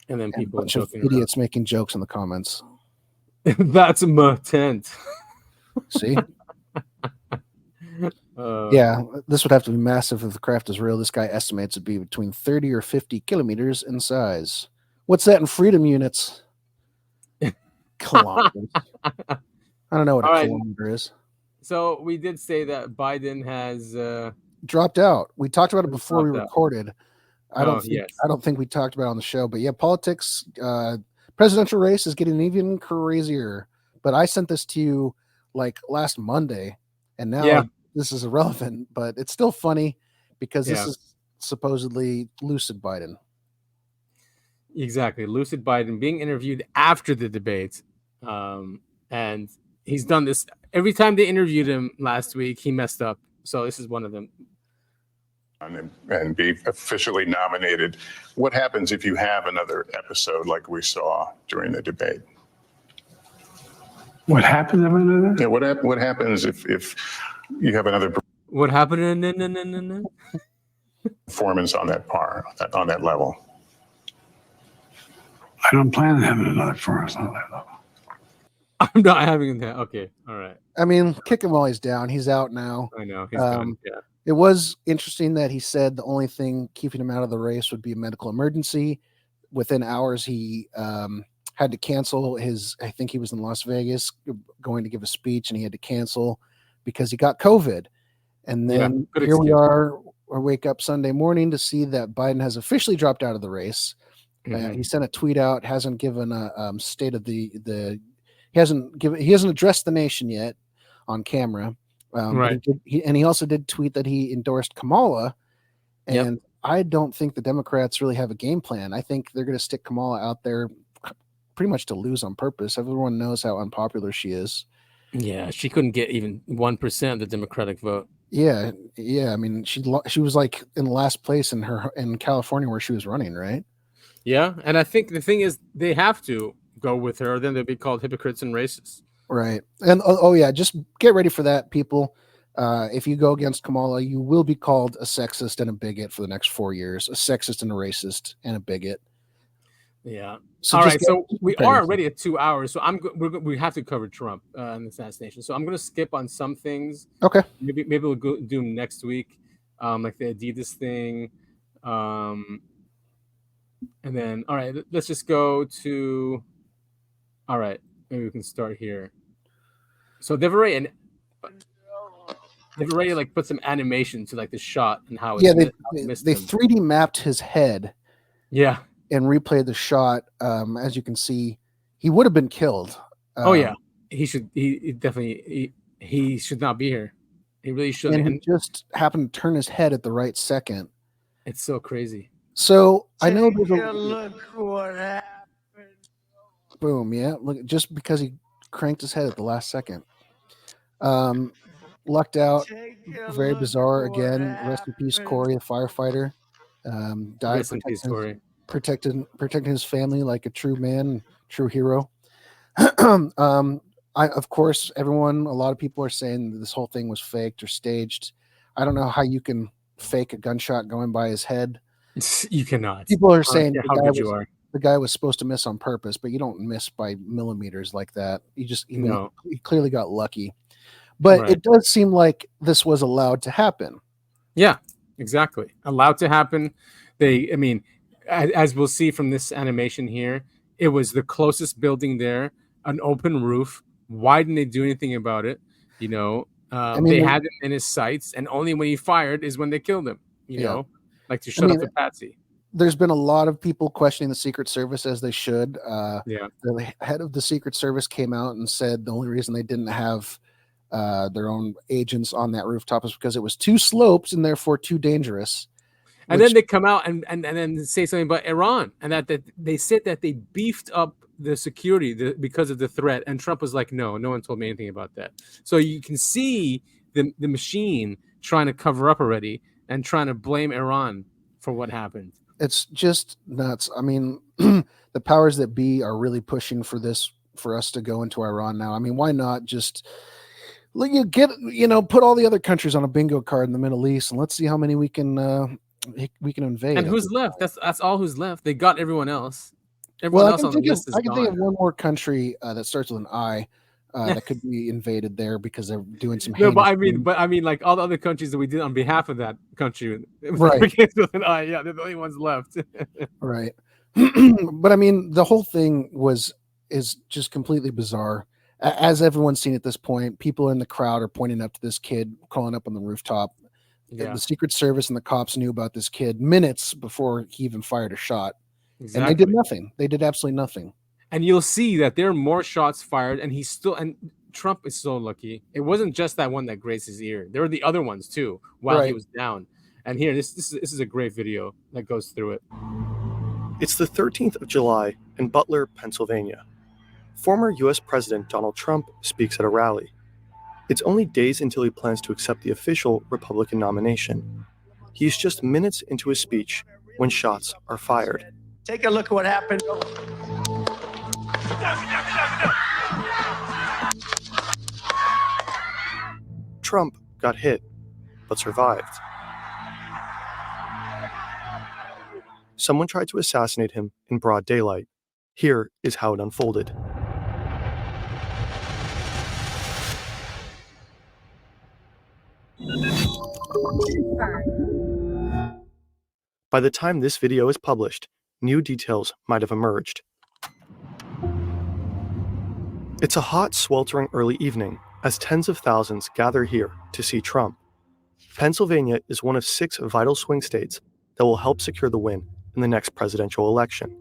Speaker 2: And then people
Speaker 1: a bunch of idiots making jokes in the comments.
Speaker 2: That's my tent.
Speaker 1: See. Yeah, this would have to be massive if the craft is real. This guy estimates it'd be between 30 or 50 kilometers in size. What's that in freedom units? Kilometers. I don't know what a kilometer is.
Speaker 2: So we did say that Biden has
Speaker 1: dropped out. We talked about it before we recorded. I don't think we talked about it on the show, but yeah, politics, presidential race is getting even crazier. But I sent this to you like last Monday, and now this is irrelevant, but it's still funny because this is supposedly lucid Biden.
Speaker 2: Exactly. Lucid Biden being interviewed after the debate. And he's done this every time they interviewed him last week. He messed up. So this is one of them.
Speaker 11: And be officially nominated. What happens if you have another episode like we saw during the debate?
Speaker 5: What happens if another?
Speaker 11: Yeah, what happens if you have another
Speaker 2: what happened
Speaker 11: performance on that level?
Speaker 5: I don't plan on having another performance on that level.
Speaker 2: I'm not having that. Okay, all right.
Speaker 1: I mean, kick him while he's down. He's out now.
Speaker 2: I know he's done. Yeah.
Speaker 1: It was interesting that he said the only thing keeping him out of the race would be a medical emergency. Within hours, he had to cancel his. I think he was in Las Vegas going to give a speech, and he had to cancel because he got COVID. And then here we are. We wake up Sunday morning to see that Biden has officially dropped out of the race. He sent a tweet out. Hasn't given a state of the. He hasn't addressed the nation yet on camera.
Speaker 2: Right.
Speaker 1: He also did tweet that he endorsed Kamala, and I don't think the Democrats really have a game plan. I think they're going to stick Kamala out there pretty much to lose on purpose. Everyone knows how unpopular she is.
Speaker 2: Yeah, she couldn't get even 1% of the Democratic vote.
Speaker 1: Yeah. I mean, she was like in last place in California where she was running, right?
Speaker 2: Yeah, and I think the thing is they have to go with her, then they'll be called hypocrites and racists.
Speaker 1: Right. And just get ready for that, people. If you go against Kamala, you will be called a sexist and a bigot for the next 4 years. A sexist and a racist and a bigot.
Speaker 2: Yeah.
Speaker 1: So
Speaker 2: all right. So we are already at 2 hours. So we have to cover Trump and the assassination. So I'm going to skip on some things.
Speaker 1: Okay.
Speaker 2: Maybe we'll do them next week, like the Adidas thing. And then, all right, let's just go to. All right, maybe we can start here. So they've already like put some animation to like the shot and how
Speaker 1: they 3D mapped his head.
Speaker 2: Yeah.
Speaker 1: and replayed the shot, as you can see, he would have been killed.
Speaker 2: Oh yeah, he should. He definitely. He should not be here. He really shouldn't.
Speaker 1: And he just happened to turn his head at the right second.
Speaker 2: It's so crazy.
Speaker 1: So I know there's a
Speaker 12: look what happened.
Speaker 1: boom. Yeah, look, just because he cranked his head at the last second. Lucked out. Very bizarre. Again, rest in peace, Corey, the firefighter. Died
Speaker 2: Rest in peace, Corey.
Speaker 1: protecting his family like a true man, true hero. Of course, a lot of people are saying that this whole thing was faked or staged. I don't know how you can fake a gunshot going by his head.
Speaker 2: You cannot.
Speaker 1: People are saying
Speaker 2: the
Speaker 1: guy was supposed to miss on purpose, but you don't miss by millimeters like that. He clearly got lucky. But It does seem like this was allowed to happen.
Speaker 2: Yeah, exactly. Allowed to happen. As we'll see from this animation here, it was the closest building there, an open roof. Why didn't they do anything about it? They had him in his sights, and only when he fired is when they killed him. Like to shut up the patsy.
Speaker 1: There's been a lot of people questioning the Secret Service, as they should.
Speaker 2: The
Speaker 1: head of the Secret Service came out and said the only reason they didn't have their own agents on that rooftop is because it was too sloped and therefore too dangerous.
Speaker 2: And then they come out and then say something about Iran, and that they said that they beefed up the security because of the threat. And Trump was like, no one told me anything about that. So you can see the machine trying to cover up already and trying to blame Iran for what happened.
Speaker 1: It's just nuts. I mean, the powers that be are really pushing for us to go into Iran now. I mean, why not just put all the other countries on a bingo card in the Middle East, and let's see how many we can invade.
Speaker 2: And who's left? That's all who's left. They got everyone else.
Speaker 1: I can think of one more country that starts with an I that could be invaded there because they're doing some.
Speaker 2: No, but I mean, like all the other countries that we did on behalf of that country,
Speaker 1: right?
Speaker 2: With an I, yeah, they're the only ones left.
Speaker 1: Right. But I mean, the whole thing is just completely bizarre. As everyone's seen at this point, people in the crowd are pointing up to this kid crawling up on the rooftop. Yeah. The Secret Service and the cops knew about this kid minutes before he even fired a shot. Exactly. And they did nothing. They did absolutely nothing.
Speaker 2: And you'll see that there are more shots fired, and Trump is so lucky. It wasn't just that one that grazed his ear. There were the other ones too while he was down. And here, this is a great video that goes through it.
Speaker 13: It's the 13th of July in Butler, Pennsylvania. Former U.S. President Donald Trump speaks at a rally. It's only days until he plans to accept the official Republican nomination. He's just minutes into his speech when shots are fired.
Speaker 12: Take a look at what happened.
Speaker 13: Trump got hit, but survived. Someone tried to assassinate him in broad daylight. Here is how it unfolded. By the time this video is published, new details might have emerged. It's a hot, sweltering early evening as tens of thousands gather here to see Trump. Pennsylvania is one of 6 vital swing states that will help secure the win in the next presidential election.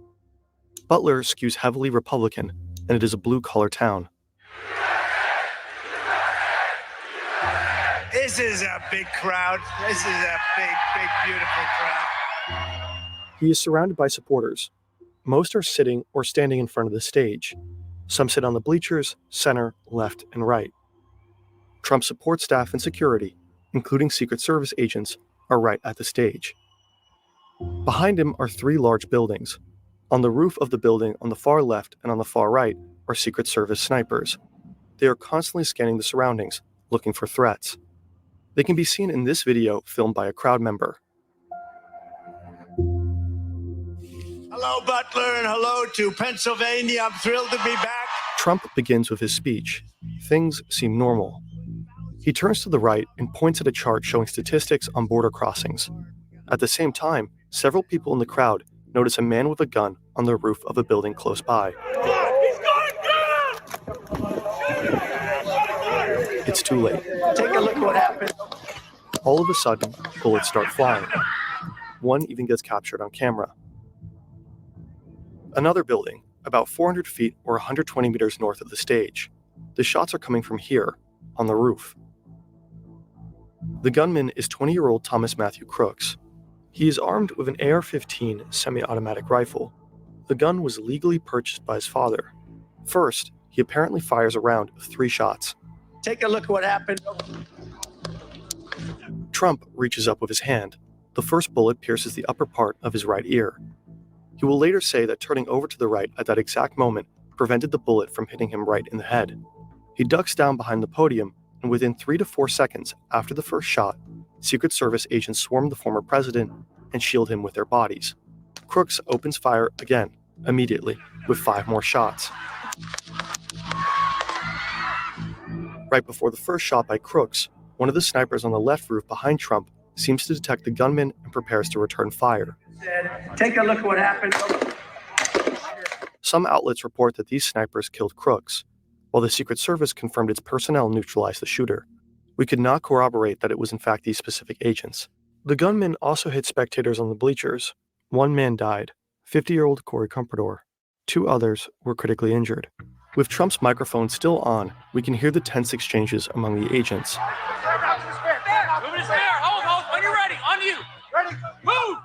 Speaker 13: Butler skews heavily Republican, and it is a blue-collar town.
Speaker 12: This is a big crowd. This is a big, beautiful crowd.
Speaker 13: He is surrounded by supporters. Most are sitting or standing in front of the stage. Some sit on the bleachers, center, left, and right. Trump's support staff and security, including Secret Service agents, are right at the stage. Behind him are 3 large buildings. On the roof of the building on the far left and on the far right are Secret Service snipers. They are constantly scanning the surroundings, looking for threats. They can be seen in this video filmed by a crowd member.
Speaker 12: Hello, Butler, and hello to Pennsylvania. I'm thrilled to be back.
Speaker 13: Trump begins with his speech. Things seem normal. He turns to the right and points at a chart showing statistics on border crossings. At the same time, several people in the crowd notice a man with a gun on the roof of a building close by. It's too late.
Speaker 12: Take a look at what happened.
Speaker 13: All of a sudden, bullets start flying. One even gets captured on camera. Another building, about 400 feet or 120 meters north of the stage. The shots are coming from here, on the roof. The gunman is 20-year-old Thomas Matthew Crooks. He is armed with an AR-15 semi-automatic rifle. The gun was legally purchased by his father. First, he apparently fires a round of 3 shots.
Speaker 12: Take a look what happened.
Speaker 13: Trump reaches up with his hand. The first bullet pierces the upper part of his right ear. He will later say that turning over to the right at that exact moment prevented the bullet from hitting him right in the head. He ducks down behind the podium, and within 3 to 4 seconds after the first shot, Secret Service agents swarm the former president and shield him with their bodies. Crooks opens fire again, immediately, with 5 more shots. Right before the first shot by Crooks, one of the snipers on the left roof behind Trump seems to detect the gunman and prepares to return fire.
Speaker 12: Take a look what happened.
Speaker 13: Some outlets report that these snipers killed Crooks, while the Secret Service confirmed its personnel neutralized the shooter. We could not corroborate that it was in fact these specific agents. The gunman also hit spectators on the bleachers. 1 man died, 50-year-old Corey Comprador. 2 others were critically injured. With Trump's microphone still on, we can hear the tense exchanges among the agents.
Speaker 14: Moving his hair. Hold. When you're ready. On you. Ready. Move.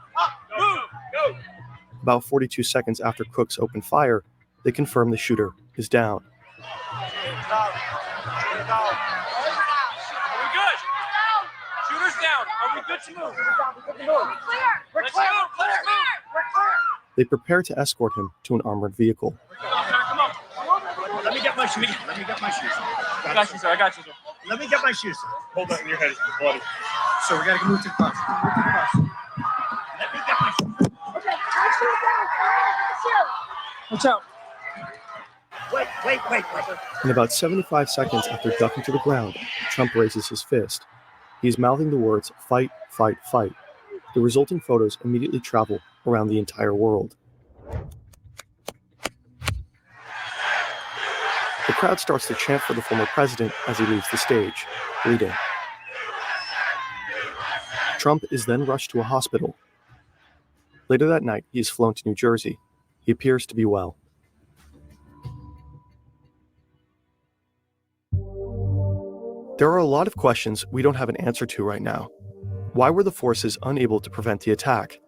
Speaker 14: Move. Go.
Speaker 13: About 42 seconds after Crooks opened fire, they confirm the shooter is down.
Speaker 14: Are we good? Shooter's down. Are we good to move? Let's move.
Speaker 13: They prepare to escort him to an armored vehicle.
Speaker 14: Come on.
Speaker 12: Let me get my shoes. I
Speaker 14: got you, sir.
Speaker 12: Let me get my shoes.
Speaker 14: Hold on, your head is bloody.
Speaker 12: So we gotta move to the bus. Let me get my shoes.
Speaker 14: Watch out.
Speaker 12: Wait.
Speaker 13: In about 75 seconds after ducking to the ground, Trump raises his fist. He is mouthing the words, "Fight, fight, fight." The resulting photos immediately travel around the entire world. The crowd starts to chant for the former president as he leaves the stage, bleeding. Trump is then rushed to a hospital. Later that night, he is flown to New Jersey. He appears to be well. There are a lot of questions we don't have an answer to right now. Why were the forces unable to prevent the attack?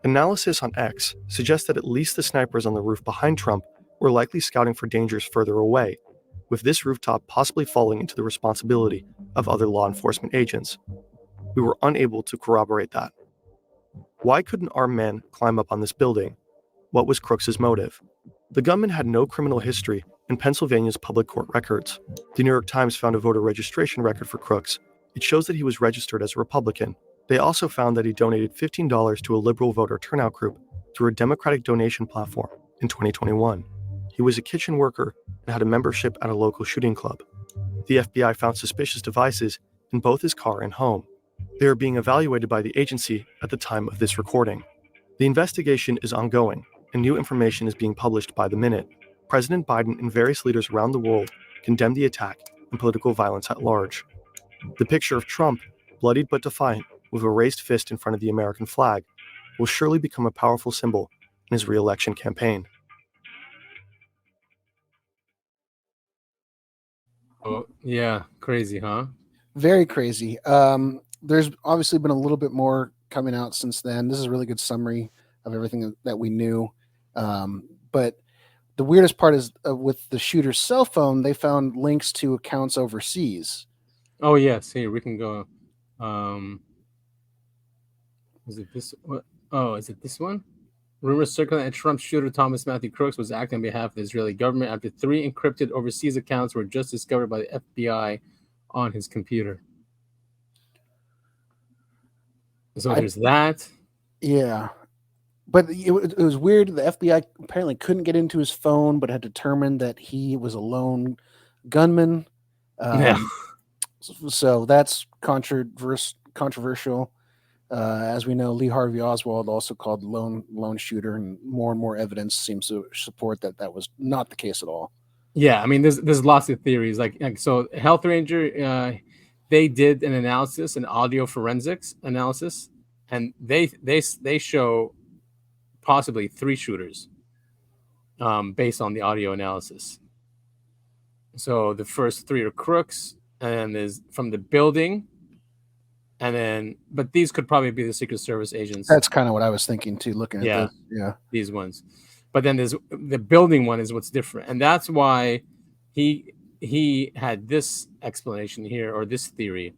Speaker 13: Analysis on X suggests that at least the snipers on the roof behind Trump were likely scouting for dangers further away, with this rooftop possibly falling into the responsibility of other law enforcement agents. We were unable to corroborate that. Why couldn't armed men climb up on this building? What was Crooks' motive? The gunman had no criminal history in Pennsylvania's public court records. The New York Times found a voter registration record for Crooks. It shows that he was registered as a Republican. They also found that he donated $15 to a liberal voter turnout group through a Democratic donation platform in 2021. He was a kitchen worker and had a membership at a local shooting club. The FBI found suspicious devices in both his car and home. They are being evaluated by the agency at the time of this recording. The investigation is ongoing, and new information is being published by the minute. President Biden and various leaders around the world condemned the attack and political violence at large. The picture of Trump, bloodied but defiant, with a raised fist in front of the American flag, will surely become a powerful symbol in his re-election campaign.
Speaker 2: Oh, yeah, crazy, huh?
Speaker 1: Very crazy. There's obviously been a little bit more coming out since then. This is a really good summary of everything that we knew. But the weirdest part is with the shooter's cell phone, they found links to accounts overseas.
Speaker 2: Oh, yes. Here, we can go. Is it this one? Oh, is it this one? Rumors circulating that Trump shooter Thomas Matthew Crooks was acting on behalf of the Israeli government after 3 encrypted overseas accounts were just discovered by the FBI on his computer. So there's that.
Speaker 1: Yeah. But it was weird. The FBI apparently couldn't get into his phone, but had determined that he was a lone gunman. So that's controversial. As we know, Lee Harvey Oswald also called lone shooter, and more evidence seems to support that was not the case at all.
Speaker 2: Yeah, I mean, there's lots of theories. Like so, Health Ranger, they did an audio forensics analysis, and they show possibly 3 shooters. based on the audio analysis. So the first 3 are crooks, and then there's from the building, and then but these could probably be the Secret Service agents.
Speaker 1: That's kind of what I was thinking too, looking at this. Yeah,
Speaker 2: these ones. But then there's the building one is what's different, and that's why he had this explanation here, or this theory.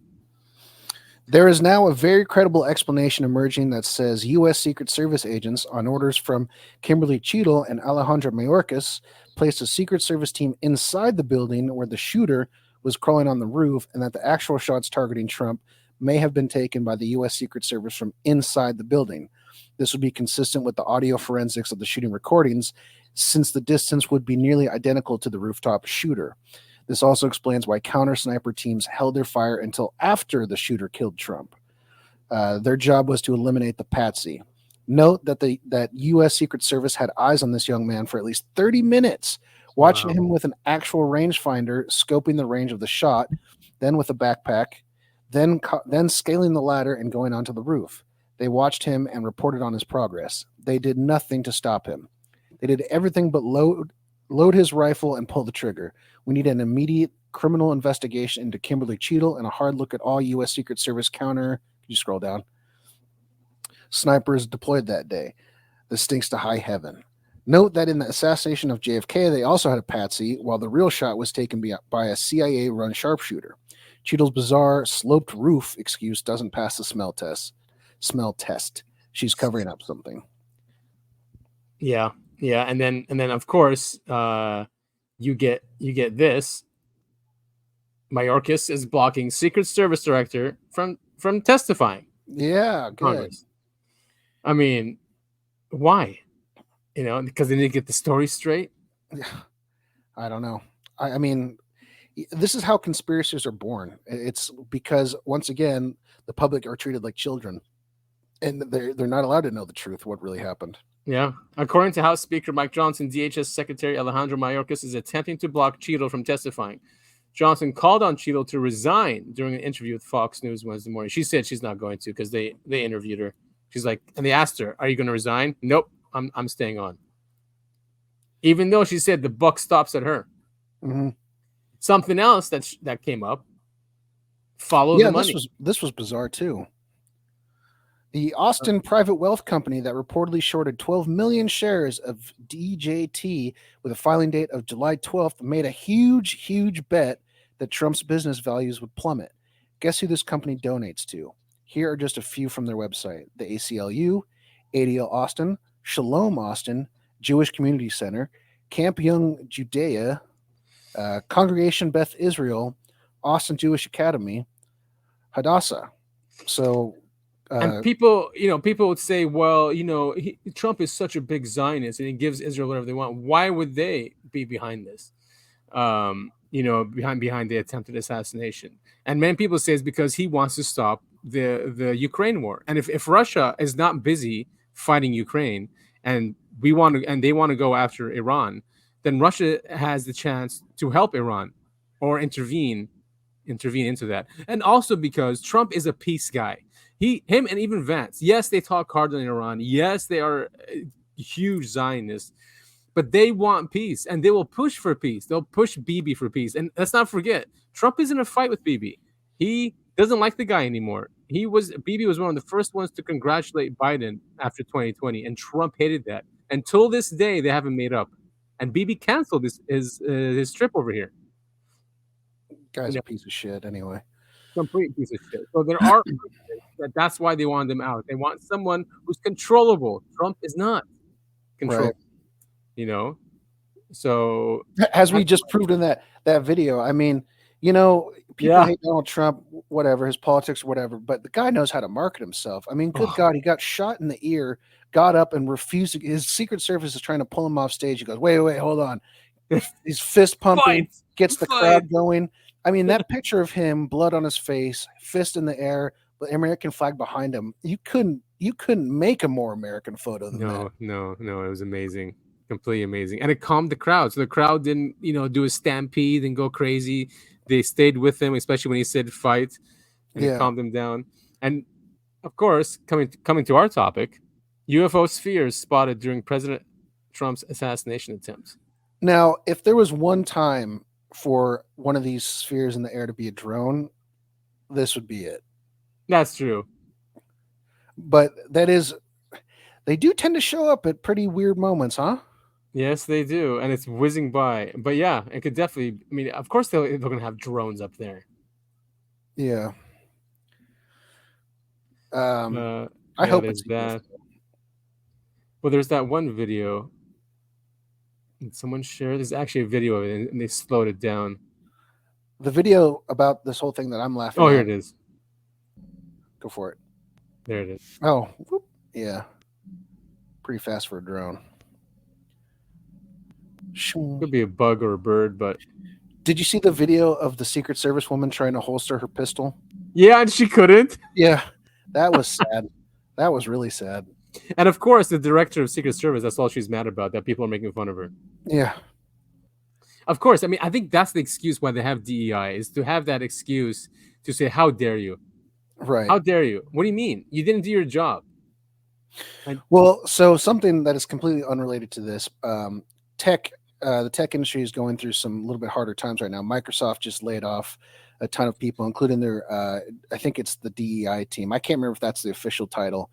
Speaker 1: There is now a very credible explanation emerging that says U.S. Secret Service agents, on orders from Kimberly Cheadle and Alejandra Mayorkas, placed a Secret Service team inside the building where the shooter was crawling on the roof, and that the actual shots targeting Trump may have been taken by the U.S. Secret Service from inside the building. This would be consistent with the audio forensics of the shooting recordings, since the distance would be nearly identical to the rooftop shooter. This also explains why counter-sniper teams held their fire until after the shooter killed Trump. Their job was to eliminate the patsy. Note that U.S. Secret Service had eyes on this young man for at least 30 minutes, watching him with an actual rangefinder, scoping the range of the shot, then with a backpack, then scaling the ladder and going onto the roof. They watched him and reported on his progress. They did nothing to stop him. They did everything but load his rifle and pull the trigger. We need an immediate criminal investigation into Kimberly Cheadle and a hard look at all U.S. Secret Service can you scroll down? Snipers deployed that day. This stinks to high heaven. Note that in the assassination of JFK, they also had a patsy, while the real shot was taken by a CIA-run sharpshooter. Cheadle's bizarre sloped roof excuse doesn't pass the smell test. She's covering up something.
Speaker 2: Yeah, and then of course, you get this. Mayorkas is blocking Secret Service director from testifying.
Speaker 1: Yeah, good.
Speaker 2: Congress. I mean, why? Because they didn't get the story straight.
Speaker 1: I don't know. I mean, this is how conspiracies are born. It's because, once again, the public are treated like children, and they're not allowed to know the truth, what really happened.
Speaker 2: Yeah. According to House Speaker Mike Johnson, DHS Secretary Alejandro Mayorkas is attempting to block Cheadle from testifying. Johnson called on Cheadle to resign during an interview with Fox News Wednesday morning. She said she's not going to because they interviewed her. She's like, and they asked her, "Are you going to resign?" Nope, I'm staying on. Even though she said the buck stops at her.
Speaker 1: Mm-hmm.
Speaker 2: Something else that came up. Follow the money.
Speaker 1: This was bizarre too. The Austin private wealth company that reportedly shorted 12 million shares of DJT with a filing date of July 12th made a huge bet that Trump's business values would plummet. Guess who this company donates to? Here are just a few from their website: the ACLU, ADL Austin, Shalom Austin, Jewish Community Center, Camp Young Judea, Congregation Beth Israel, Austin Jewish Academy, Hadassah. So,
Speaker 2: and people would say, well, Trump is such a big Zionist and he gives Israel whatever they want. Why would they be behind this? Behind the attempted assassination. And many people say it's because he wants to stop the Ukraine war. And if Russia is not busy fighting Ukraine and they want to go after Iran, then Russia has the chance to help Iran or intervene into that. And also because Trump is a peace guy. Him and even Vance, yes, they talk hard on Iran. Yes, they are huge Zionists, but they want peace and they will push for peace. They'll push Bibi for peace. And let's not forget, Trump is in a fight with Bibi. He doesn't like the guy anymore. Bibi was one of the first ones to congratulate Biden after 2020, and Trump hated that. Until this day, they haven't made up. And Bibi canceled his trip over here.
Speaker 1: Guy's a piece of shit anyway.
Speaker 2: Complete piece of shit. So there are that's why they want them out. They want someone who's controllable. Trump is not controllable. Right. So
Speaker 1: as we just proved in that video, I mean, people hate Donald Trump, whatever, his politics, whatever, but the guy knows how to market himself. I mean, good God, he got shot in the ear, got up and refused. His Secret Service is trying to pull him off stage. He goes, wait, hold on. He's fist pumping, gets the crowd going. I mean, that picture of him, blood on his face, fist in the air, the American flag behind him. You couldn't make a more American photo than that.
Speaker 2: No, it was amazing. Completely amazing. And it calmed the crowd. So the crowd didn't, do a stampede and go crazy. They stayed with him, especially when he said fight, and it calmed them down. And of course, coming to our topic, UFO spheres spotted during President Trump's assassination attempt.
Speaker 1: Now, if there was one time for one of these spheres in the air to be a drone, this would be it.
Speaker 2: That's true.
Speaker 1: But they do tend to show up at pretty weird moments, huh?
Speaker 2: Yes, they do, and it's whizzing by. But yeah, it could definitely. I mean, of course they're going to have drones up there.
Speaker 1: Yeah. I
Speaker 2: Yeah,
Speaker 1: hope
Speaker 2: there's
Speaker 1: it's
Speaker 2: that. Well, there's that one video. Did someone share? There's actually a video of it, and they slowed it down.
Speaker 1: the video about this whole thing that I'm laughing
Speaker 2: Oh,
Speaker 1: at.
Speaker 2: here it is.
Speaker 1: Go for it.
Speaker 2: There it is.
Speaker 1: Oh, whoop. Yeah. Pretty fast for a drone.
Speaker 2: Could be a bug or a bird, but
Speaker 1: did you see the video of the Secret Service woman trying to holster her pistol?
Speaker 2: Yeah, and she couldn't.
Speaker 1: Yeah, that was sad. That was really sad.
Speaker 2: And of course, the director of Secret Service, that's all she's mad about, that people are making fun of her.
Speaker 1: Yeah.
Speaker 2: Of course. I mean, I think that's the excuse why they have DEI, is to have that excuse to say, how dare you?
Speaker 1: Right.
Speaker 2: How dare you? What do you mean? You didn't do your job.
Speaker 1: Well, so something that is completely unrelated to this, the tech industry is going through some little bit harder times right now. Microsoft just laid off a ton of people, including their, I think it's the DEI team. I can't remember if that's the official title.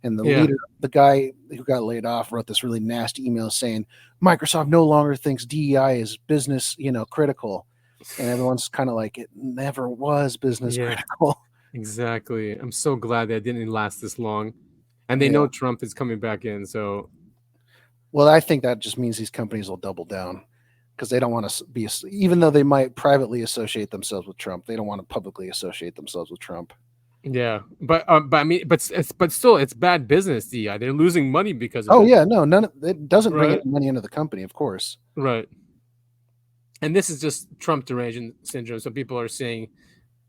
Speaker 1: And the leader, the guy who got laid off, wrote this really nasty email saying Microsoft no longer thinks DEI is business, critical. And everyone's kind of like, it never was business critical.
Speaker 2: Exactly. I'm so glad that didn't last this long. And they know Trump is coming back in. So,
Speaker 1: well, I think that just means these companies will double down because they don't want to be, even though they might privately associate themselves with Trump, they don't want to publicly associate themselves with Trump.
Speaker 2: Yeah, but I mean, but still, it's bad business. DEI, they're losing money because of
Speaker 1: Oh
Speaker 2: it.
Speaker 1: yeah, no, none of it doesn't bring any money into the company, of course.
Speaker 2: Right. And this is just Trump derangement syndrome. So people are saying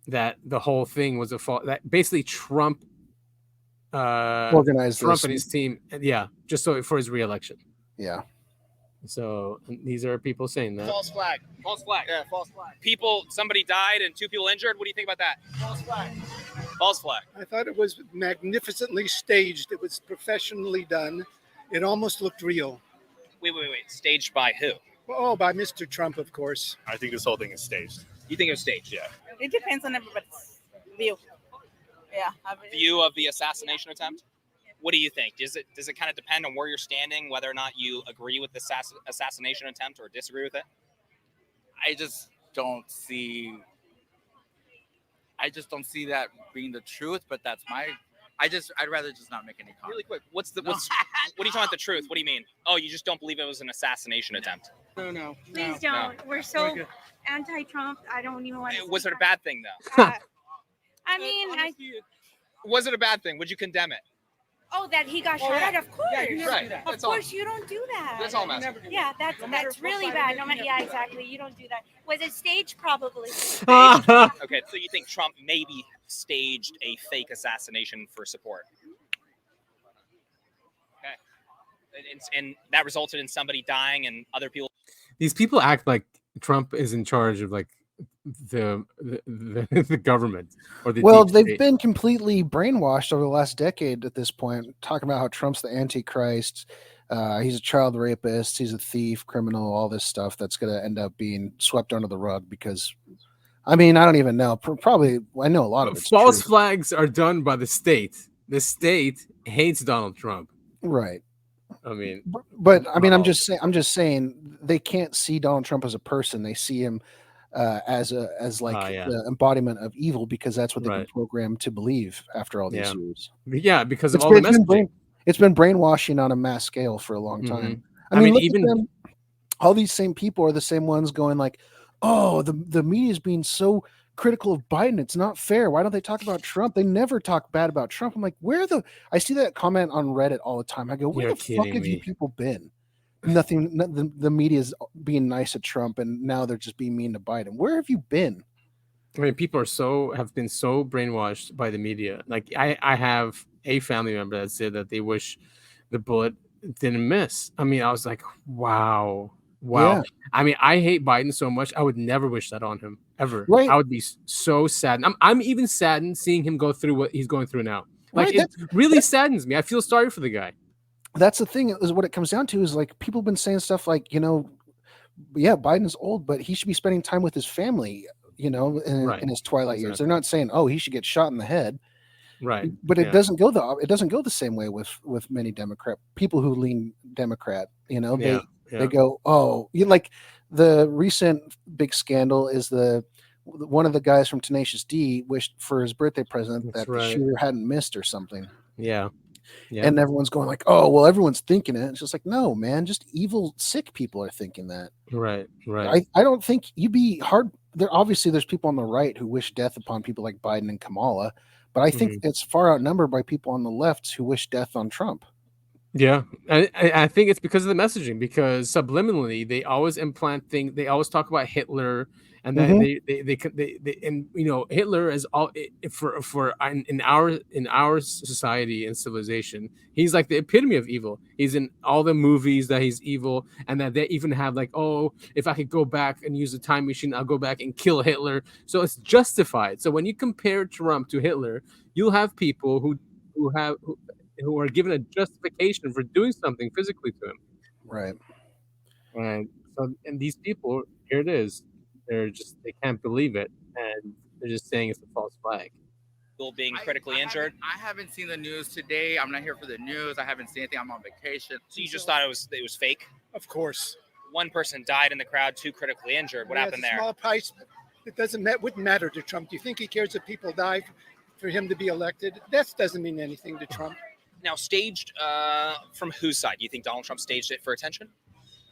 Speaker 2: that the whole thing was a fault. That basically Trump
Speaker 1: organized
Speaker 2: Trump
Speaker 1: this.
Speaker 2: and his team. Yeah, just so for his reelection.
Speaker 1: Yeah.
Speaker 2: So these are people saying that.
Speaker 15: False flag. False flag. Yeah, false flag. Somebody died and 2 people injured. What do you think about that? False flag. False flag.
Speaker 16: I thought it was magnificently staged. It was professionally done. It almost looked real.
Speaker 15: Wait. Staged by who?
Speaker 16: Oh, by Mr. Trump, of course.
Speaker 17: I think this whole thing is staged.
Speaker 15: You think it was staged?
Speaker 17: Yeah.
Speaker 18: It depends on everybody's view. Yeah.
Speaker 15: View of the assassination attempt? What do you think? Does it kind of depend on where you're standing, whether or not you agree with the assassination attempt or disagree with it?
Speaker 19: I just don't see that being the truth, but that's I'd rather just not make any comment.
Speaker 15: Really quick, what are you talking about the truth? What do you mean? Oh, you just don't believe it was an assassination attempt?
Speaker 16: No.
Speaker 18: Please don't.
Speaker 15: No.
Speaker 18: We're so anti-Trump. I don't even want to.
Speaker 15: Was it a bad thing though?
Speaker 18: I mean,
Speaker 15: Was it a bad thing? Would you condemn it?
Speaker 18: Oh, that he got shot at? Of course.
Speaker 15: Yeah, you right.
Speaker 18: Of course, you don't do that.
Speaker 15: That's all I'm asking.
Speaker 18: Yeah, that's really bad. Yeah, exactly. You don't do that. Was it staged? Probably.
Speaker 15: Okay, so you think Trump maybe staged a fake assassination for support? Okay. And that resulted in somebody dying and other people.
Speaker 2: These people act like Trump is in charge of like the government or the
Speaker 1: Well,
Speaker 2: deep
Speaker 1: they've
Speaker 2: state.
Speaker 1: been completely brainwashed over the last decade at this point, talking about how Trump's the Antichrist, he's a child rapist, he's a thief, criminal, all this stuff that's going to end up being swept under the rug because, I mean, I don't even know. Probably, I know a lot of it's
Speaker 2: false
Speaker 1: true.
Speaker 2: flags are done by the state. The state hates Donald Trump.
Speaker 1: Right.
Speaker 2: I mean,
Speaker 1: but I mean, I'm just saying they can't see Donald Trump as a person. They see him as the embodiment of evil because that's what they've been programmed to believe after all these years.
Speaker 2: Yeah, because of all the messaging.
Speaker 1: It's been brainwashing on a mass scale for a long time.
Speaker 2: I mean,
Speaker 1: look
Speaker 2: even
Speaker 1: at them. All these same people are the same ones going like, "Oh, the media is being so critical of Biden. It's not fair. Why don't they talk about Trump? They never talk bad about Trump." I'm like, I see that comment on Reddit all the time. I go, where
Speaker 2: You're
Speaker 1: the fuck have you people been? Nothing. The media is being nice to Trump, and now they're just being mean to Biden. Where have you been?
Speaker 2: I mean, people have been so brainwashed by the media. Like I have a family member that said that they wish the bullet didn't miss. I mean, I was like, wow.
Speaker 1: Yeah.
Speaker 2: I mean, I hate Biden so much. I would never wish that on him ever.
Speaker 1: Right.
Speaker 2: I would be so saddened. I'm even saddened seeing him go through what he's going through now. Like
Speaker 1: Right,
Speaker 2: it really saddens me. I feel sorry for the guy.
Speaker 1: that's the thing, is what it comes down to is like people have been saying stuff like, yeah, Biden's old, but he should be spending time with his family, in his twilight years. They're not saying, oh, he should get shot in the head.
Speaker 2: Right.
Speaker 1: But it doesn't go the same way with many people who lean Democrat. They go, oh, like the recent big scandal is one of the guys from Tenacious D wished for his birthday present that the shooter hadn't missed or something.
Speaker 2: Yeah. Yeah.
Speaker 1: And everyone's going like, oh, well, everyone's thinking it. It's just like, no, man, just evil, sick people are thinking that.
Speaker 2: Right. Right.
Speaker 1: I don't think you'd be hard. There's people on the right who wish death upon people like Biden and Kamala, but I think it's far outnumbered by people on the left who wish death on Trump.
Speaker 2: Yeah, I think it's because of the messaging. Because subliminally, they always implant things. They always talk about Hitler, and then they and Hitler is all for in our society and civilization. He's like the epitome of evil. He's in all the movies that he's evil, and that they even have like, oh, if I could go back and use a time machine, I'll go back and kill Hitler. So it's justified. So when you compare Trump to Hitler, you'll have people who are given a justification for doing something physically to him.
Speaker 1: Right.
Speaker 2: And these people, here it is. They can't believe it. And they're just saying it's a false flag.
Speaker 15: People being critically injured.
Speaker 19: I haven't seen the news today. I'm not here for the news. I haven't seen anything. I'm on vacation.
Speaker 15: So you just thought it was fake?
Speaker 16: Of course.
Speaker 15: One person died in the crowd, 2 critically injured. What happened there?
Speaker 16: Small price. It wouldn't matter to Trump. Do you think he cares if people die for him to be elected? That doesn't mean anything to Trump.
Speaker 15: Now, staged from whose side? Do you think Donald Trump staged it for attention?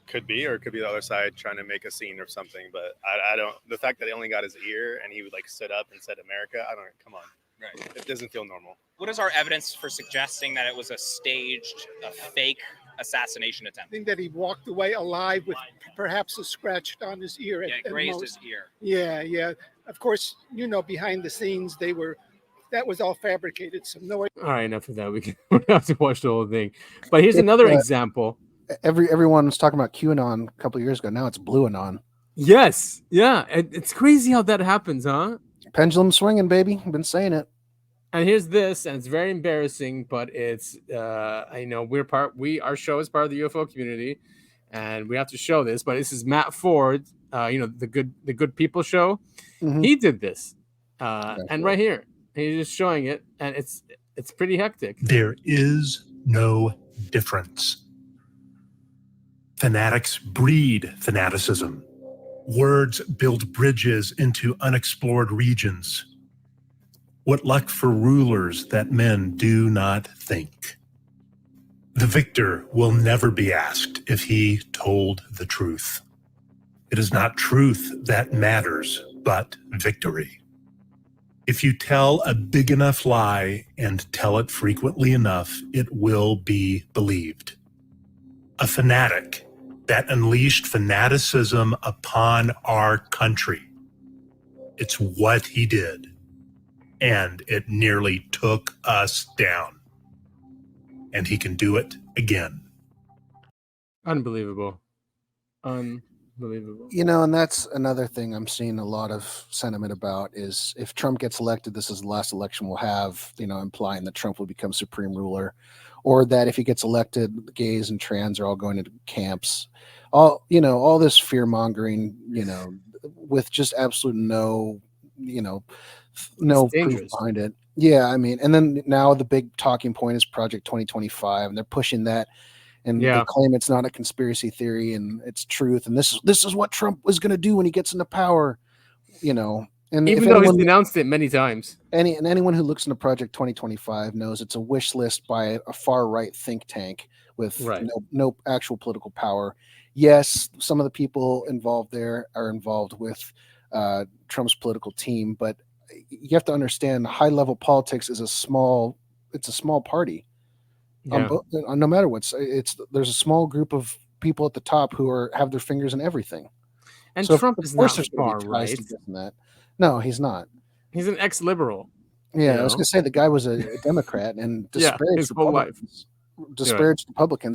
Speaker 17: Could be, or it could be the other side trying to make a scene or something. But I don't. The fact that they only got his ear and he would like stood up and said America. I don't. Come on.
Speaker 15: Right.
Speaker 17: It doesn't feel normal.
Speaker 15: What is our evidence for suggesting that it was a fake assassination attempt?
Speaker 16: I think that he walked away alive with perhaps a scratch on his ear.
Speaker 15: Yeah, it grazed his ear.
Speaker 16: Yeah. Of course, behind the scenes, that was all fabricated. So no.
Speaker 2: All right, enough of that. We have to watch the whole thing. But here's another example.
Speaker 1: Everyone was talking about QAnon a couple of years ago. Now it's Blue Anon.
Speaker 2: Yes. Yeah. It's crazy how that happens, huh?
Speaker 1: Pendulum swinging, baby. I've been saying it.
Speaker 2: And here's this, and it's very embarrassing, but it's I know our show is part of the UFO community, and we have to show this. But this is Matt Ford, the Good People show. Mm-hmm. He did this, and right here. He's just showing it, and it's pretty hectic.
Speaker 20: There is no difference. Fanatics breed fanaticism. Words build bridges into unexplored regions. What luck for rulers that men do not think. The victor will never be asked if he told the truth. It is not truth that matters, but victory. If you tell a big enough lie and tell it frequently enough, it will be believed. A fanatic that unleashed fanaticism upon our country. It's what he did, and it nearly took us down. And he can do it again.
Speaker 2: Unbelievable.
Speaker 1: And that's another thing I'm seeing a lot of sentiment about is if Trump gets elected, this is the last election we'll have, implying that Trump will become supreme ruler, or that if he gets elected, gays and trans are all going into camps. All this fear mongering, with just absolute no proof behind it. Yeah. I mean, and then now the big talking point is Project 2025, and they're pushing that. And they claim it's not a conspiracy theory and it's truth. And this is what Trump was going to do when he gets into power, And
Speaker 2: even though he's denounced it many times.
Speaker 1: Anyone who looks into Project 2025 knows it's a wish list by a far right think tank with no actual political power. Yes, some of the people involved there are involved with Trump's political team, but you have to understand high level politics is a small party.
Speaker 2: Yeah.
Speaker 1: No matter what, there's a small group of people at the top who have their fingers in everything.
Speaker 2: And so Trump is not far right.
Speaker 1: No, he's not.
Speaker 2: He's an ex-liberal.
Speaker 1: Yeah, I was going to say the guy was a Democrat and disparaged Republicans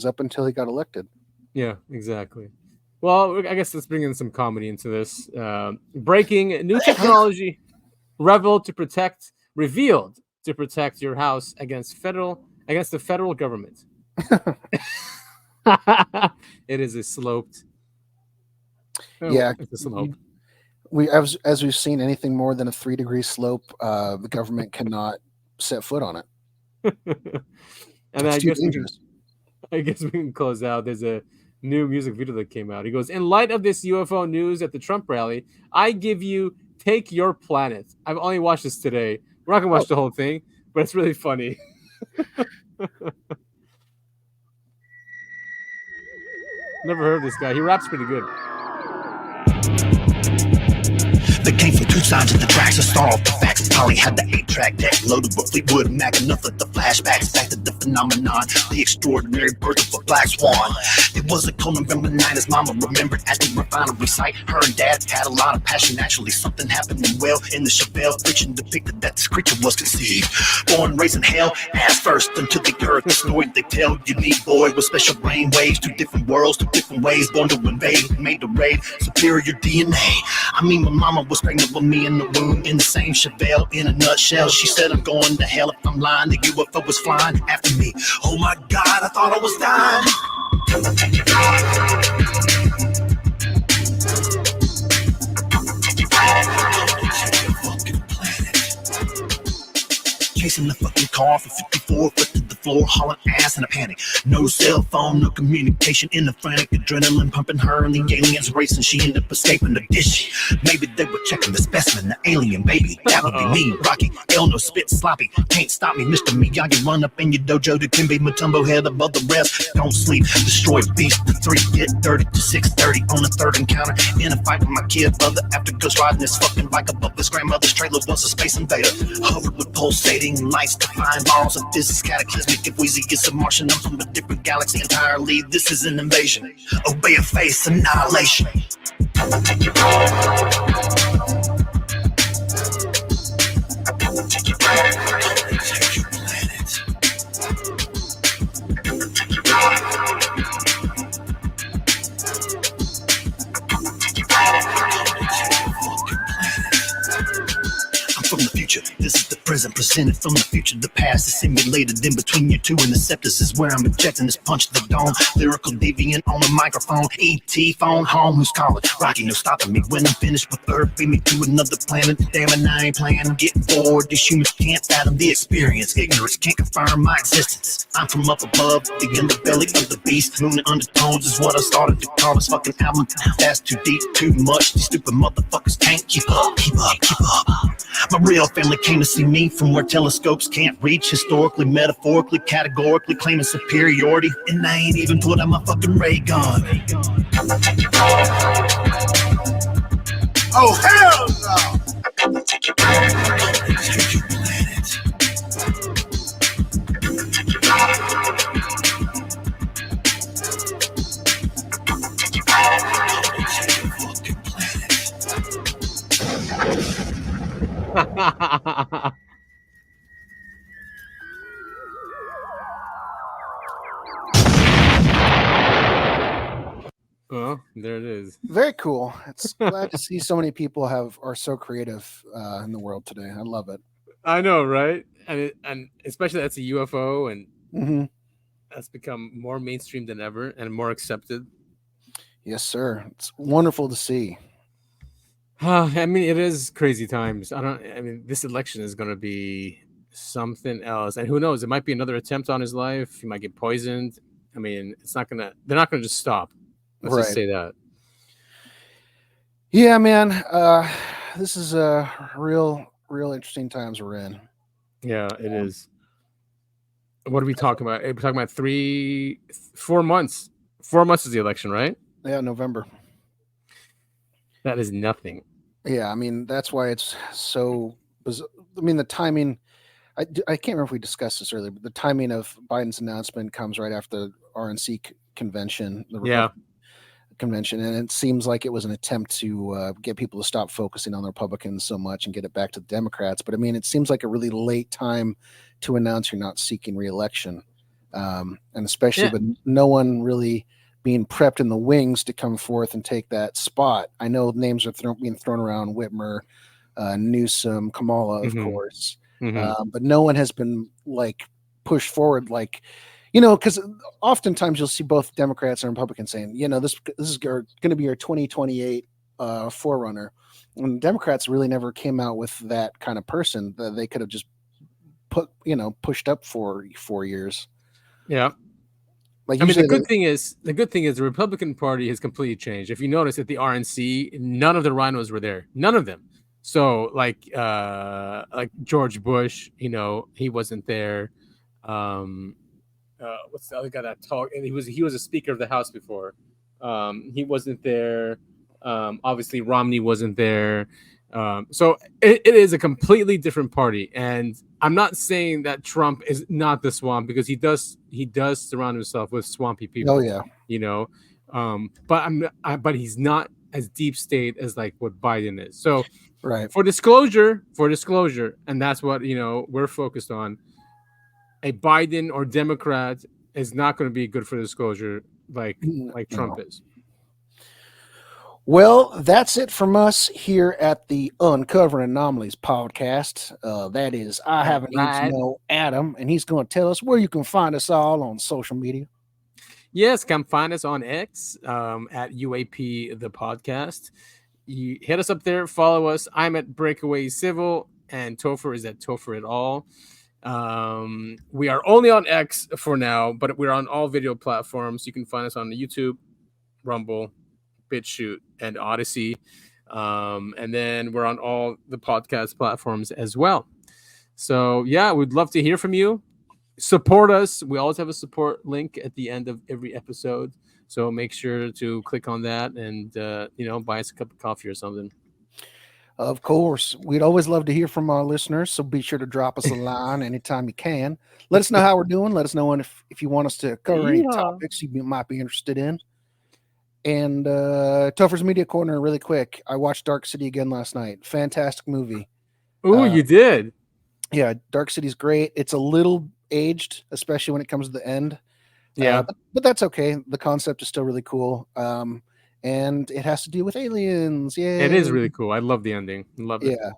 Speaker 1: up until he got elected.
Speaker 2: Yeah, exactly. Well, I guess let's bring in some comedy into this. Breaking new technology revealed to protect your house against the federal government. It is a sloped.
Speaker 1: Yeah,
Speaker 2: it's a slope.
Speaker 1: As we've seen, anything more than a 3-degree slope, the government cannot set foot on it.
Speaker 2: And
Speaker 1: It's
Speaker 2: I
Speaker 1: too
Speaker 2: guess
Speaker 1: dangerous.
Speaker 2: I guess we can close out. There's a new music video that came out. He goes, in light of this UFO news at the Trump rally, I give you Take Your Planet. I've only watched this today. We're not going to watch the whole thing, but it's really funny. Never heard of this guy. He raps pretty good.
Speaker 21: They came from two sides of the tracks to start off the facts. Polly had the 8-track deck loaded with Fleetwood Mac, enough of the flashbacks back to the phenomenon, the extraordinary birth of a black swan. It was a cold November night, as mama remembered at the refinery site. Her and dad had a lot of passion. Actually, something happened well in the Chevelle fiction depicted that this creature was conceived. Born, raised in hell, ass first until the earth. The story they tell, unique boy with special brain waves, 2 different worlds, 2 different ways, born to invade, made to raid, superior DNA. I mean, my mama was pregnant with me in the womb, in the same Chevelle, in a nutshell. She said I'm going to hell if I'm lying. The UFO was flying after me. Oh my God, I thought I was dying. Chasing the fucking car for 54, foot to the floor, hauling ass in a panic. No cell phone, no communication, in the frantic adrenaline pumping her and the aliens racing. She ended up escaping the dish. Maybe they were checking the specimen, the alien baby. That would be me, Rocky. L no spit sloppy. Can't stop me, Mr. Miyagi. Run up in your dojo to Kimbe Mutombo, head above the rest. Don't sleep, destroy beast to 3, get dirty to 6:30 on the 3rd encounter. In a fight with my kid brother after ghost riding this fucking bike above his grandmother's trailer was a space invader. Hovered with pulsating lights, define laws of physics, cataclysmic. If Weezy gets a Martian, I'm from a different galaxy entirely. This is an invasion. Obey or face annihilation. From the future, this is the present, presented from the future. The past is simulated in between your two, and the septus is where I'm injecting this punch to the dome. Lyrical deviant on the microphone. ET phone home, who's calling? Rocky, no stopping me when I'm finished with Earth. Feed me to another planet. Damn it, I ain't playing. I'm getting bored. These humans can't fathom the experience. Ignorance can't confirm my existence. I'm from up above, the underbelly of the beast. Moon and undertones is what I started to call this fucking album. That's too deep, too much. These stupid motherfuckers can't keep up, keep up, keep up. My real family came to see me from where telescopes can't reach. Historically, metaphorically, categorically claiming superiority. And I ain't even put on my fucking ray gun.
Speaker 12: Oh, hell no!
Speaker 21: Take your planet.
Speaker 2: Well, there it is.
Speaker 1: Very cool. It's glad to see so many people are so creative in the world today. I love it.
Speaker 2: I know, right? And especially that's a UFO, and that's become more mainstream than ever and more accepted.
Speaker 1: Yes, sir. It's wonderful to see.
Speaker 2: I mean, it is crazy times. I mean, this election is going to be something else, and who knows? It might be another attempt on his life. He might get poisoned. I mean, they're not gonna just stop. Let's just say that.
Speaker 1: Yeah, man. This is a real interesting times we're in.
Speaker 2: Yeah, it is. What are we talking about? We're talking about 4 months. 4 months is the election, right?
Speaker 1: Yeah, November.
Speaker 2: That is nothing.
Speaker 1: Yeah, I mean, that's why it's so bizarre. I mean, the timing, I can't remember if we discussed this earlier, but the timing of Biden's announcement comes right after the RNC convention, convention, and it seems like it was an attempt to get people to stop focusing on the Republicans so much and get it back to the Democrats. But I mean, it seems like a really late time to announce you're not seeking re-election, and especially with no one really being prepped in the wings to come forth and take that spot. I know names are being thrown around: Whitmer, Newsom, Kamala, of course, but no one has been like pushed forward. Like, because oftentimes you'll see both Democrats and Republicans saying, this is going to be our 2028 forerunner. And Democrats really never came out with that kind of person that they could have just pushed up for 4 years.
Speaker 2: Yeah.
Speaker 1: Like
Speaker 2: the good thing is the Republican Party has completely changed. If you notice at the RNC, none of the rhinos were there. None of them. So like George Bush, he wasn't there. What's the other guy that talked? And he was a Speaker of the House before. He wasn't there. Obviously Romney wasn't there. So it is a completely different party. And I'm not saying that Trump is not the swamp, because he does surround himself with swampy people.
Speaker 1: Oh yeah.
Speaker 2: But he's not as deep state as like what Biden is. So
Speaker 1: right.
Speaker 2: For disclosure, and that's what we're focused on. A Biden or Democrat is not going to be good for disclosure like Trump is.
Speaker 1: Well, that's it from us here at the Uncovering Anomalies podcast. That is, I have an need to know Adam, and he's going to tell us where you can find us all on social media.
Speaker 2: Yes, come find us on X at UAP the podcast. You hit us up there, follow us. I'm at Breakaway Civil, and Topher is at Topher et al. We are only on X for now, but we're on all video platforms. You can find us on the YouTube, Rumble, BitChute, and Odyssey. And then we're on all the podcast platforms as well. So yeah, we'd love to hear from you. Support us. We always have a support link at the end of every episode. So make sure to click on that and, buy us a cup of coffee or something.
Speaker 1: Of course. We'd always love to hear from our listeners. So be sure to drop us a line anytime you can. Let us know how we're doing. Let us know if you want us to cover any topics you might be interested in. And Topher's Media Corner, really quick. I watched Dark City again last night. Fantastic movie.
Speaker 2: Oh, you did?
Speaker 1: Yeah, Dark City's great. It's a little aged, especially when it comes to the end.
Speaker 2: Yeah.
Speaker 1: But that's okay. The concept is still really cool. And it has to do with aliens. Yeah.
Speaker 2: It is really cool. I love the ending. Love it.
Speaker 1: Yeah.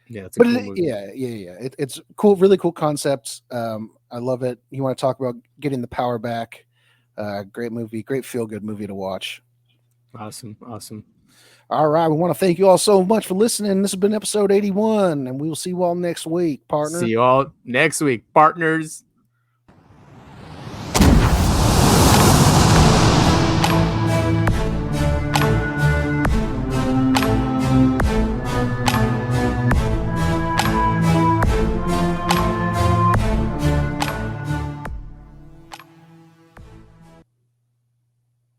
Speaker 2: Yeah, it's a cool movie.
Speaker 1: Yeah. It's cool, really cool concepts. I love it. You want to talk about getting the power back. Great movie, great feel-good movie to watch.
Speaker 2: Awesome.
Speaker 1: All right. We want to thank you all so much for listening. This has been episode 81, and we will see you all next week, partners.
Speaker 2: See you all next week, partners.